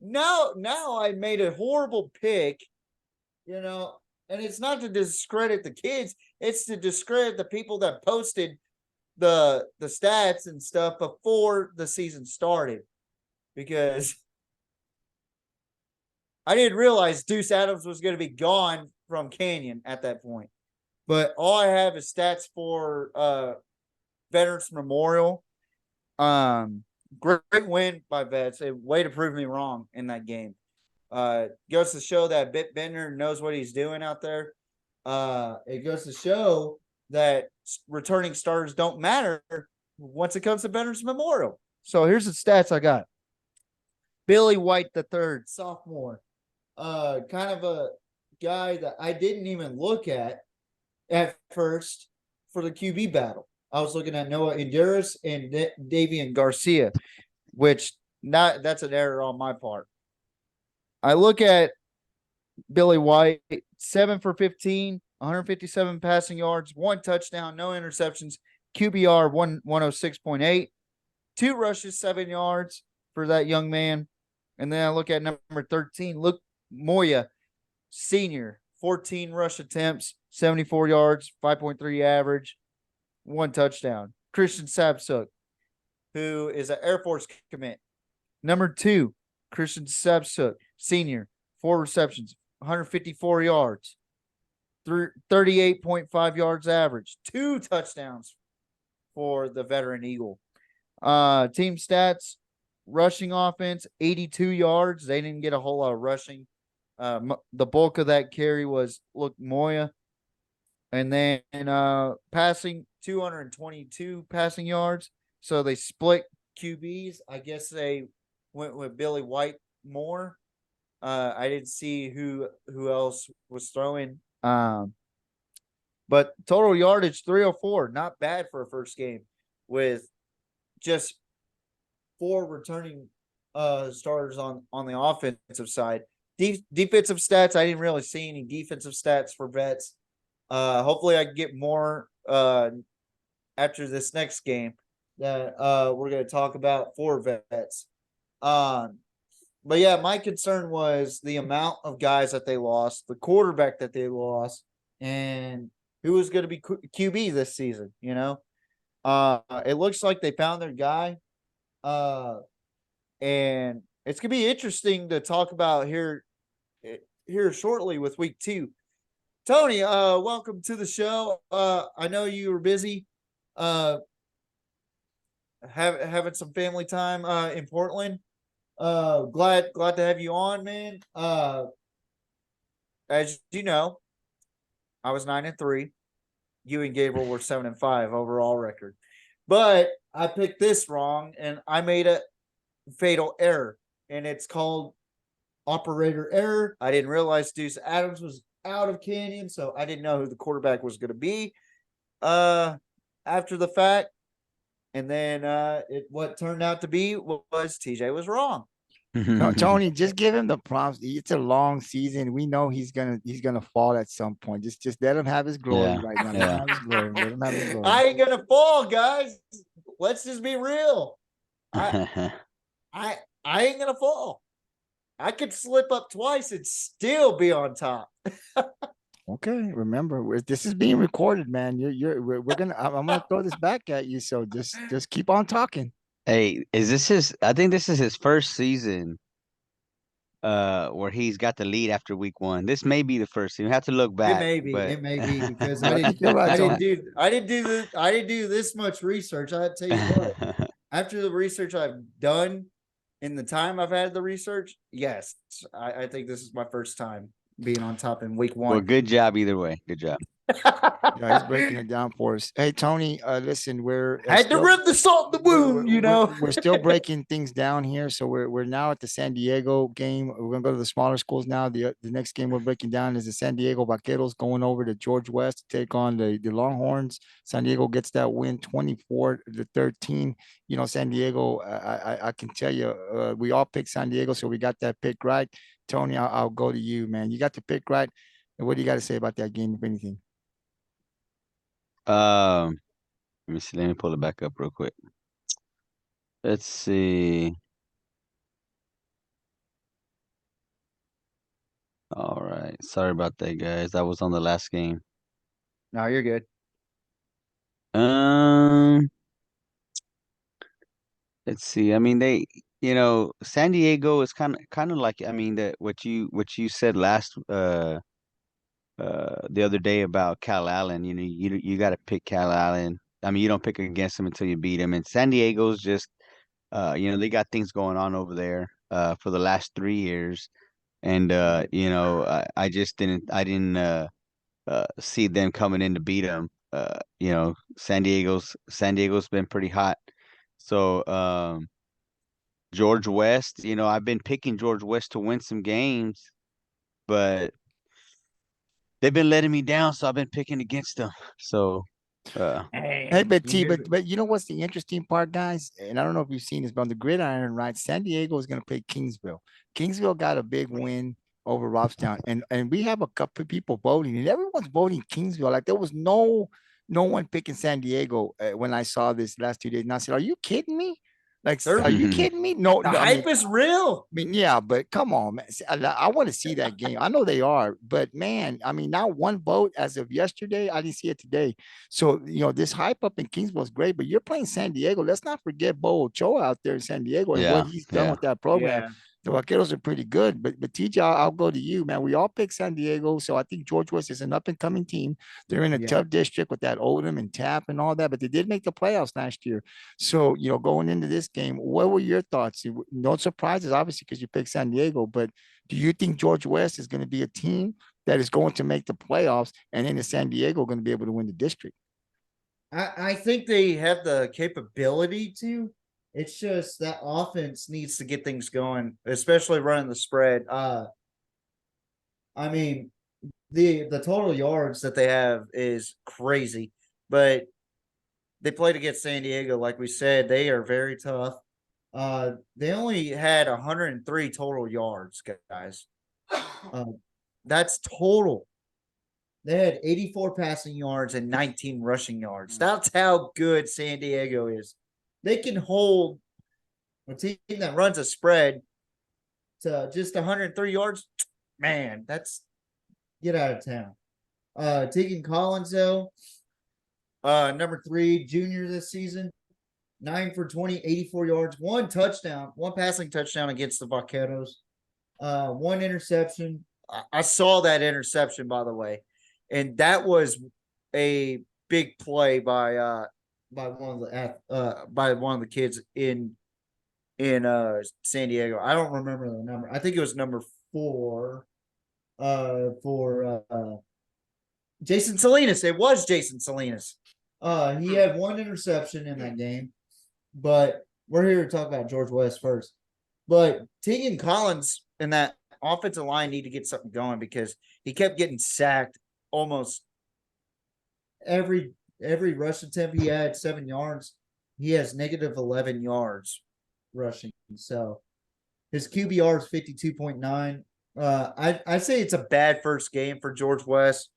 Now I made a horrible pick, and it's not to discredit the kids, it's to discredit the people that posted the stats and stuff before the season started, because I didn't realize Deuce Adams was going to be gone from Canyon at that point. But all I have is stats for Veterans Memorial. Great win by Vets. A way to prove me wrong in that game. Goes to show that Bender knows what he's doing out there. It goes to show that returning starters don't matter once it comes to Veterans Memorial. So here's the stats I got. Billy White III, sophomore. Kind of a guy that I didn't even look at first for the QB battle. I was looking at Noah Enduras and Davian Garcia, which that's an error on my part. I look at Billy White, 7 for 15, 157 passing yards, 1 touchdown, no interceptions, QBR 106.8, 2 rushes, 7 yards for that young man. And then I look at number 13, Luke Moya, senior, 14 rush attempts, 74 yards, 5.3 average, 1 touchdown. Christian Sabsuk, who is an Air Force commit. Number 2, Christian Sabsuk, senior, 4 receptions, 154 yards, 38.5 yards average, 2 touchdowns for the veteran Eagle. Team stats, rushing offense, 82 yards. They didn't get a whole lot of rushing. The bulk of that carry was Luke Moya. And then passing, 222 passing yards. So they split QBs. I guess they went with Billy White more. I didn't see who else was throwing. But total yardage, 304. Not bad for a first game with just 4 returning starters on the offensive side. Defensive stats, I didn't really see any defensive stats for Vets. Hopefully I can get more after this next game that we're going to talk about for Vets. But yeah, my concern was the amount of guys that they lost, the quarterback that they lost, and who was going to be QB this season, It looks like they found their guy. And it's going to be interesting to talk about here shortly with week 2. Tony, welcome to the show. I know you were busy having some family time in Portland. Glad to have you on, man. As you know, I was 9-3. You and Gabriel were 7-5 overall record. But I picked this wrong, and I made a fatal error, and it's called operator error. I didn't realize Deuce Adams was out of Canyon, so I didn't know who the quarterback was going to be after the fact. And then what turned out to be was TJ was wrong. Tony, just give him the prompts. It's a long season. We know he's gonna fall at some point. Just let him have his glory right now. Let him have his glory. Let him have his glory. I ain't gonna fall, guys. Let's just be real. I ain't gonna fall. I could slip up twice and still be on top. Okay, remember this is being recorded, man. We're gonna. I'm gonna throw this back at you. So just keep on talking. Hey, is this his? I think this is his first season. Where he's got the lead after week 1. This may be the first season. We have to look back. It may be because I think you're right, I didn't do this much research. I tell you what. After the research I've done, in the time I've had the research, yes, I think this is my first time being on top in week 1. Well, good job either way. Good job. Yeah, he's breaking it down for us. Hey, Tony, listen, we're had to rub the salt in the wound, you know. We're still breaking things down here. So we're now at the San Diego game. We're gonna go to the smaller schools now. The next game we're breaking down is the San Diego Vaqueros going over to George West to take on the Longhorns. San Diego gets that win 24-13. You know, San Diego, I can tell you, we all picked San Diego, so we got that pick right. Tony, I'll go to you, man. You got the pick right. And what do you got to say about that game, if anything? Let me see. Let me pull it back up real quick. Let's see. All right. Sorry about that, guys. That was on the last game. No, you're good. Let's see. I mean, San Diego is kind of like, I mean, what you said last the other day about Cal Allen. You got to pick Cal Allen. I mean, you don't pick against him until you beat him. And San Diego's just they got things going on over there for the last 3 years. And I didn't see them coming in to beat them. San Diego's been pretty hot. So George West, I've been picking George West to win some games, but they've been letting me down, so I've been picking against them. So hey, but you know what's the interesting part, guys? And I don't know if you've seen this, but on the Gridiron, right? San Diego is going to play Kingsville. Kingsville got a big win over Robstown, and we have a couple of people voting, and everyone's voting Kingsville. Like there was no one picking San Diego when I saw this last 2 days, and I said, "Are you kidding me? Like, are you kidding me? No, the no, hype is real. I mean, yeah, but come on, man. I want to see that game. I know they are, but man, I mean, not one vote as of yesterday. I didn't see it today. So, this hype up in Kingsville is great, but you're playing San Diego. Let's not forget Bo Ochoa out there in San Diego and what he's done with that program. Yeah. The Vaqueros are pretty good, but TJ, I'll go to you, man. We all picked San Diego, so I think George West is an up and coming team. They're in a tough district with that Odom and Tap and all that, but they did make the playoffs last year. So going into this game, what were your thoughts? No surprises, obviously, because you picked San Diego, but do you think George West is going to be a team that is going to make the playoffs, and then is San Diego going to be able to win the district? I think they have the capability to. It's just that offense needs to get things going, especially running the spread. I mean, the total yards that they have is crazy, but they played against San Diego, like we said. They are very tough. They only had 103 total yards, guys. That's total. They had 84 passing yards and 19 rushing yards. That's how good San Diego is. They can hold a team that runs a spread to just 103 yards. Man, that's get out of town. Tegan Collins, though, number 3 junior this season, 9 for 20, 84 yards, 1 touchdown, 1 passing touchdown against the Vaqueros, 1 interception. I saw that interception, by the way, and that was a big play by one of the kids in San Diego. I don't remember the number. I think it was number 4 for Jason Salinas. It was Jason Salinas. He had one interception in that game, but we're here to talk about George West first. But Tegan Collins and that offensive line need to get something going because he kept getting sacked almost every rush attempt he had 7 yards. He has negative 11 yards rushing. So his QBR is 52.9. I say it's a bad first game for George West.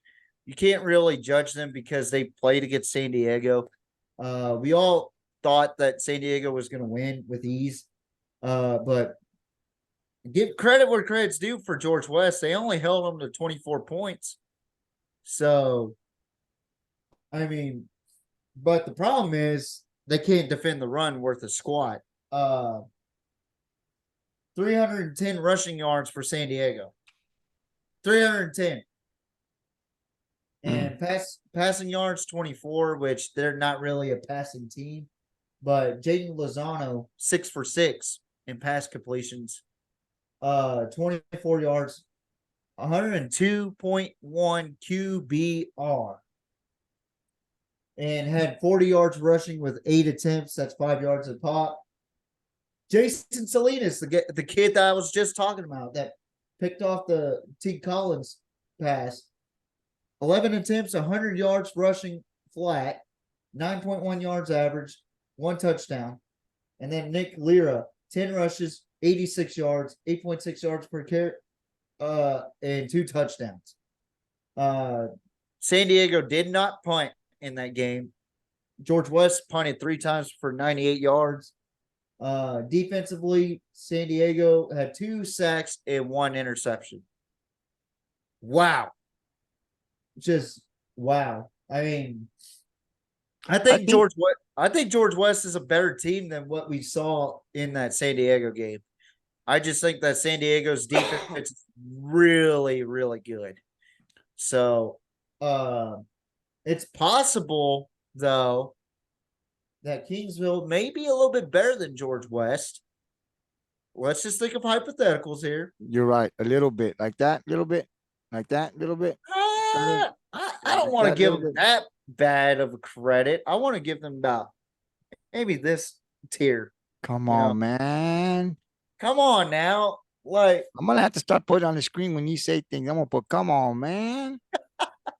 You can't really judge them because they played against San Diego. We all thought that San Diego was going to win with ease. But give credit where credit's due for George West. They only held him to 24 points. So, I mean, but the problem is they can't defend the run worth a squat. 310 rushing yards for San Diego. 310. And passing yards 24, which they're not really a passing team. But Jaden Lozano, 6 for 6 in pass completions. 24 yards, 102.1 QBR. And had 40 yards rushing with 8 attempts. That's 5 yards a pop. Jason Salinas, the kid that I was just talking about that picked off the T. Collins pass. 11 attempts, 100 yards rushing flat, 9.1 yards average, 1 touchdown. And then Nick Lira, 10 rushes, 86 yards, 8.6 yards per carry, and 2 touchdowns. San Diego did not punt in that game. George West punted 3 times for 98 yards. Defensively, San Diego had 2 sacks and 1 interception. Wow. Just wow. I mean, I think George West is a better team than what we saw in that San Diego game. I just think that San Diego's defense is really, really good. So it's possible, though, that Kingsville may be a little bit better than George West. Let's just think of hypotheticals here. You're right. A little bit. Like that, little bit. Like that, little bit. I don't want to give them that bad of a credit. I want to give them about maybe this tier. Come on, man. Come on now. Like, I'm gonna have to start putting on the screen when you say things. I'm gonna put come on, man.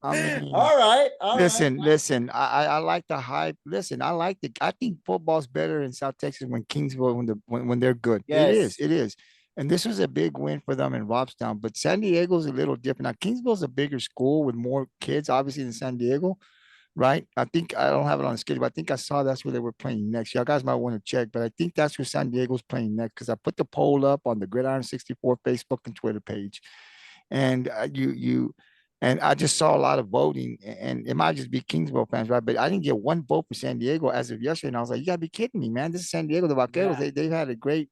I mean, all right. Listen. I like the hype. Listen, I think football's better in South Texas when Kingsville when they're good. Yes. It is. And this was a big win for them in Robstown. But San Diego's a little different. Now, Kingsville's a bigger school with more kids, obviously, than San Diego, right? I think I don't have it on the schedule, but I think I saw that's where they were playing next. Y'all guys might want to check, but I think that's where San Diego's playing next because I put the poll up on the Gridiron 64 Facebook and Twitter page. And and I just saw a lot of voting, and it might just be Kingsville fans, right? But I didn't get 1 vote for San Diego as of yesterday. And I was like, you gotta be kidding me, man. This is San Diego, the Vaqueros. Yeah. They've had a great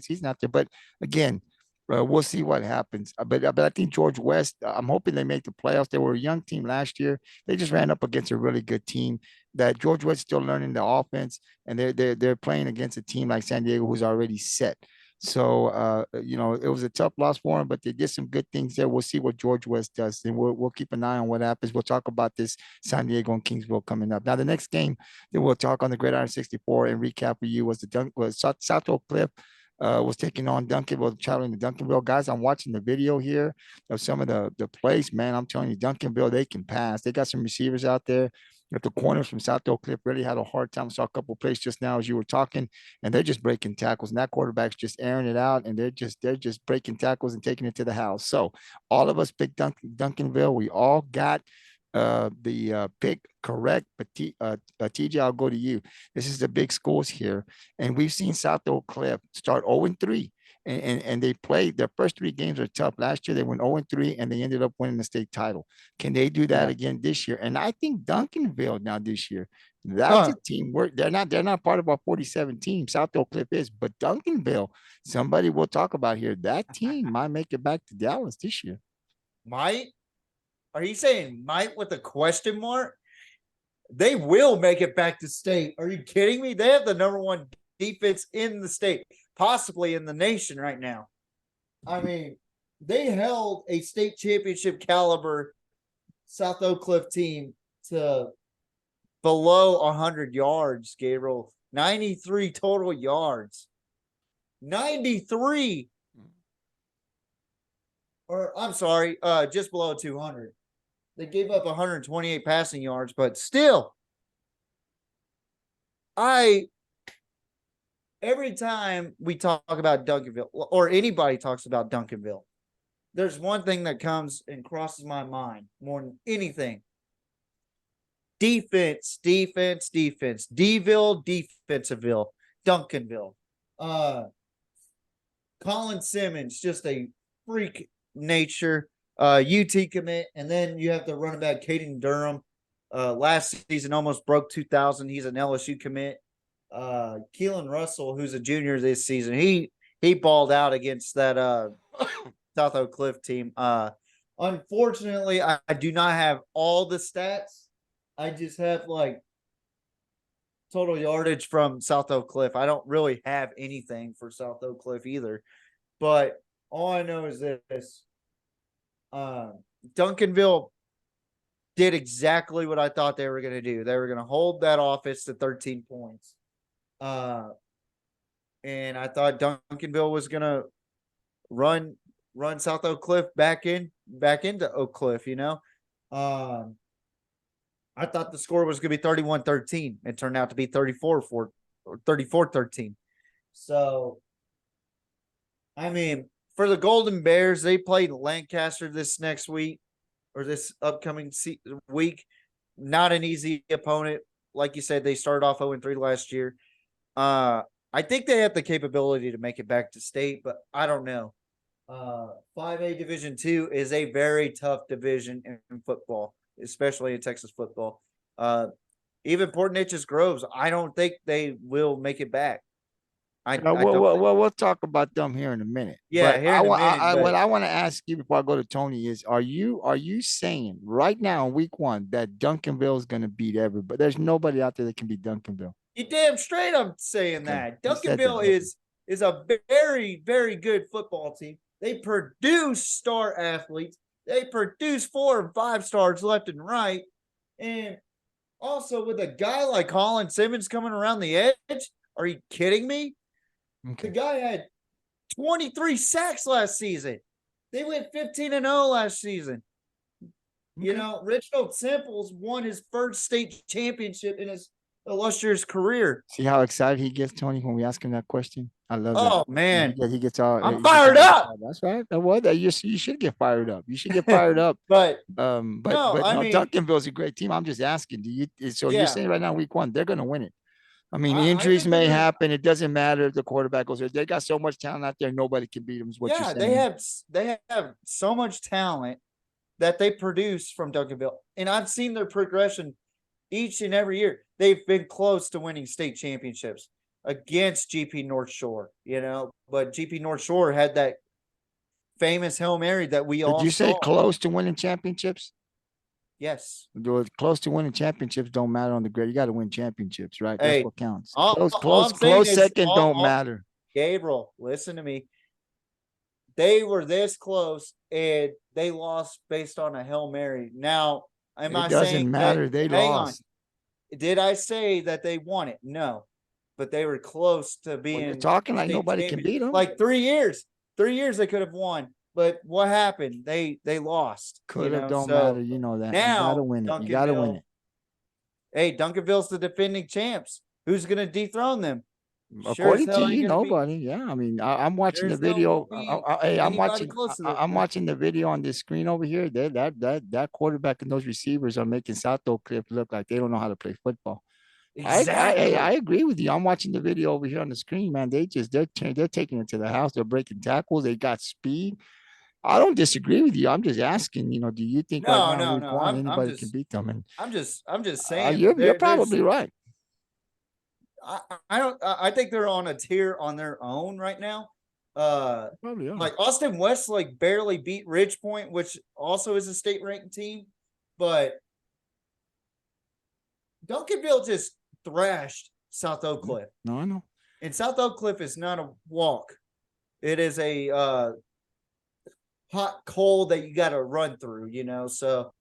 season out there. But again, we'll see what happens. But I think George West, I'm hoping they make the playoffs. They were a young team last year. They just ran up against a really good team. That George West still learning the offense, and they're playing against a team like San Diego who's already set. So, it was a tough loss for him, but they did some good things there. We'll see what George West does, and we'll keep an eye on what happens. We'll talk about this San Diego and Kingsville coming up. Now, the next game that we'll talk on the Gridiron 64 and recap for you was South Oak Cliff was taking on Duncanville, traveling to Duncanville. Guys, I'm watching the video here of some of the plays. Man, I'm telling you, Duncanville, they can pass. They got some receivers out there. But the corners from South Oak Cliff really had a hard time. I saw a couple of plays just now as you were talking, and they're just breaking tackles. And that quarterback's just airing it out, and they're just breaking tackles and taking it to the house. So all of us picked Duncanville. We all got the pick correct. But TJ, I'll go to you. This is the big schools here, and we've seen South Oak Cliff start 0-3. And they played their first 3 games are tough. Last year they went 0-3 and they ended up winning the state title. Can they do that again this year? And I think Duncanville now this year, that's a team where they're not part of our 47 team. South Oak Cliff is, but Duncanville, somebody we'll talk about here. That team might make it back to Dallas this year. Might? Are you saying might with a question mark? They will make it back to state. Are you kidding me? They have the #1 defense in the state, possibly in the nation right now. I mean, they held a state championship caliber South Oak Cliff team to below 100 yards, Gabriel. 93 total yards. 93. Or I'm sorry, just below 200. They gave up 128 passing yards, but still, every time we talk about Duncanville, or anybody talks about Duncanville, there's one thing that comes and crosses my mind more than anything. Defense, defense, defense. D-ville, defensiveville, Duncanville. Colin Simmons, just a freak nature. UT commit, and then you have the running back Caden Durham. Last season almost broke 2,000. He's an LSU commit. Keelan Russell, who's a junior this season, he balled out against that South Oak Cliff team. Unfortunately, I do not have all the stats. I just have like total yardage from South Oak Cliff. I don't really have anything for South Oak Cliff either. But all I know is this. Duncanville did exactly what I thought they were going to do. They were going to hold that offense to 13 points. And I thought Duncanville was going to run South Oak Cliff back into Oak Cliff, you know. I thought the score was going to be 31-13. It turned out to be 34-13. So, I mean, for the Golden Bears, they played Lancaster this next week or this upcoming week. Not an easy opponent. Like you said, they started off 0-3 last year. I think they have the capability to make it back to state, but I don't know. 5A Division II is a very tough division in football, especially in Texas football. Even Port Neches Groves, I don't think they will make it back. We'll talk about them here in a minute. Yeah, but here in a minute. What I want to ask you before I go to Tony is: Are you saying right now in week 1 that Duncanville is going to beat everybody? There's nobody out there that can beat Duncanville. You damn straight I'm saying that. Duncanville is a very, very good football team. They produce star athletes. They produce 4 and 5 stars left and right. And also with a guy like Colin Simmons coming around the edge, are you kidding me? Okay. The guy had 23 sacks last season. They went 15-0 last season. Okay. You know, Richard Simples won his first state championship in his illustrious career. See how excited he gets, Tony, when we ask him that question? I love that. Oh, man. He gets all. I'm fired up. That's right. You should get fired up. You should get fired up. But Duncanville's a great team. I'm just asking. You're saying right now, week 1, they're going to win it. I mean, injuries may happen. It doesn't matter if the quarterback goes there. They got so much talent out there, nobody can beat them. Is what you're saying? They have so much talent that they produce from Duncanville, and I've seen their progression each and every year. They've been close to winning state championships against GP North Shore, you know, but GP North Shore had that famous Hail Mary that we all. Did you say close to winning championships? Yes. Close to winning championships don't matter on the grade. You got to win championships, right? Hey, that's what counts. Close second don't matter. Gabriel, listen to me. They were this close and they lost based on a Hail Mary. Now, it doesn't matter. They lost. Did I say that they won it? No. But they were close to being. You're talking like nobody can beat them. Like 3 years. 3 years they could have won. But what happened? They lost. Don't matter. You know that. Now, you gotta win it. You gotta win it. Hey, Duncanville's the defending champs. Who's gonna dethrone them? According to you, nobody. Yeah, I mean, I'm watching the video. I'm watching the video on this screen over here. That quarterback and those receivers are making South Oak Cliff look like they don't know how to play football. Exactly. I agree with you. I'm watching the video over here on the screen, man. They're taking it to the house. They're breaking tackles. They got speed. I don't disagree with you. I'm just asking, do you think anybody can beat them? And I'm just saying you're probably right. I think they're on a tier on their own right now. Probably are. Like Austin Westlake barely beat Ridge Point, which also is a state ranked team, but Duncanville just thrashed South Oak Cliff. No, I know. And South Oak Cliff is not a walk. It is a hot coal that you got to run through, so.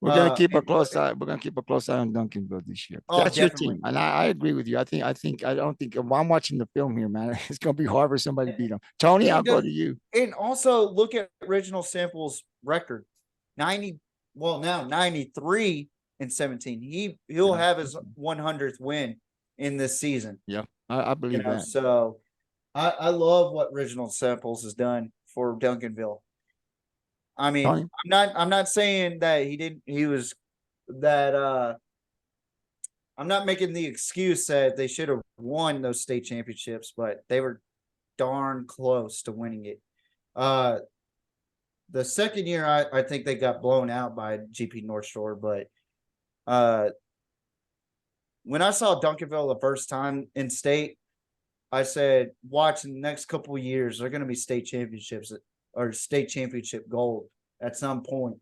We're gonna keep a And close eye. We're gonna keep a close eye on Duncanville this year. oh, That's your definitely. team, and I agree with you. I don't think if I'm watching the film here, man, it's gonna be hard for somebody to beat them. Tony, I'll go to you. And also look at Reginald Sample's record. 90, well, now 93 and 17. He'll have his 100th win in this season. Yeah, I believe that. So I love what Reginald Samples has done for Duncanville. I mean, Tony? I'm not saying that I'm not making the excuse that they should have won those state championships, but they were darn close to winning it. The second year, I think they got blown out by GP North Shore, but when I saw Duncanville the first time in state, I said, watch in the next couple of years, they're going to be state championships or state championship gold at some point.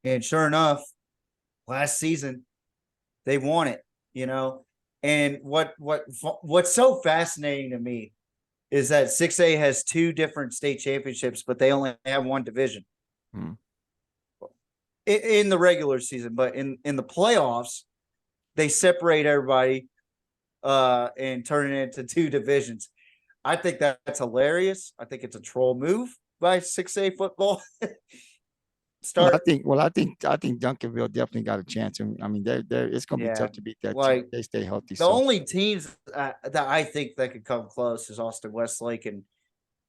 And sure enough, last season, they won it, And what's so fascinating to me is that 6A has two different state championships, but they only have one division in the regular season. But in the playoffs, they separate everybody and turn it into two divisions. I think that's hilarious. I think it's a troll move by 6A football. I think Duncanville definitely got a chance. I mean, it's going to be tough to beat that team. They stay healthy. The only teams that I think that could come close is Austin Westlake and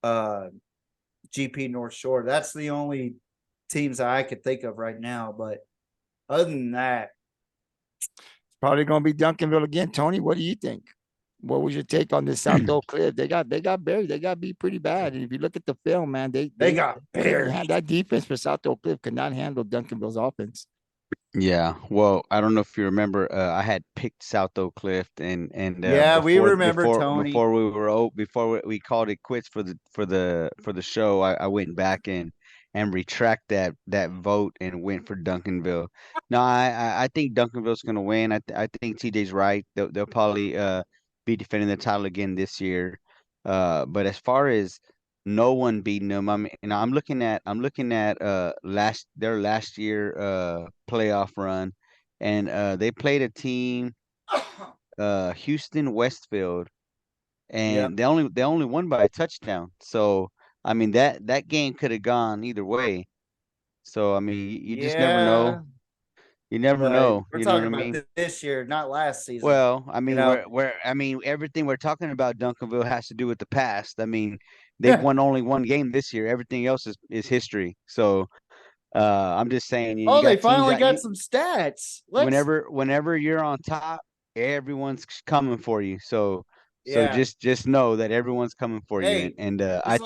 GP North Shore. That's the only teams that I could think of right now. But other than that, it's probably going to be Duncanville again. Tony, what do you think? What was your take on this South Oak Cliff? They got buried. They got beat pretty bad. And if you look at the film, man, they got buried. That defense for South Oak Cliff could not handle Duncanville's offense. Yeah, well, I don't know if you remember, I had picked South Oak Cliff, and we remember Tony before we called it quits for the show. I went back and retract that vote and went for Duncanville. No, I think Duncanville's going to win. I think TJ's right. They'll probably be defending the title again this year. But as far as no one beating them, I'm looking at their last year playoff run, and they played a team, Houston Westfield, and they only won by a touchdown. So I mean that game could have gone either way. So I mean you just never know. You never know. We're talking about this year, not last season. Well, I mean, everything we're talking about Duncanville has to do with the past. I mean, they've won only one game this year. Everything else is history. So, I'm just saying. They finally got some stats. Whenever you're on top, everyone's coming for you. So just know that everyone's coming for you. And I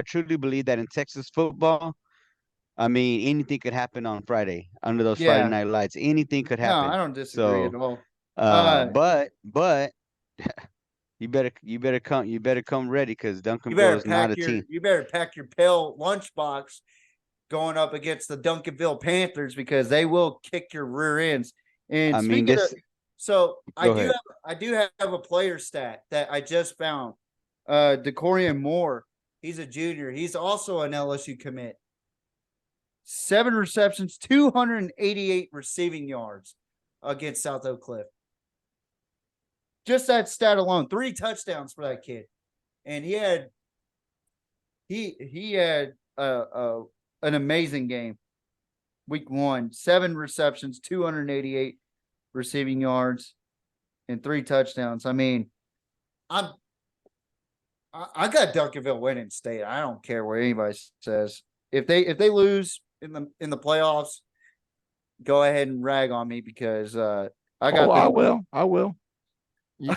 truly believe that in Texas football, I mean, anything could happen on Friday under those Friday night lights. Anything could happen. No, I don't disagree at all. But you better come ready, because Duncanville is not a team. You better pack your pale lunchbox going up against the Duncanville Panthers, because they will kick your rear ends. And I do have a player stat that I just found. DeCorian Moore, he's a junior. He's also an LSU commit. 7 receptions, 288 receiving yards against South Oak Cliff. Just that stat alone, 3 touchdowns for that kid. And he had an amazing game. Week 1, 7 receptions, 288 receiving yards, and 3 touchdowns. I mean, I got Duncanville winning state. I don't care what anybody says. If they lose in the playoffs, go ahead and rag on me, because I will.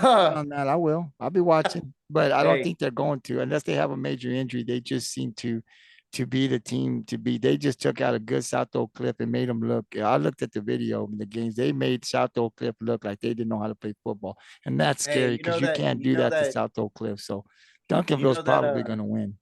On that, I will. I'll be watching, but I don't think they're going to, unless they have a major injury. They just seem to be the team to be. They just took out a good South Oak Cliff and made them look. I looked at the video in the games. They made South Oak Cliff look like they didn't know how to play football, and that's scary, because you can't do that to South Oak Cliff. So Duncanville's probably going to win.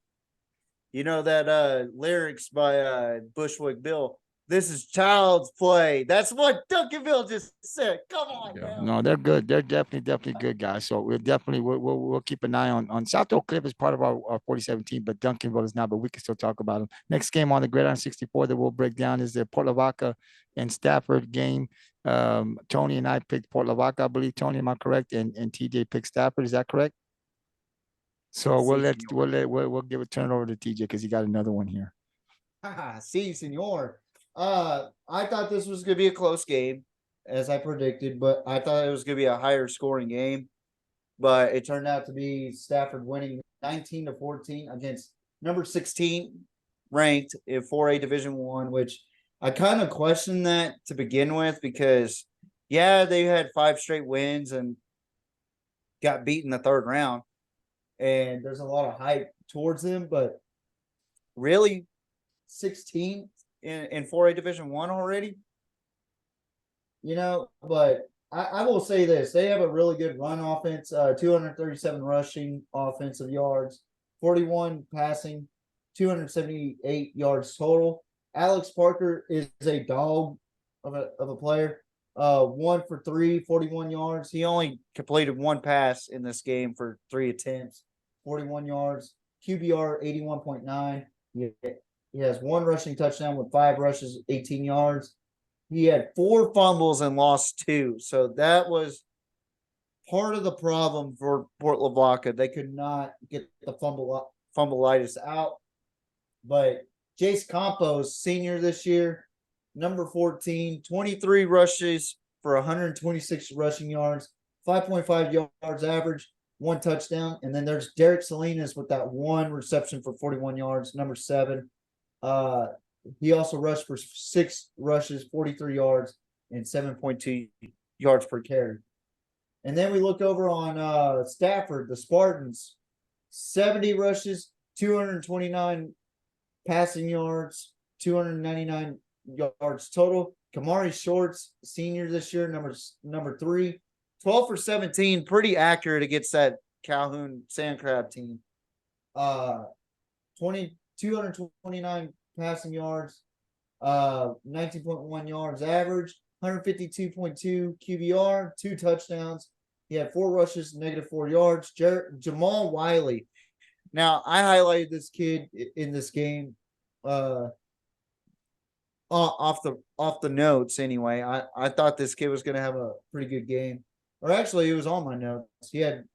You know that lyrics by Bushwick Bill, This is child's play. That's what Duncanville just said. Come on, Yeah, now. no, they're good. They're definitely good guys. So we'll keep an eye on South Oak Cliff is part of our 47 team, but Duncanville is not. But we can still talk about them. Next game on the Gridiron 64 that we'll break down is the Port Lavaca and Stafford game. Tony and I picked Port Lavaca, I believe. Tony, am I correct? And TJ picked Stafford. Is that correct? So we'll give it turn it over to TJ because he got another one here. See, senor. I thought this was going to be a close game, as I predicted, but I thought it was going to be a higher scoring game. But it turned out to be Stafford winning 19-14 against number 16 ranked in 4A Division One, which I kind of questioned that to begin with because, yeah, they had 5 straight wins and got beat in the 3rd round. And there's a lot of hype towards them, but really 16 in 4A Division One already? But I will say this. They have a really good run offense, 237 rushing offensive yards, 41 passing, 278 yards total. Alex Parker is a dog of a player. 1 for 3, 41 yards. He only completed 1 pass in this game for 3 attempts, 41 yards. QBR 81.9. He has 1 rushing touchdown with 5 rushes, 18 yards. He had 4 fumbles and lost 2. So that was part of the problem for Port Lavaca. They could not get the fumbleitis out. But Jace Campos, senior this year, number 14, 23 rushes for 126 rushing yards, 5.5 yards average, 1 touchdown. And then there's Derek Salinas with that 1 reception for 41 yards, number 7. He also rushed for 6 rushes, 43 yards, and 7.2 yards per carry. And then we look over on Stafford, the Spartans, 70 rushes, 229 passing yards, 299 yards total. Kamari Shorts, senior this year, number 3, 12 for 17, pretty accurate against that Calhoun Sand Crab team. 229 passing yards, 19.1 yards average, 152.2 QBR, 2 touchdowns. He had 4 rushes, -4 yards. Jamal Wiley. Now, I highlighted this kid in this game off the notes anyway. I thought this kid was going to have a pretty good game. Or actually, it was on my notes. He had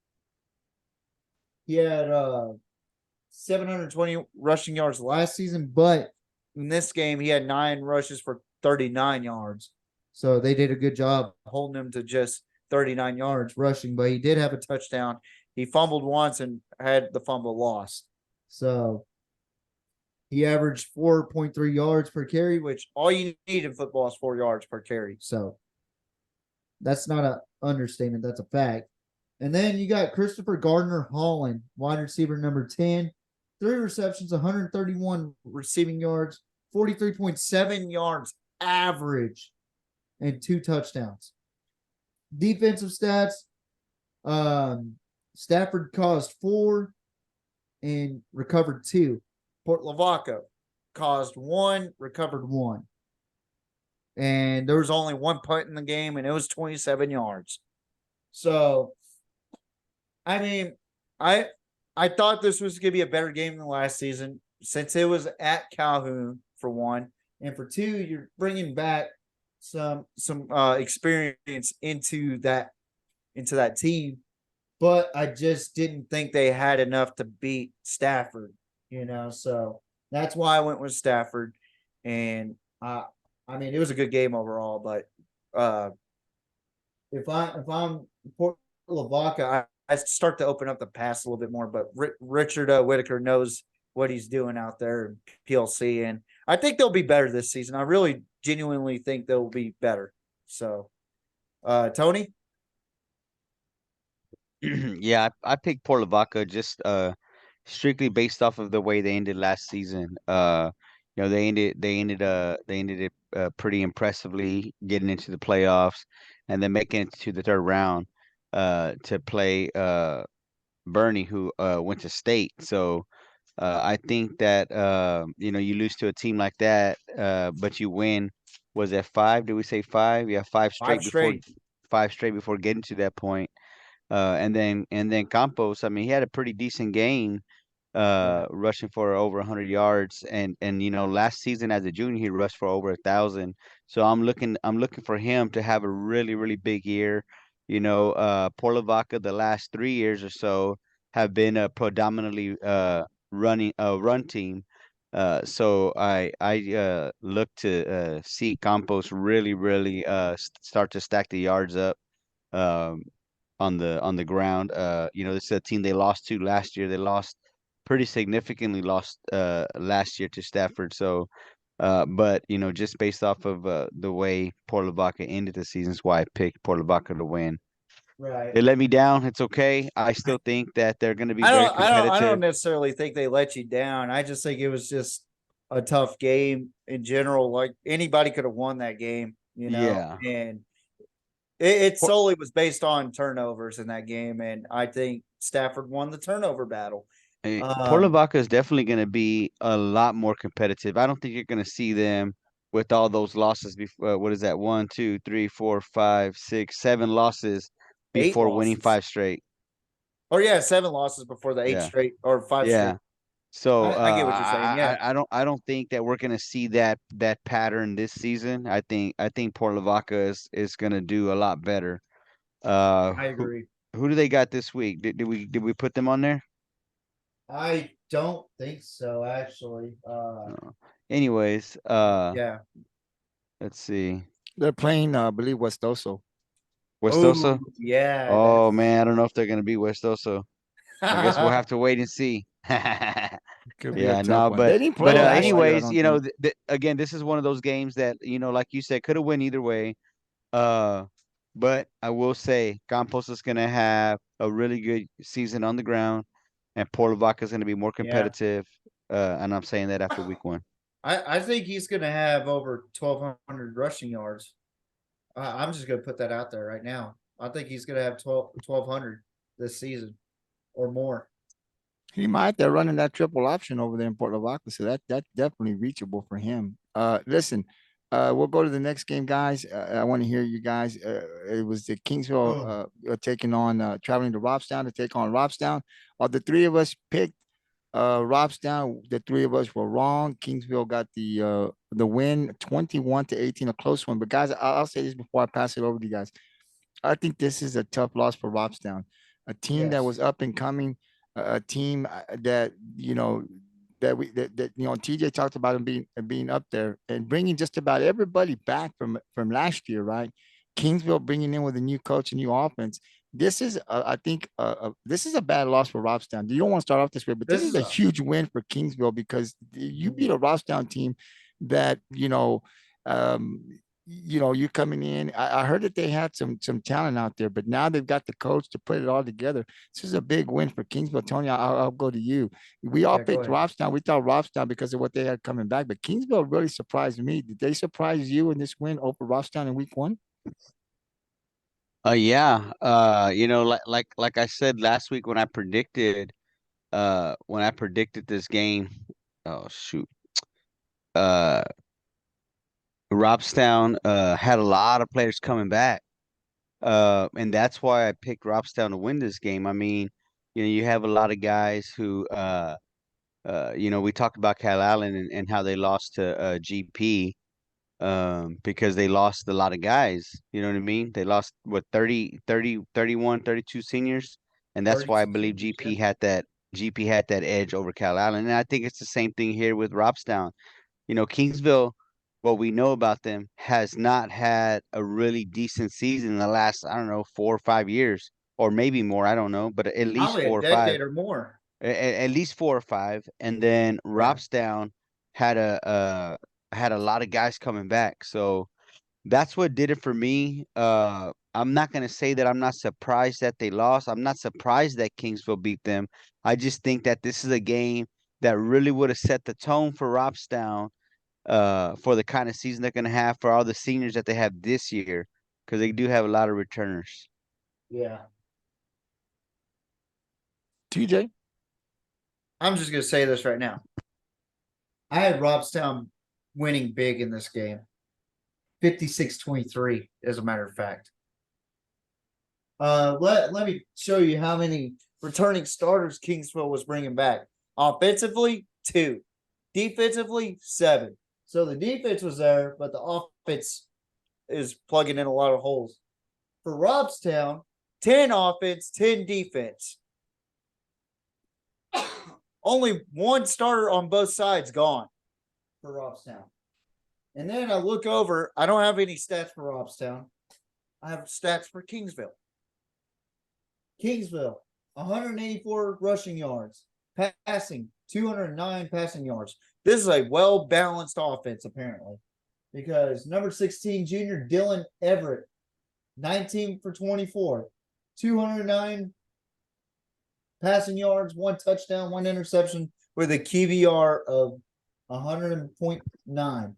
720 rushing yards last season, but in this game, he had 9 rushes for 39 yards. So they did a good job holding him to just 39 yards rushing, but he did have a touchdown. He fumbled once and had the fumble lost. So he averaged 4.3 yards per carry, which all you need in football is 4 yards per carry. So that's not an understatement. That's a fact. And then you got Christopher Gardner-Holland, wide receiver number 10. 3 receptions, 131 receiving yards, 43.7 yards average, and 2 touchdowns. Defensive stats, Stafford caused 4 and recovered 2. Port Lavaca caused 1, recovered 1. And there was only 1 punt in the game, and it was 27 yards. So, I mean, I thought this was going to be a better game than last season since it was at Calhoun, for 1. And for 2, you're bringing back some experience into that team. But I just didn't think they had enough to beat Stafford, So that's why I went with Stafford. And I mean, it was a good game overall. But if I'm Port Lavaca, I start to open up the pass a little bit more. But Richard Whitaker knows what he's doing out there in PLC, and I think they'll be better this season. I really genuinely think they'll be better. So, Tony? Yeah, I picked Port Lavaca just strictly based off of the way they ended last season. They ended it pretty impressively, getting into the playoffs and then making it to the 3rd round to play Bernie, who went to state. So I think that you lose to a team like that, but you win. Was that five? Did we say five? Yeah, Five straight. five straight before getting to that point. And then Campos, I mean, he had a pretty decent game, Yeah. rushing for over 100 yards, and last season as a junior he rushed for over 1,000. So I'm looking for him to have a really really big year. Port Lavaca the last 3 years or so have been a predominantly running run team. So I look to see Campos really really start to stack the yards up. Um, on the ground. This is a team they lost to last year. They lost pretty significantly lost last year to Stafford. So, but just based off of the way Port Lavaca ended the season, is why I picked Port Lavaca to win. Right. They let me down. It's okay. I still think that they're going to be I very don't I don't I don't competitive. necessarily think they let you down. I just think it was just a tough game in general. Like anybody could have won that game, Yeah. and it Por- solely was based on turnovers in that game, and I think Stafford won the turnover battle. Port Um, Lavaca is definitely going to be a lot more competitive. I don't think you're going to see them with all those losses before. What is that? One, two, three, four, five, six, 7 losses eight before winning losses. 5 straight. Or yeah, 7 losses before the eight Yeah, straight or five straight. yeah. So I get what you're saying. Yeah. I don't think that we're going to see that pattern this season. I think Port Lavaca is going to do a lot better. Uh, I who agree. who do they got this week? Did we put them on there? I don't think so, actually. No. Anyways, Yeah. let's see. They're playing, I believe, Westoso. Oh, Westosa. yeah, Oh that's man, I don't know if they're gonna be Westosa. I guess we'll have to wait and see. Could be a Yeah, tough no, one. but They didn't but play uh, last year, I anyways, don't think. again, this is one of those games that like you said, could have went either way. Uh, but I will say, Campos is gonna have a really good season on the ground, and Port Lavaca is gonna be more yeah. competitive. And I'm saying that after week one. I think he's going to have over 1,200 rushing yards. I'm just going to put that out there right now. I think he's going to have 1,200 this season or more. He might. They're running that triple option over there in Port Lavaca, so that's definitely reachable for him. Listen, we'll go to the next game, guys. I want to hear you guys. It was the Kingsville taking on traveling to Robstown to take on Robstown. The three of us picked Robstown. The three of us were wrong. Kingsville got the win, 21-18, a close one. But guys, I'll say this before I pass it over to you guys. I think this is a tough loss for Robstown, a team that Yes. was up and coming, a team that TJ talked about him being up there and bringing just about everybody back from last year, right? Kingsville bringing in with a new coach, a new offense. This is, I think, this is a bad loss for Robstown. You don't want to start off this way, but this This is is a a huge win for Kingsville because you beat a Robstown team that um, you coming in. I heard that they had some talent out there, but now they've got the coach to put it all together. This is a big win for Kingsville. Tony, I'll go to you. We all yeah. Go picked ahead. Robstown. We thought Robstown because of what they had coming back, but Kingsville really surprised me. Did they surprise you in this win over Robstown in week one? Yeah. Like I said last week when I predicted this game. Oh shoot. Uh, Robstown had a lot of players coming back. And that's why I picked Robstown to win this game. I mean, you have a lot of guys who we talked about Cal Allen and how they lost to GP, because they lost a lot of guys. You know what I mean? They lost what 32 seniors, and that's why I 32 believe seniors. Yeah. GP had that edge over Cal Allen. And I think it's the same thing here with Robstown. Kingsville, what we know about them, has not had a really decent season in the last, I don't know, 4 or 5 years, or maybe more. I don't know, but at least Probably a four or five, decade or more. at least 4 or 5. And then Yeah. Robstown had a lot of guys coming back. So that's what did it for me. I'm not gonna say that I'm not surprised that they lost. I'm not surprised that Kingsville beat them. I just think that this is a game that really would have set the tone for Robstown, for the kind of season they're going to have, for all the seniors that they have this year, because they do have a lot of returners. Yeah. TJ? I'm just going to say this right now. I had Robstown winning big in this game. 56-23, as a matter of fact. Let me show you how many returning starters Kingsville was bringing back. Offensively, 2. Defensively, 7. So the defense was there, but the offense is plugging in a lot of holes. For Robstown, 10 offense, 10 defense. Only 1 starter on both sides gone for Robstown. And then I look over, I don't have any stats for Robstown. I have stats for Kingsville. Kingsville, 184 rushing yards, passing, 209 passing yards. This is a well-balanced offense, apparently, because number 16, junior Dylan Everett, 19 for 24, 209 passing yards, 1 touchdown, 1 interception, with a QBR of 100.9.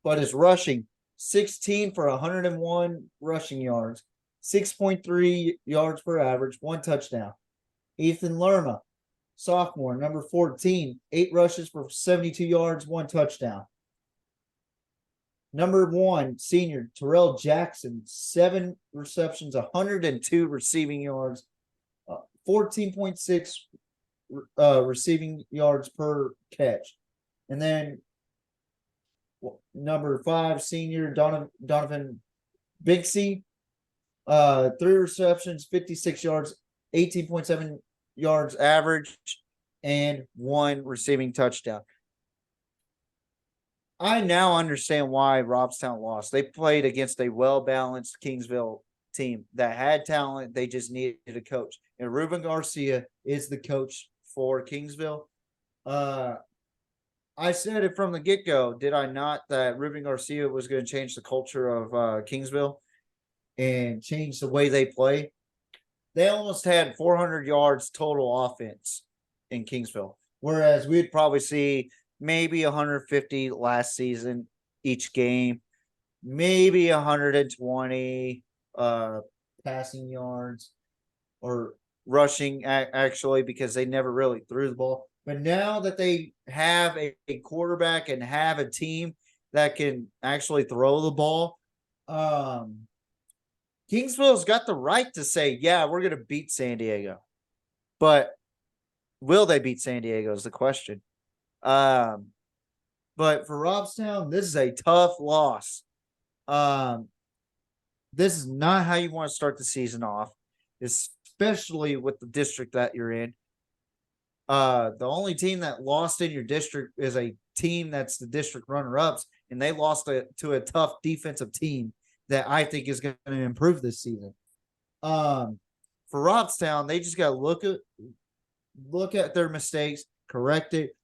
But his rushing, 16 for 101 rushing yards, 6.3 yards per average, 1 touchdown. Ethan Lerma, sophomore, number 14, 8 rushes for 72 yards, 1 touchdown. Number 1, senior Terrell Jackson, 7 receptions, 102 receiving yards, 14.6 receiving yards per catch. And then number 5, senior Donovan Bixie, 3 receptions, 56 yards, 18.7 yards average, and 1 receiving touchdown. I now understand why Robstown lost. They played against a well-balanced Kingsville team that had talent. They just needed a coach. And Ruben Garcia is the coach for Kingsville. I said it from the get-go, did I not, that Ruben Garcia was going to change the culture of Kingsville and change the way they play? They almost had 400 yards total offense in Kingsville, whereas we'd probably see maybe 150 last season each game, maybe 120 passing yards or rushing, actually, because they never really threw the ball. But now that they have a quarterback and have a team that can actually throw the ball, Kingsville's got the right to say, yeah, we're going to beat San Diego. But will they beat San Diego is the question. But for Robstown, this is a tough loss. This is not how you want to start the season off, especially with the district that you're in. The only team that lost in your district is a team that's the district runner-ups, and they lost to a tough defensive team that I think is going to improve this season. For Robstown, they just got to look at their mistakes, correct it,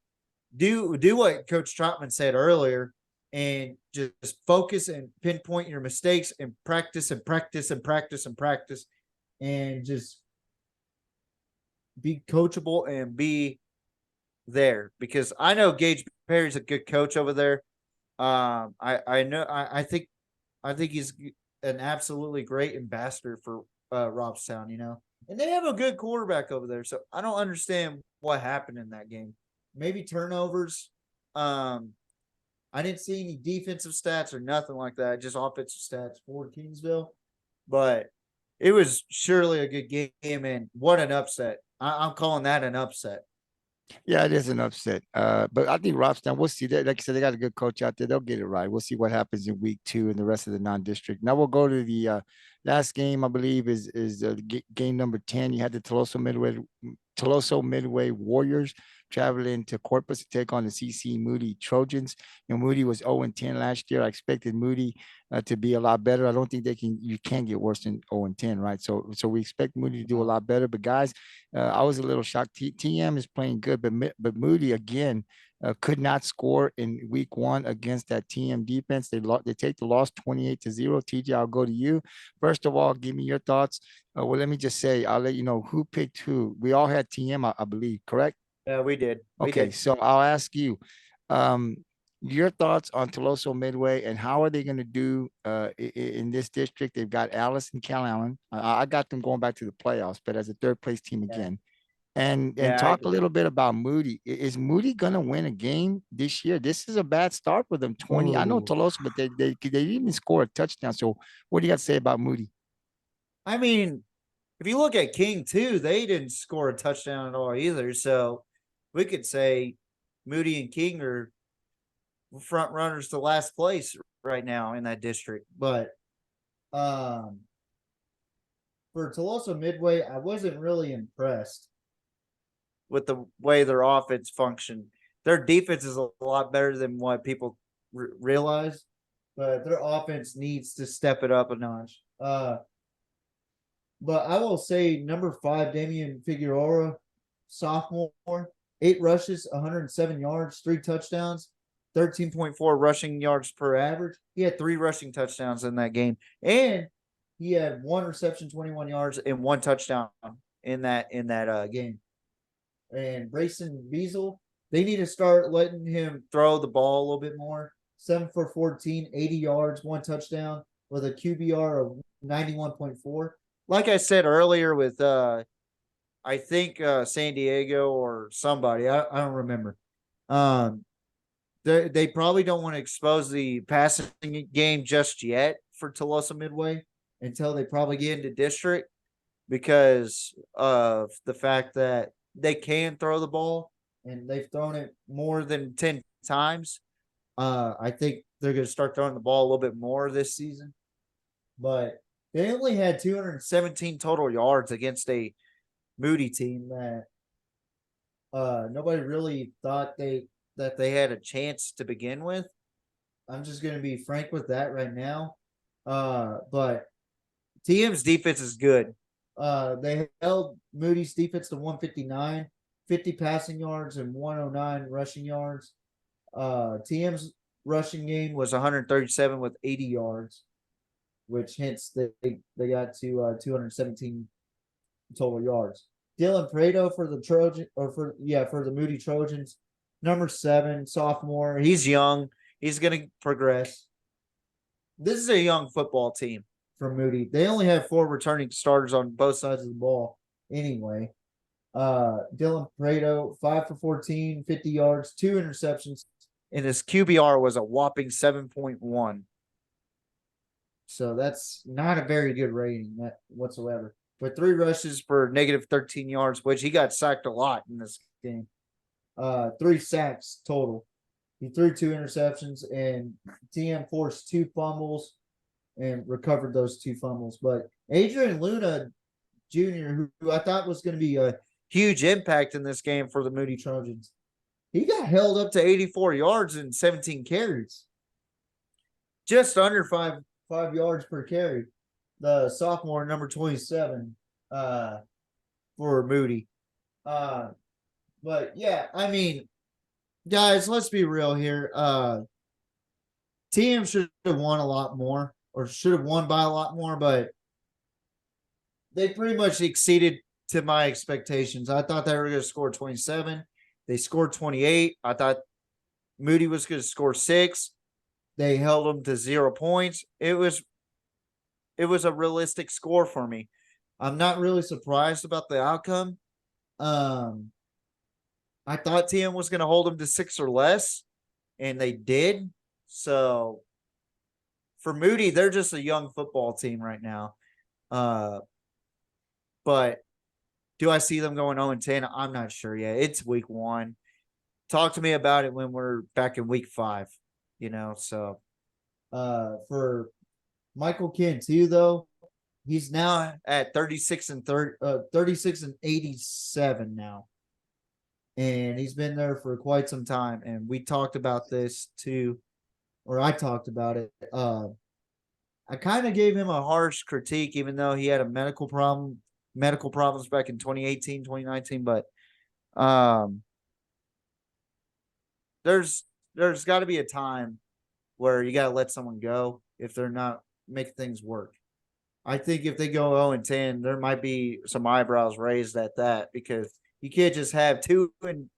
do what Coach Troutman said earlier, and just focus and pinpoint your mistakes and practice and practice and practice and practice, and just be coachable and be there. Because I know Gage Perry's a good coach over there. I think he's an absolutely great ambassador for Robstown, and they have a good quarterback over there. So I don't understand what happened in that game. Maybe turnovers. I didn't see any defensive stats or nothing like that, just offensive stats for Kingsville. But it was surely a good game, and what an upset. I'm calling that an upset. Yeah, it is an upset. But I think Robstown, we'll see that. Like I said, they got a good coach out there. They'll get it right. We'll see what happens in week 2 and the rest of the non-district. Now we'll go to the last game, I believe, is game number 10. You had the Toloso Midway Warriors traveling to Corpus to take on the CC Moody Trojans. Moody was 0-10 last year. I expected Moody to be a lot better. I don't think you can get worse than 0-10, right? So we expect Moody to do a lot better. But guys, I was a little shocked. TM is playing good, but Moody again could not score in week 1 against that TM defense. They take the loss 28-0. TJ, I'll go to you. First of all, give me your thoughts. Well, let me just say, I'll let you know who picked who. We all had TM, I believe, correct? Yeah, we did. Okay, so I'll ask you your thoughts on Toloso Midway and how are they going to do in this district? They've got Alice and Cal Allen. I got them going back to the playoffs, but as a third place team again. And Yeah, I talk a agree. little bit about Moody. Is Moody gonna win a game this year? This is a bad start for them. 20. I know Oh, Tolosa, but they didn't even score a touchdown. So what do you got to say about Moody? I mean, if you look at King too, they didn't score a touchdown at all either. So we could say Moody and King are front runners to last place right now in that district. But um, for Tolosa Midway, I wasn't really impressed with the way their offense functioned. Their defense is a lot better than what people realize, but their offense needs to step it up a notch. But I will say number 5, Damian Figueroa, sophomore, 8 rushes, 107 yards, 3 touchdowns, 13.4 rushing yards per average. He had 3 rushing touchdowns in that game, and he had 1 reception, 21 yards, and 1 touchdown in that game. And Brayson Beasel, they need to start letting him throw the ball a little bit more. 7 for 14, 80 yards, 1 touchdown with a QBR of 91.4. Like I said earlier with I think San Diego or somebody, I don't remember. They probably don't want to expose the passing game just yet for Tolosa Midway until they probably get into district because of the fact that they can throw the ball and they've thrown it more than 10 times. I think they're going to start throwing the ball a little bit more this season. But they only had 217 total yards against a Moody team that nobody really thought that they had a chance to begin with. I'm just going to be frank with that right now. But TM's defense is good. They held Moody's defense to 159, 50 passing yards, and 109 rushing yards. TM's rushing game was 137 with 80 yards, which hence they got to 217 total yards. Dylan Prado for the Trojan or for the Moody Trojans, number 7, sophomore. He's young. He's going to progress. This is a young football team from Moody. They only have 4 returning starters on both sides of the ball anyway. Dylan Prado, 5 for 14, 50 yards, 2 interceptions, and his QBR was a whopping 7.1. So that's not a very good rating whatsoever. With 3 rushes for negative 13 yards, which he got sacked a lot in this game. 3 sacks total. He threw 2 interceptions, and TM forced 2 fumbles and recovered those 2 fumbles. But Adrian Luna Jr., who I thought was going to be a huge impact in this game for the Moody Trojans, he got held up to 84 yards and 17 carries. Just under 5 yards per carry. The sophomore, number 27, for Moody. But yeah, I mean, guys, let's be real here. TM should have won a lot more, or should have won by a lot more, but they pretty much exceeded to my expectations. I thought they were going to score 27. They scored 28. I thought Moody was going to score 6. They held them to 0 points. It was a realistic score for me. I'm not really surprised about the outcome. I thought TM was going to hold them to 6 or less, and they did. So for Moody, they're just a young football team right now. But do I see them going 0-10? I'm not sure yet. It's week 1. Talk to me about it when we're back in week 5. So for Michael Cantu, though, he's now at 36 and 87 now. And he's been there for quite some time. And we talked about this too, or I talked about it. I kind of gave him a harsh critique, even though he had a medical problems back in 2018, 2019. But there's got to be a time where you got to let someone go if they're not making things work. I think if they go 0-10, there might be some eyebrows raised at that, because you can't just have 2-8,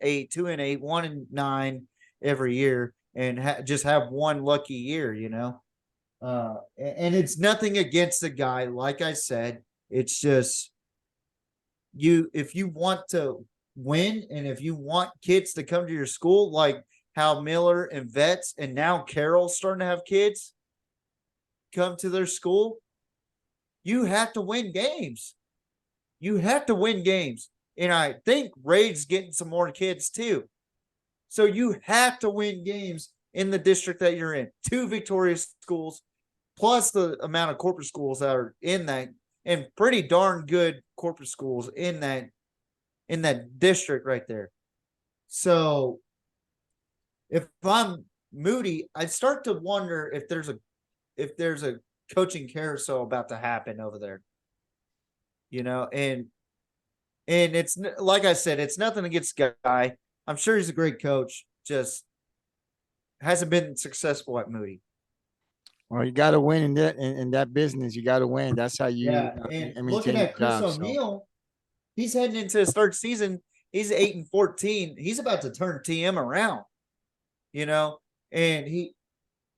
2-8, 1-9 every year and just have one lucky year, and it's nothing against the guy. Like I said, it's just if you want to win and if you want kids to come to your school, like how Miller and Vets and now Carroll's starting to have kids come to their school, you have to win games. You have to win games. And I think Raid's getting some more kids too. So you have to win games in the district that you're in. 2 victorious schools, plus the amount of corporate schools that are in that, and pretty darn good corporate schools in that district right there. So if I'm Moody, I start to wonder if there's a coaching carousel about to happen over there. And it's like I said, it's nothing against Guy. I'm sure he's a great coach, just hasn't been successful at Moody. Well, you got to win in that business. You got to win. That's how you And maintain looking your at Chris job. O'Neill, he's heading into his third season. He's 8-14. He's about to turn TM around, and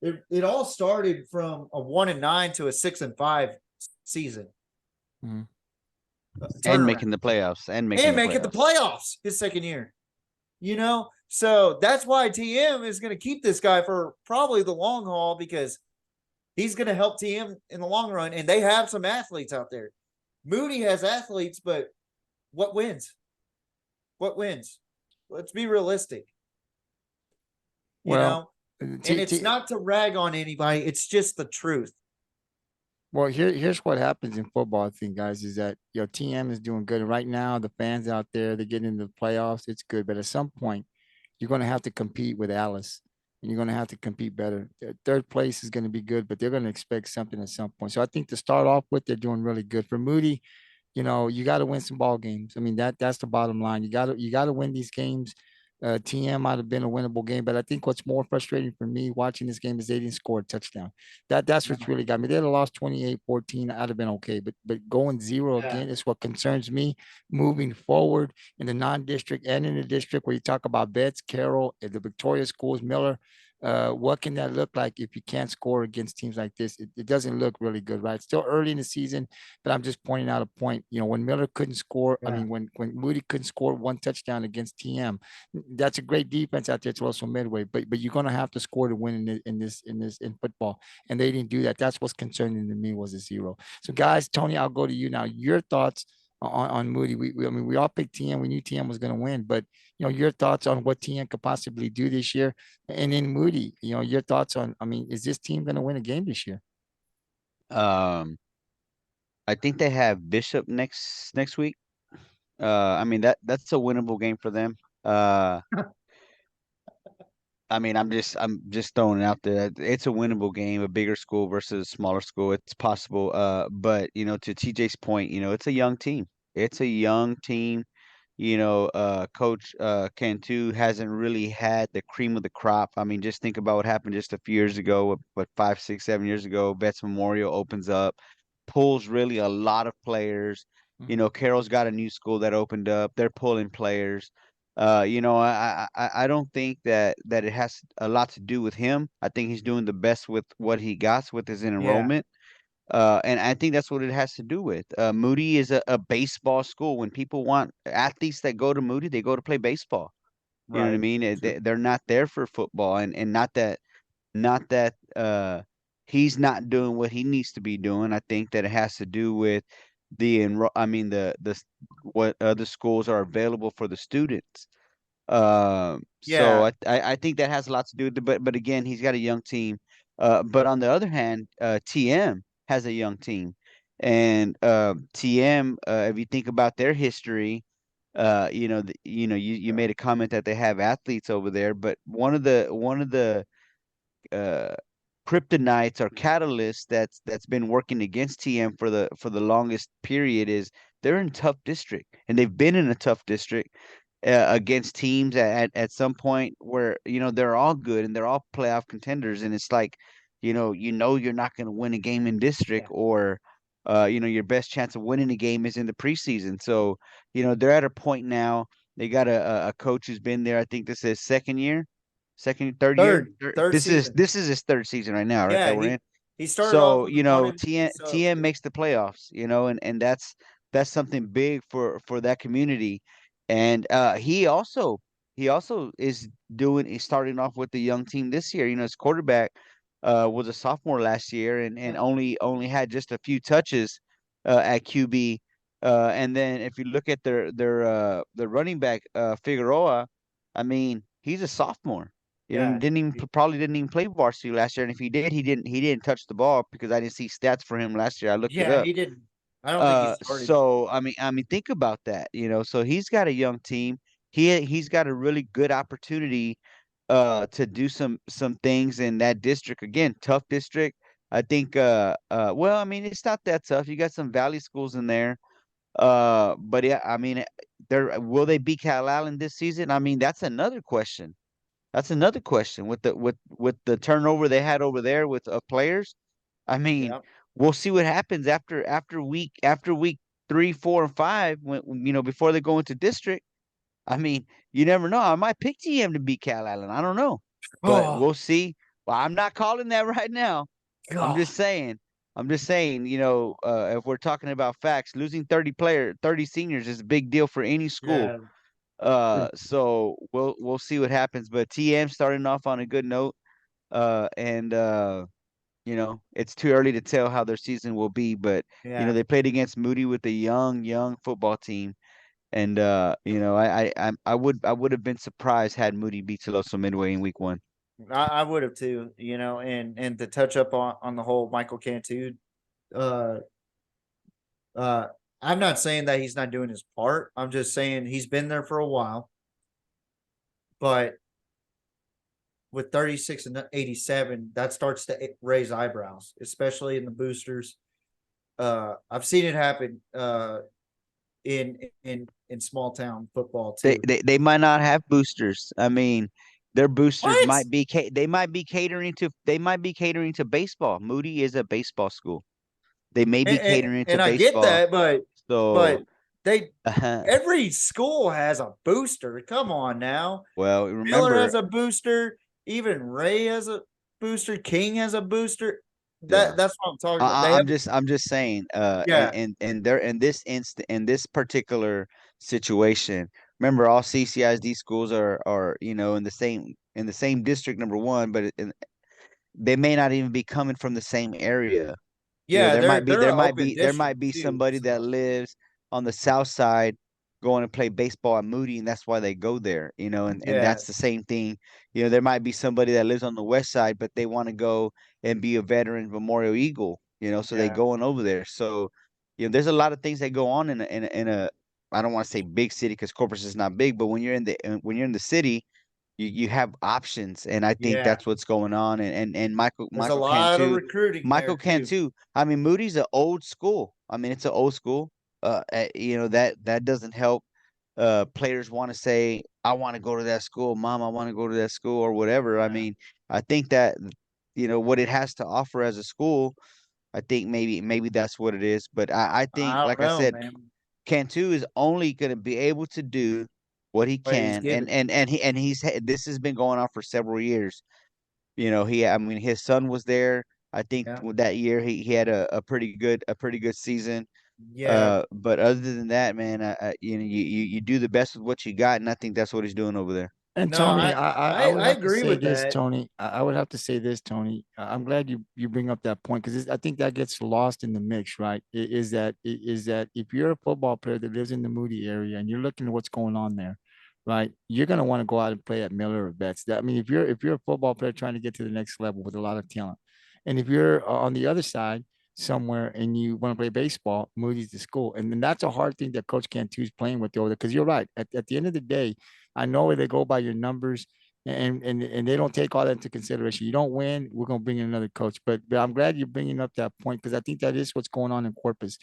it all started from a 1-9 to a 6-5 season. Mm-hmm. And making the playoffs and making the playoffs his second year. So that's why TM is going to keep this guy for probably the long haul, because he's going to help TM in the long run. And they have some athletes out there. Moody has athletes, but what wins? What wins? Let's be realistic. And it's not to rag on anybody. It's just the truth. Well, here's what happens in football, I think, guys, is that TM is doing good right now. The fans out there, they're getting into the playoffs. It's good, but at some point, you're going to have to compete with Alice, and you're going to have to compete better. Third place is going to be good, but they're going to expect something at some point. So I think to start off with, they're doing really good. For Moody, you got to win some ball games. I mean, that's the bottom line. You got to win these games. TM might have been a winnable game, but I think what's more frustrating for me watching this game is they didn't score a touchdown. That's what's really got me. They'd have lost 28-14. I'd have been okay, but going 0 again is what concerns me moving forward in the non-district and in the district, where you talk about Betts, Carroll, the Victoria schools, Miller. What can that look like if you can't score against teams like this? It doesn't look really good, right? It's still early in the season, but I'm just pointing out a point. When Miller couldn't score, I mean, when Moody couldn't score 1 touchdown against TM, that's a great defense out there. It's also Midway, but you're going to have to score to win in football, and they didn't do that. That's what's concerning to me, was a 0. So, guys, Tony, I'll go to you now. Your thoughts on Moody? I mean, we all picked TM. We knew TM was going to win, but your thoughts on what TM could possibly do this year, and then Moody, your thoughts on. I mean, is this team going to win a game this year? I think they have Bishop next week. I mean, that's a winnable game for them. I mean, I'm just throwing it out there. It's a winnable game, a bigger school versus a smaller school. It's possible. But to TJ's point, it's a young team. It's a young team. Coach Cantu hasn't really had the cream of the crop. I mean, just think about what happened just a few years ago, what 5, 6, 7 years ago. Betts Memorial opens up, pulls really a lot of players. Carroll's got a new school that opened up. They're pulling players. I don't think that it has a lot to do with him. I think he's doing the best with what he got with his enrollment. And I think that's what it has to do with. Moody is a baseball school. When people want athletes that go to Moody, they go to play baseball. You know what I mean? They're not there for football, and not that he's not doing what he needs to be doing. I think that it has to do with what other schools are available for the students. So I think that has a lot to do with it. But again, he's got a young team. But on the other hand, TM has a young team, and TM, if you think about their history, you made a comment that they have athletes over there, but one of the uh, kryptonites or catalysts that's been working against TM for the longest period is they're in a tough district, and they've been in a tough district against teams at some point where they're all good and they're all playoff contenders, and it's like you're not going to win a game in district, or your best chance of winning a game is in the preseason. So they're at a point now. They got a coach who's been there. I think this is third year. This is his third season right now, right? That we're in. He started off So with TM makes the playoffs, and that's something big for that community. And he also is starting off with the young team this year. His quarterback was a sophomore last year, and only had just a few touches at QB. And then if you look at their running back Figueroa, I mean, he's a sophomore. Yeah. Probably didn't even play varsity last year, and if he did, he didn't touch the ball because I didn't see stats for him last year. I looked it Yeah, up. he didn't. I don't think he started. So I mean, think about that. So he's got a young team. He's got a really good opportunity to do some things in that district. Again, tough district. I think well, I mean, it's not that tough. You got some valley schools in there. But yeah, I mean, will they beat Cal Allen this season? I mean, that's another question. That's another question with the turnover they had over there with players. I mean, Yeah. we'll see what happens after week 3, 4, and 5 when before they go into district. I mean, you never know. I might pick TM to beat Cal Allen. I don't know, but Oh we'll see. Well, I'm not calling that right now. I'm God. just saying. I'm just saying. If we're talking about facts, losing 30 seniors is a big deal for any school. Yeah. So we'll see what happens. But TM starting off on a good note. And it's too early to tell how their season will be. But Yeah. they played against Moody with a young football team, and I would have been surprised had Moody beat Tuloso Midway in week 1. I would have too, and to touch up on the whole Michael Cantu, uh uh I'm not saying that he's not doing his part. I'm just saying he's been there for a while. But with 36 and 87, that starts to raise eyebrows, especially in the boosters. I've seen it happen in small town football They, too. they they might not have boosters. I mean, their boosters What? they might be catering to baseball. Moody is a baseball school. They may be catering to And I get baseball. that, but So, they every school has a booster. Come on now. well, Miller remember, has a booster. Even Ray has a booster. King has a booster. yeah. That's what I'm talking about. I, I'm just saying, Yeah, and there in this particular situation, remember all CCISD schools are in the same district, number one, but they may not even be coming from the same area. yeah. There might be They're there an might open be there district might be too. somebody that So lives on the south side going to play baseball at Moody, and that's why they go there, and yeah, that's the same thing. There might be somebody that lives on the west side, but they want to go and be a veteran Memorial Eagle, so they yeah, going over there. So, there's a lot of things that go on in a I don't want to say big city because Corpus is not big, but when you're in the city, you have options, and I think yeah. that's what's going on. And Michael There's a Michael can lot of too. recruiting there Michael can too. too. I mean, Moody's an old school. I mean, it's an old school. That doesn't help. Players want to say, "I want to go to that school, Mom. I want to go to that school," or whatever. I Yeah. mean, I think that what it has to offer as a school. I think maybe that's what it is. But I think, I don't like I know, said, man. Cantu is only going to be able to do what he But he's can, and given. and and he and he's this has been going on for several years. I mean, his son was there. I think Yeah, with that year he had a pretty good season. yeah. But other than that, man, you do the best with what you got, and I think that's what he's doing over there. And No, Tony, I would I have to agree say with this, that. Tony. I would have to say this, Tony. I'm glad you bring up that point because I think that gets lost in the mix, right? Is that if you're a football player that lives in the Moody area and you're looking at what's going on there, right? You're gonna want to go out and play at Miller or Betts. I mean, if you're a football player trying to get to the next level with a lot of talent, and if you're on the other side somewhere and you want to play baseball, Moody's the school, and then that's a hard thing that Coach Cantu's playing with over there because you're right. At the end of the day I know they go by your numbers and they don't take all that into consideration. You don't win, we're gonna bring in another coach. But I'm glad you're bringing up that point because I think that is what's going on in Corpus.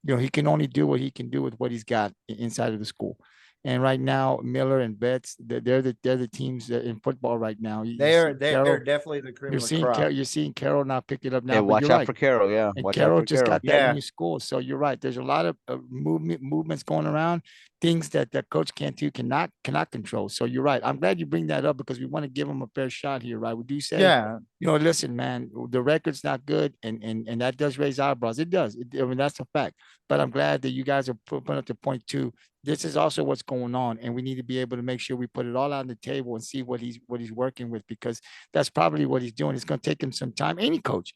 He can only do what he can do with what he's got inside of the school. And right now, Miller and Betts, they're the teams that in football right now. You They're see Carroll, definitely the cream of the crop. You're seeing Carroll now pick it up Yeah, now. But watch you're out right. for Carroll. Yeah, And watch out Carroll for just Carroll. got that Yeah. new school. So you're right. There's a lot of movements going around, things that the coach cannot control. So you're right. I'm glad you bring that up because we want to give them a fair shot here, right? We do say, Yeah. listen, man, the record's not good, and that does raise eyebrows. It does. I mean, that's a fact. But I'm glad that you guys are putting up the point too. This is also what's going on, and we need to be able to make sure we put it all on the table and see what he's working with, because that's probably what he's doing. It's going to take him some time. Any coach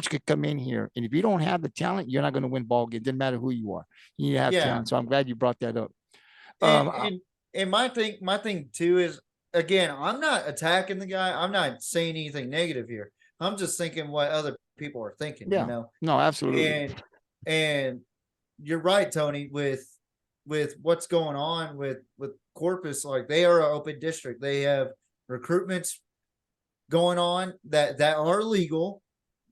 could come in here, and if you don't have the talent, you're not going to win ball games. Doesn't matter who you are. You need to have Yeah. talent. So I'm glad you brought that up. And my thing too is, again, I'm not attacking the guy. I'm not saying anything negative here. I'm just thinking what other people are thinking. Yeah. No, absolutely. And you're right, Tony, with what's going on with Corpus. Like, they are an open district. They have recruitments going on that are legal.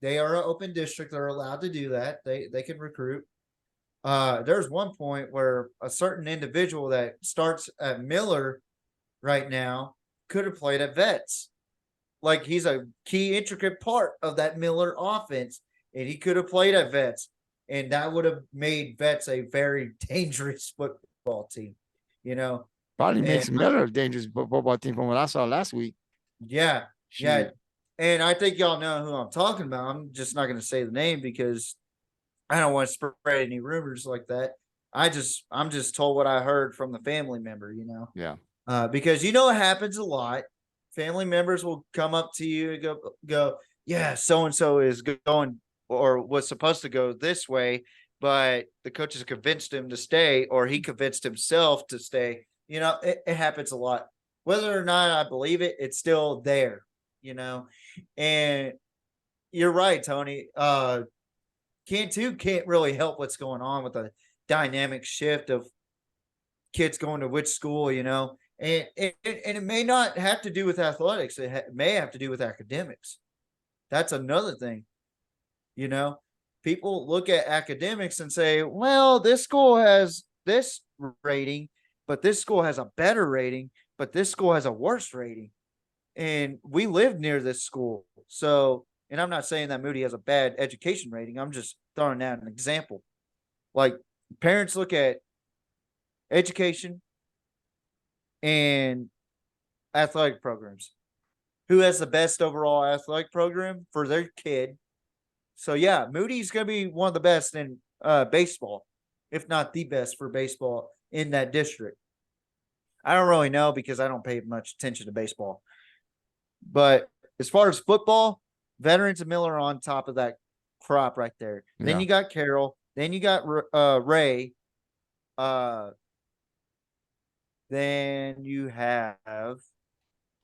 They are an open district. They're allowed to do that. They can recruit. There's one point where a certain individual that starts at Miller right now could have played at Vets. Like, he's a key, intricate part of that Miller offense, and he could have played at Vets, and that would have made Vets a very dangerous football team. Probably makes Miller a dangerous football team from what I saw last week. Yeah. Shoot. Yeah. And I think y'all know who I'm talking about. I'm just not going to say the name because I don't want to spread any rumors like that. I'm just told what I heard from the family member, Yeah. Because it happens a lot. Family members will come up to you and go, yeah, so-and-so is going or was supposed to go this way, but the coaches convinced him to stay, or he convinced himself to stay. It happens a lot. Whether or not I believe it, it's still there, and you're right, Tony. Can't really help what's going on with the dynamic shift of kids going to which school, and it may not have to do with athletics. It may have to do with academics. That's another thing. People look at academics and say, well, this school has this rating, but this school has a better rating, but this school has a worse rating. And we live near this school. So, and I'm not saying that Moody has a bad education rating. I'm just throwing out an example. Like, parents look at education and athletic programs. Who has the best overall athletic program for their kid? So, yeah, Moody's going to be one of the best in baseball, if not the best for baseball in that district. I don't really know because I don't pay much attention to baseball. But as far as football, Veterans and Miller are on top of that crop right there. Yeah. Then you got Carroll. Then you got Ray. Then you have.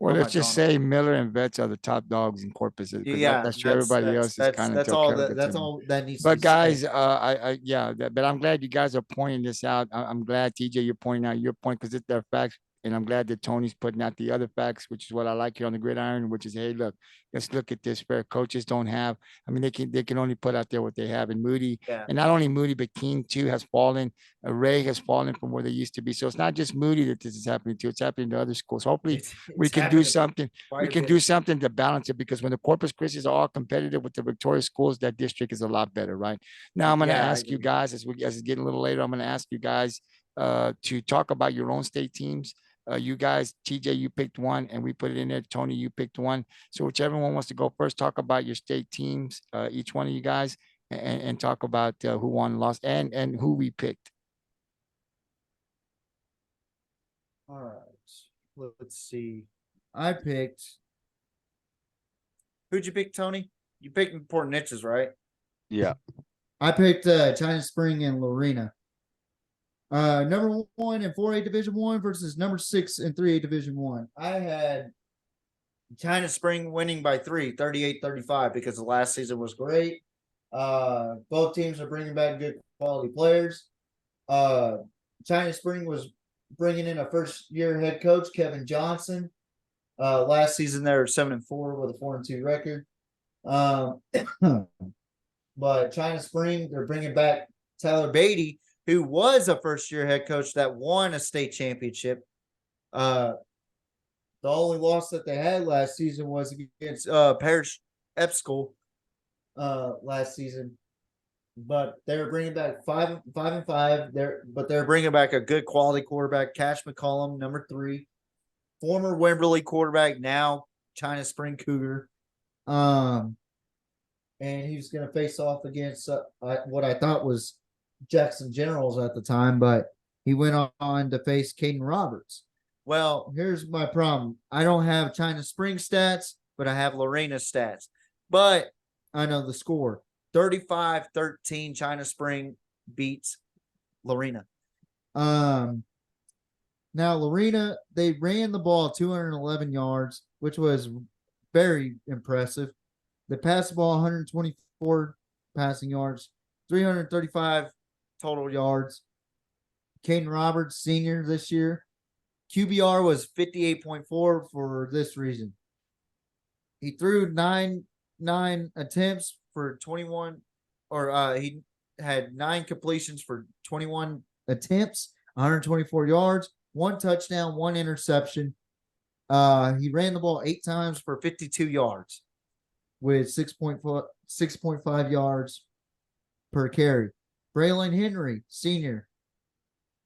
Well, let's just say Miller and Vets are the top dogs in Corpus. Yeah, that's true. Everybody else is kind of. That's all that needs. But guys, but I'm glad you guys are pointing this out. I'm glad, TJ, you're pointing out your point because they're facts. And I'm glad that Tony's putting out the other facts, which is what I like here on the Gridiron, which is, hey, look, let's look at this. Fair coaches don't have. I mean, they can only put out there what they have. And Moody, and not only Moody, but King too has fallen. Ray has fallen from where they used to be. So it's not just Moody that this is happening to. It's happening to other schools. Hopefully, we can do something. We can do something to balance it, because when the Corpus Christi are all competitive with the Victoria schools, that district is a lot better, right? Now I'm going to ask you guys, as it's getting a little later, I'm going to ask you guys to talk about your own state teams. You guys, TJ, you picked one, and we put it in there. Tony, you picked one. So whichever one wants to go first, talk about your state teams, each one of you guys, and talk about who won and lost, and who we picked. All right. Let's see. I picked. Who'd you pick, Tony? You picked Port Neches, right? Yeah. I picked China Spring and Lorena. Number 1 in 4A Division 1 versus number 6 in 3A Division 1. I had China Spring winning by 3, 38-35, because the last season was great. Both teams are bringing back good quality players. China Spring was bringing in a first-year head coach, Kevin Johnson. Last season they were 7-4 with a 4-2 record. But China Spring, they're bringing back Tyler Beatty, who was a first-year head coach that won a state championship. The only loss that they had last season was against Parish Epschool last season. But they're bringing back 5-5. They're bringing back a good quality quarterback, Cash McCollum, number 3, former Wimberley quarterback, now China Spring Cougar. And he's going to face off against what I thought was Jackson Generals at the time, but he went on to face Caden Roberts. Well, here's my problem. I don't have China Spring stats, but I have Lorena stats. But I know the score. 35-13 China Spring beats Lorena. Now Lorena, they ran the ball 211 yards, which was very impressive. They passed the ball 124 passing yards, 335 total yards. Caden Roberts, senior this year, QBR was 58.4 for this reason. He threw nine attempts for 21, or he had 9 completions for 21 attempts, 124 yards, 1 touchdown, 1 interception. He ran the ball 8 times for 52 yards with 6.5 yards per carry. Braylon Henry, senior,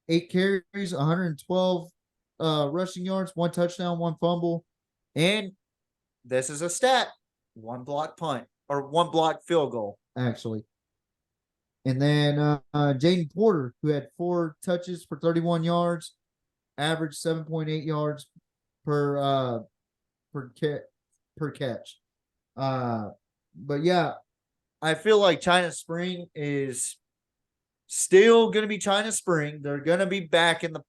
8 carries, 112 rushing yards, 1 touchdown, 1 fumble, and this is a stat: 1 block punt, or 1 block field goal, actually. And then Jaden Porter, who had 4 touches for 31 yards, averaged 7.8 yards per catch. But yeah, I feel like China Spring is still going to be China Spring. They're going to be back in the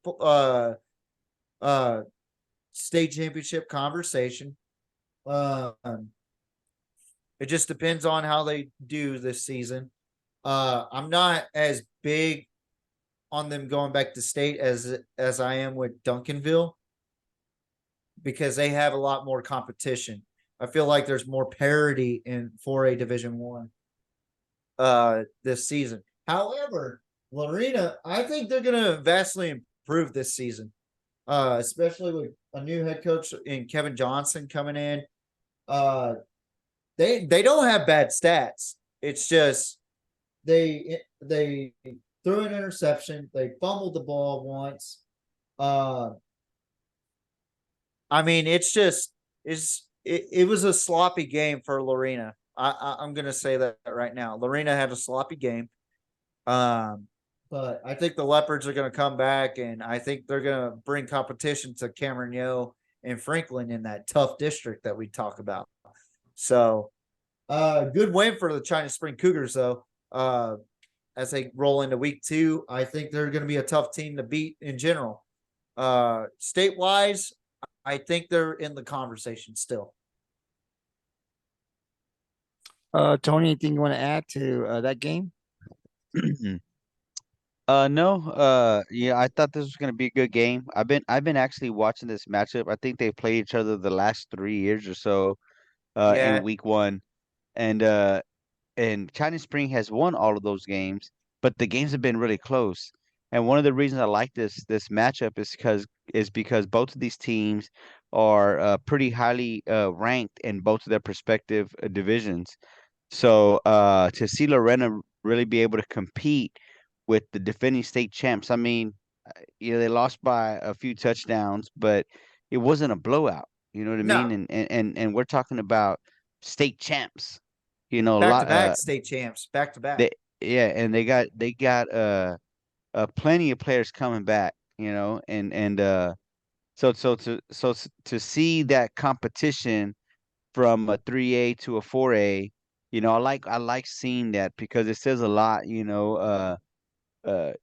state championship conversation. It just depends on how they do this season. I'm not as big on them going back to state as I am with Duncanville, because they have a lot more competition. I feel like there's more parity in 4A Division 1 this season. However, Lorena, I think they're going to vastly improve this season, especially with a new head coach in Kevin Johnson coming in. They don't have bad stats. It's just they threw an interception. They fumbled the ball once. I mean, it was a sloppy game for Lorena. I'm going to say that right now. Lorena had a sloppy game. But I think the Leopards are going to come back, and I think they're going to bring competition to Cameron Yo and Franklin in that tough district that we talk about. So, good win for the China Spring Cougars, though. As they roll into week 2, I think they're going to be a tough team to beat in general. State-wise, I think they're in the conversation still. Tony, anything you want to add to that game? No. Yeah, I thought this was gonna be a good game. I've been actually watching this matchup. I think they played each other the last 3 years or so, Yeah. in week 1. And China Spring has won all of those games, but the games have been really close. And one of the reasons I like this matchup is because both of these teams are pretty highly ranked in both of their respective divisions. So to see Lorena really be able to compete with the defending state champs, I mean, they lost by a few touchdowns, but it wasn't a blowout. You know what I No. mean? And we're talking about state champs. A Back to lot. back state champs. Back to back. Yeah, and they got plenty of players coming back. So to see that competition from a 3A to a 4A, I like seeing that, because it says a lot.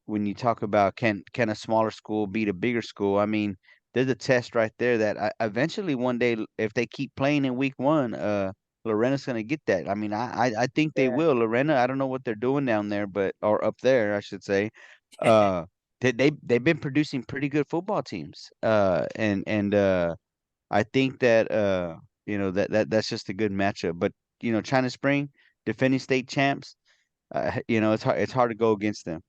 When you talk about can a smaller school beat a bigger school? I mean, there's a test right there that eventually one day, if they keep playing in week 1, Lorena's gonna get that. I mean, I think they will. Lorena, I don't know what they're doing down there, or up there, I should say. They've been producing pretty good football teams. And I think that that's just a good matchup. But China Spring, defending state champs, it's hard to go against them.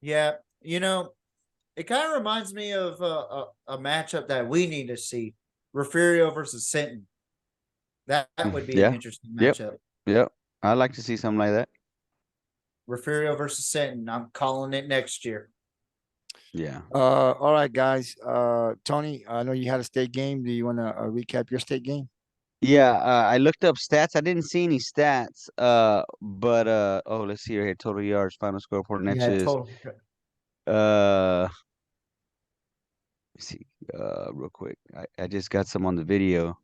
Yeah, it kind of reminds me of a matchup that we need to see: Refugio versus Sinton. That would be an Yeah. interesting Yep. matchup. Yep. I'd like to see something like that. Refugio versus Sinton. I'm calling it next year. Yeah. All right, guys. Tony, I know you had a state game. Do you want to recap your state game? Yeah, I looked up stats. I didn't see any stats. But oh, let's see right here. Total yards, final score, Port Yeah, Neches. totally. Uh, let's see. Real quick. I just got some on the video.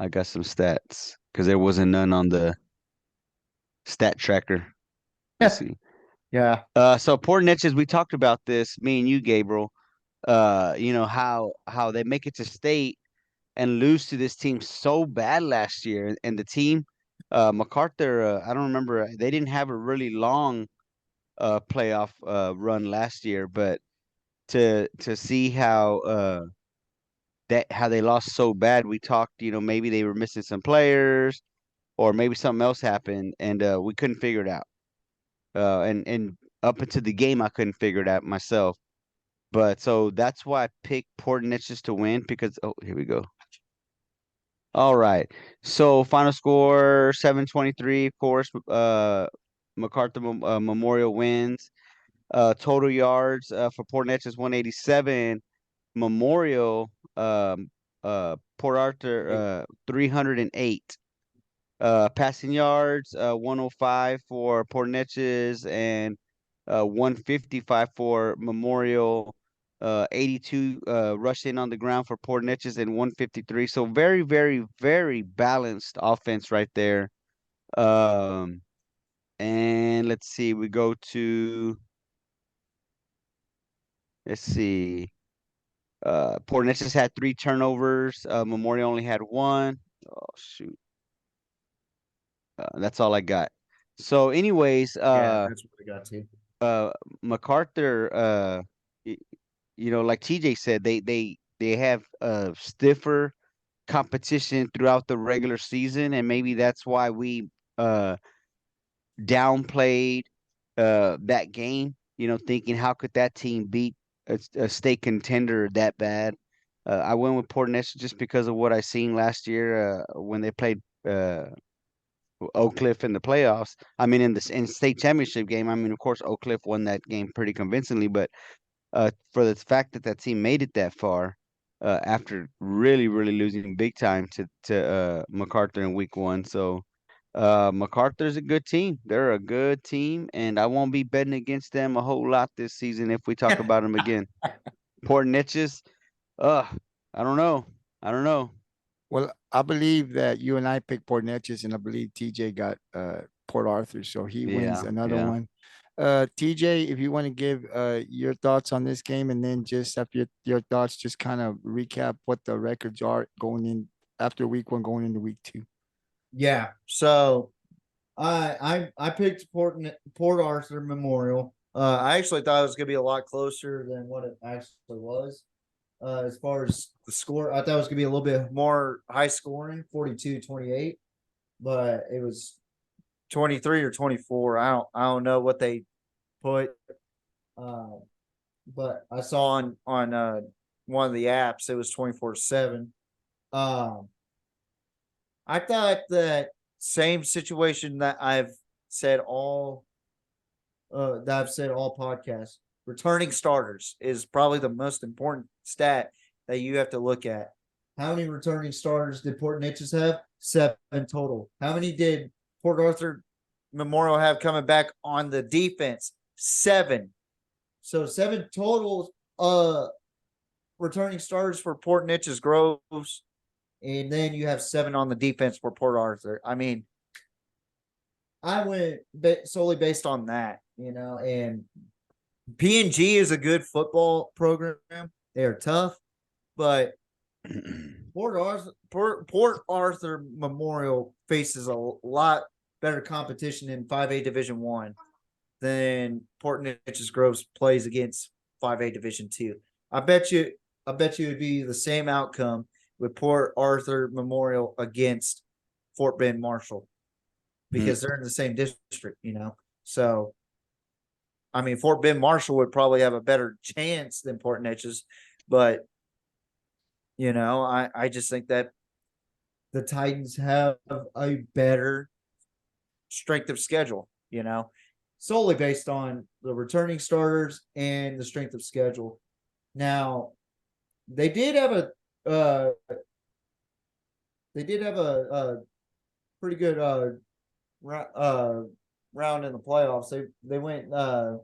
I got some stats because there wasn't none on the stat tracker. Let's see. Yeah. So Port Neches, we talked about this, me and you, Gabriel. How they make it to state and lose to this team so bad last year. And the team, MacArthur, I don't remember, they didn't have a really long playoff run last year, but to see how they lost so bad, we talked, maybe they were missing some players or maybe something else happened, and we couldn't figure it out. And up until the game, I couldn't figure it out myself. But so that's why I picked Port Neches to win because here we go. All right. So final score 7-23. Of course, MacArthur Memorial wins. Total yards for Port Neches 187. Memorial Port Arthur 308. Passing yards 105 for Port Neches and 155 for Memorial. 82 rushing on the ground for Port Neches and 153. So very, very, very balanced offense right there. Um, and let's see, let's see. Port Neches had 3 turnovers. Memorial only had 1. Oh shoot. That's all I got. So, anyways, Yeah, that's what we got to. MacArthur, like TJ said, they have stiffer competition throughout the regular season, and maybe that's why we uh downplayed that game. Thinking how could that team beat a state contender that bad? I went with Port Neches just because of what I seen last year when they played Oak Cliff in the playoffs. I mean, in state championship game. I mean, of course, Oak Cliff won that game pretty convincingly, but for the fact that that team made it that far after really, really losing big time to MacArthur in week 1. So MacArthur's a good team. They're a good team, and I won't be betting against them a whole lot this season if we talk about them again. Port Neches, uh, I don't know. I don't know. Well, I believe that you and I picked Port Neches, and I believe TJ got Port Arthur, so he wins Yeah, another yeah. one. TJ, if you want to give your thoughts on this game, and then just after your thoughts, just kind of recap what the records are going in after week 1, going into week 2. Yeah. So I picked Port Arthur Memorial. I actually thought it was gonna be a lot closer than what it actually was. As far as the score, I thought it was gonna be a little bit more high scoring, 42-28, but it was 23 or 24. I don't know what they put. Uh, but I saw on one of the apps it was 24-7. Um, I thought that same situation that I've said all podcasts. Returning starters is probably the most important stat that you have to look at. How many returning starters did Port Neches have? 7 total. How many did Port Arthur Memorial have coming back on the defense? 7. So 7 total returning starters for Port Neches Groves. And then you have 7 on the defense for Port Arthur. I mean, I went solely based on that, and PNG is a good football program. They are tough, but Port Arthur Memorial faces a lot better competition in 5A Division 1 than Port Neches Groves plays against 5A Division 2. I bet you it would be the same outcome with Port Arthur Memorial against Fort Bend Marshall because they're in the same district, So I mean, Fort Bend Marshall would probably have a better chance than Port Neches, but I just think that the Titans have a better strength of schedule, solely based on the returning starters and the strength of schedule. Now, they did have a pretty good round in the playoffs. They went 9-1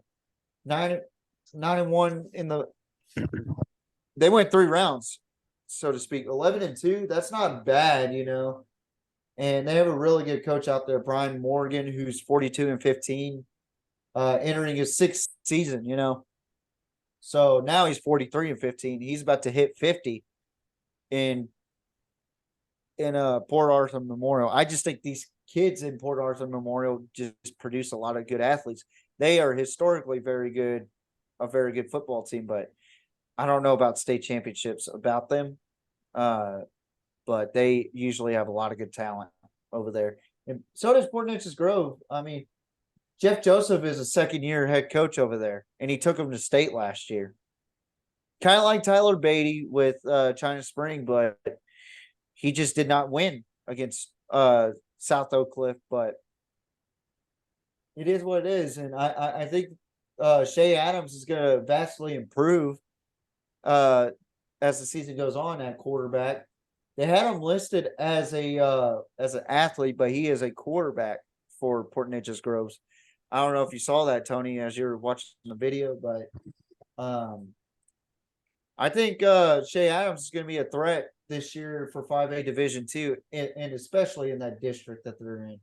in the. They went 3 rounds, so to speak. 11-2. That's not bad, And they have a really good coach out there, Brian Morgan, who's 42-15, entering his 6th season. So now he's 43-15. He's about to hit 50 in Port Arthur Memorial. I just think these kids in Port Arthur Memorial just produce a lot of good athletes. They are historically a very good football team, but I don't know about state championships about them. But they usually have a lot of good talent over there. And so does Port Neches Grove. I mean, Jeff Joseph is a 2nd-year head coach over there, and he took them to state last year. Kind of like Tyler Beatty with China Spring, but he just did not win against South Oak Cliff. But it is what it is, and I think Shay Adams is going to vastly improve as the season goes on at quarterback. They had him listed as an athlete, but he is a quarterback for Port Neches Groves. I don't know if you saw that, Tony, as you were watching the video, but I think Shay Adams is going to be a threat this year for 5A Division II, and especially in that district that they're in.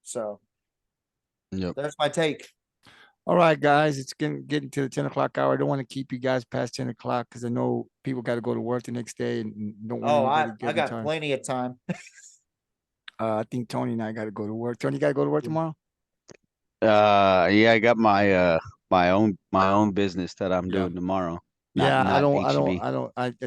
So, There's my take. All right, guys, it's getting to the 10 o'clock hour. I don't want to keep you guys past 10 o'clock because I know people got to go to work the next day and don't want I got plenty of time. I think Tony and I got to go to work. Tony, you got to go to work tomorrow? Yeah, I got my my own business that I'm doing tomorrow. I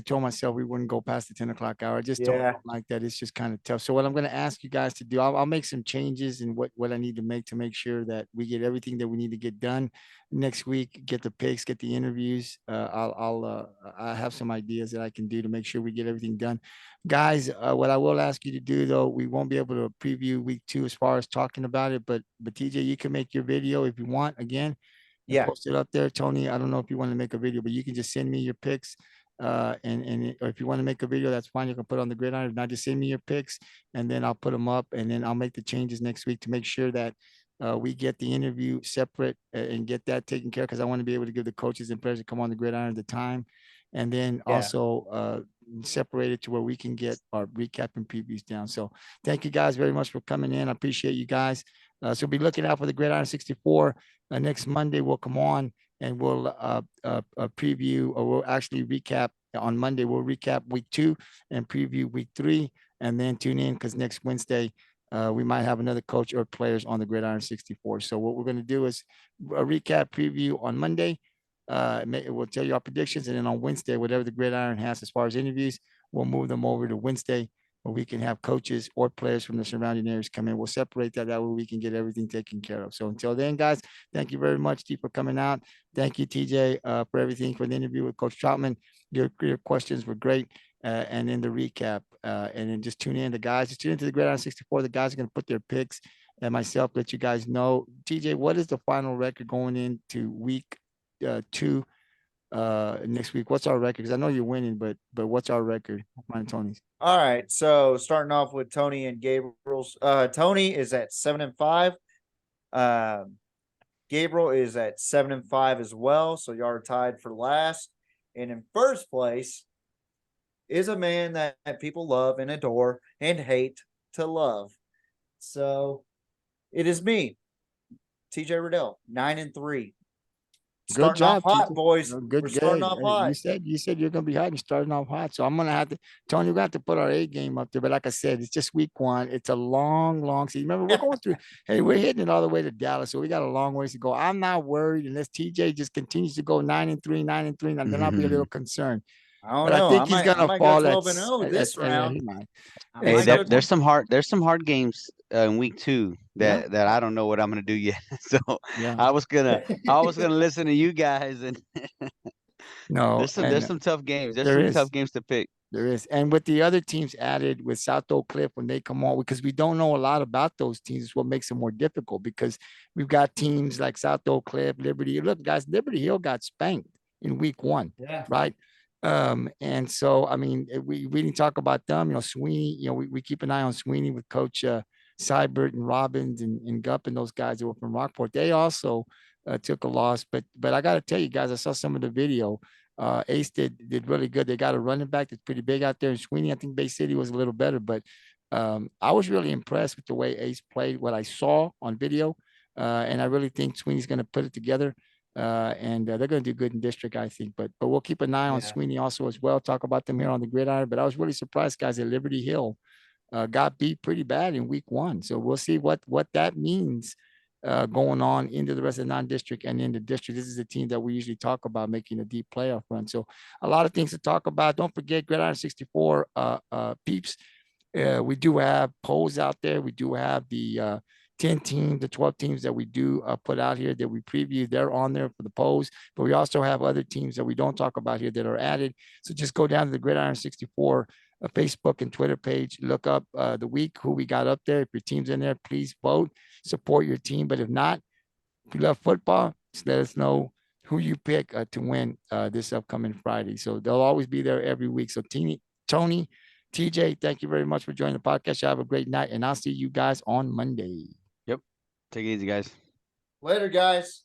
told myself we wouldn't go past the 10 o'clock hour. I just don't like that. It's just kind of tough. So what I'm going to ask you guys to do, I'll make some changes in what I need to make sure that we get everything that we need to get done next week, get the picks, get the interviews. I have some ideas that I can do to make sure we get everything done. Guys, what I will ask you to do though, we won't be able to preview week 2 as far as talking about it, but TJ, you can make your video if you want again. Post it up there. Tony, I don't know if you want to make a video, but you can just send me your picks. Or if you want to make a video, that's fine. You can put it on the Gridiron. If not, just send me your picks and then I'll put them up and then I'll make the changes next week to make sure that we get the interview separate and get that taken care of because I want to be able to give the coaches and players that come on the Gridiron the time. And then also separate it to where we can get our recap and previews down. So thank you guys very much for coming in. I appreciate you guys. So be looking out for the Gridiron 64. Next Monday, we'll come on and we'll preview, or we'll actually recap on Monday. We'll recap week 2 and preview week 3, and then tune in because next Wednesday we might have another coach or players on the Gridiron 64. So what we're going to do is a recap preview on Monday. We'll tell you our predictions, and then on Wednesday, whatever the Gridiron has as far as interviews, we'll move them over to Wednesday, where we can have coaches or players from the surrounding areas come in. We'll separate that way we can get everything taken care of. So until then, guys, thank you very much, T, for coming out. Thank you, TJ, for everything, for the interview with Coach Troutman. Your questions were great. And then the recap. And then just tune in. Just tune into the Gridiron 64. The guys are going to put their picks, and myself let you guys know. TJ, what is the final record going into week 2 next week? What's our record? Because I know you're winning, but what's our record? Mine and Tony's. All right, so starting off with Tony and Gabriel's. Tony is at 7-5. Gabriel is at 7-5 as well. So y'all are tied for last. And in first place is a man that people love and adore and hate to love. So it is me, TJ Riddell, 9-3. Good job, hot, boys. Good starting off hot. You said you're gonna be hot and starting off hot. So I'm gonna have to, Tony, we're gonna have to put our A game up there. But like I said, it's just week 1. It's a long season. Remember, we're going through. Hey, we're hitting it all the way to Dallas, so we got a long ways to go. I'm not worried unless TJ just continues to go 9-3, 9-3. And then I'll be a little concerned. I don't know. I think he's gonna fall at 12-0 this round. Hey, there's some hard games in week 2 Yeah. that I don't know what I'm gonna do yet. So Yeah. I was gonna listen to you guys, and No, there's and some tough games. There's there some is. tough games to pick. There is. And with the other teams added with South Oak Cliff, when they come on, because we don't know a lot about those teams, is what makes it more difficult, because we've got teams like South Oak Cliff, Liberty. Look, guys, Liberty Hill got spanked in week 1, Yeah. right? And so, I mean, we didn't talk about them. You know, Sweeney, you know, we keep an eye on Sweeney with Coach Seibert and Robbins and Gupp and those guys that were from Rockport. They also took a loss. But I got to tell you guys, I saw some of the video. Ace did really good. They got a running back that's pretty big out there. And Sweeney, I think Bay City was a little better, but I was really impressed with the way Ace played, what I saw on video. And I really think Sweeney's going to put it together. And they're going to do good in district, I think. But we'll keep an eye on Sweeney also as well. Talk about them here on the Gridiron. But I was really surprised, guys, that Liberty Hill got beat pretty bad in week 1. So we'll see what that means going on into the rest of the non-district and in the district. This is a team that we usually talk about making a deep playoff run. So a lot of things to talk about. Don't forget Gridiron 64 peeps. We do have polls out there. We do have the 10 teams, the 12 teams that we do put out here that we preview. They're on there for the polls, but we also have other teams that we don't talk about here that are added. So just go down to the Gridiron 64 Facebook and Twitter page, look up the week, who we got up there. If your team's in there, please vote, support your team. But if not, if you love football, just let us know who you pick to win this upcoming Friday. So they'll always be there every week. So Tony, TJ, thank you very much for joining the podcast. You have a great night, and I'll see you guys on Monday. Yep. Take it easy, guys. Later, guys.